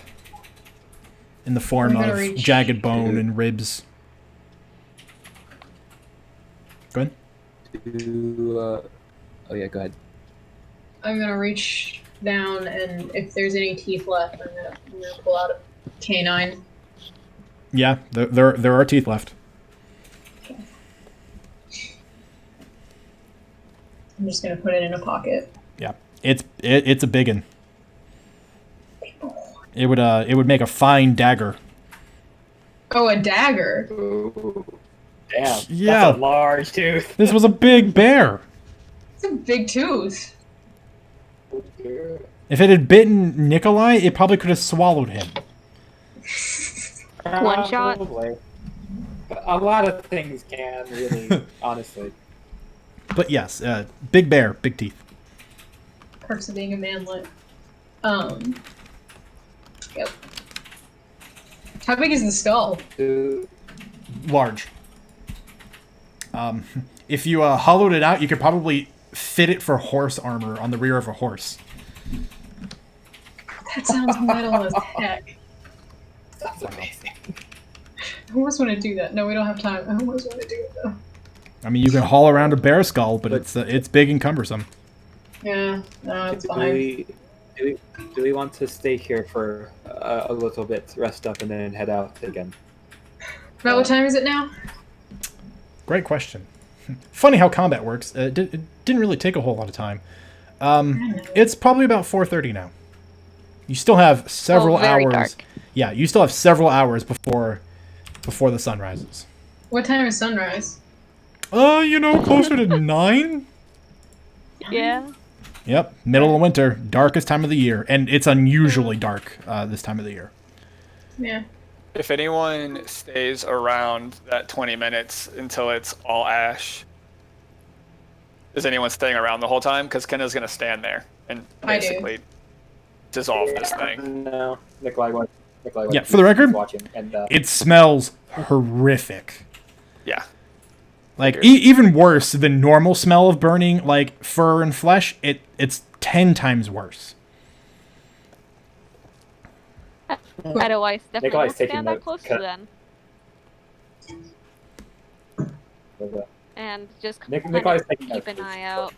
In the form of jagged bone and ribs. Go ahead. Oh yeah, go ahead. I'm gonna reach down, and if there's any teeth left, I'm gonna pull out a canine. Yeah, there are teeth left. I'm just gonna put it in a pocket. Yeah, it's a biggin. It would make a fine dagger. Oh, a dagger. Ooh. Damn. Yeah. That's a large tooth. This was a big bear. It's a big tooth. If it had bitten Nikolai, it probably could have swallowed him. One shot. Probably. A lot of things can, really, honestly. But yes, big bear, big teeth. Perks of being a manlet. Yep. How big is the skull? Large. If you hollowed it out, you could probably fit it for horse armor on the rear of a horse. That sounds metal as heck. That's amazing. I almost want to do that. No, we don't have time. I almost want to do it though. I mean, you can haul around a bear skull, but it's big and cumbersome. Yeah, no, it's fine. Do we want to stay here for a little bit, rest up, and then head out again? About what time is it now? Great question. Funny how combat works. It didn't really take a whole lot of time. It's probably about 4:30 now. You still have several very hours. dark. Yeah, you still have several hours before the sun rises. What time is sunrise? Closer to 9? Yeah. Yep, middle of winter, darkest time of the year, and it's unusually dark this time of the year. Yeah. If anyone stays around that 20 minutes until it's all ash, is anyone staying around the whole time? Because Kenna's going to stand there and basically dissolve this thing. No, Nikolai was. Yeah, for the record, watching, and, it smells horrific. Yeah. Like, even worse than normal smell of burning, like, fur and flesh, it's 10 times worse. Otherwise, definitely Nikolai's don't taking stand that notes. close to Cut. them. And just Nikolai's taking keep notes. an eye out.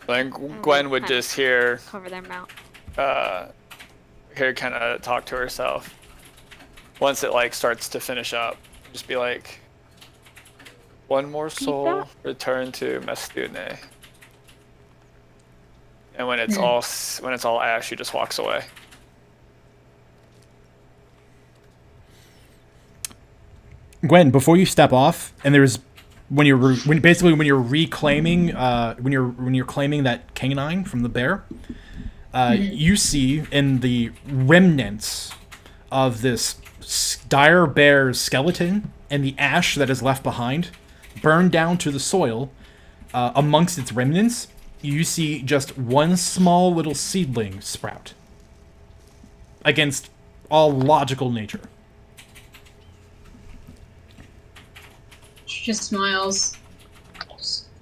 Then Gwen would Kinda just hear cover their mouth. kind of talk to herself. Once it like starts to finish up, just be like, one more soul, return to Mestune. And when it's all ash, she just walks away. Gwen, before you step off, and there's when you're reclaiming when you're claiming that canine from the bear, you see in the remnants of this dire bear's skeleton and the ash that is left behind, burned down to the soil, amongst its remnants, you see just one small little seedling sprout. Against all logical nature. She just smiles.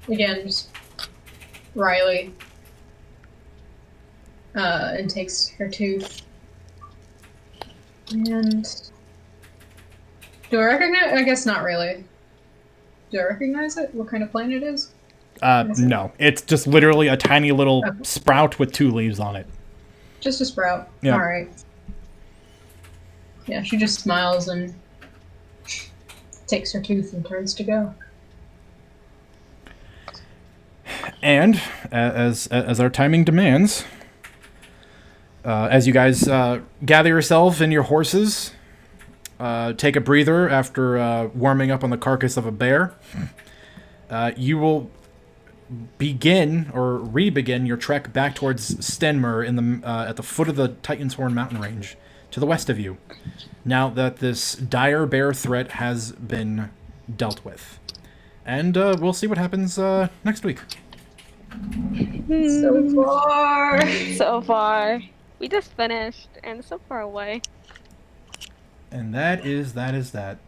Again, just wryly. And takes her tooth. And... do I recognize? I guess not really. Do I recognize it? What kind of plant it is? No. It's just literally a tiny little sprout with 2 leaves on it. Just a sprout. Yeah. Alright. Yeah, she just smiles and takes her tooth and turns to go. And as our timing demands, as you guys gather yourself and your horses, take a breather after warming up on the carcass of a bear, you will begin or re-begin your trek back towards Stenmer in the at the foot of the Titan's Horn mountain range to the west of you. Now that this dire bear threat has been dealt with, and we'll see what happens next week. So far. So far. We just finished, and so far away. And that is that.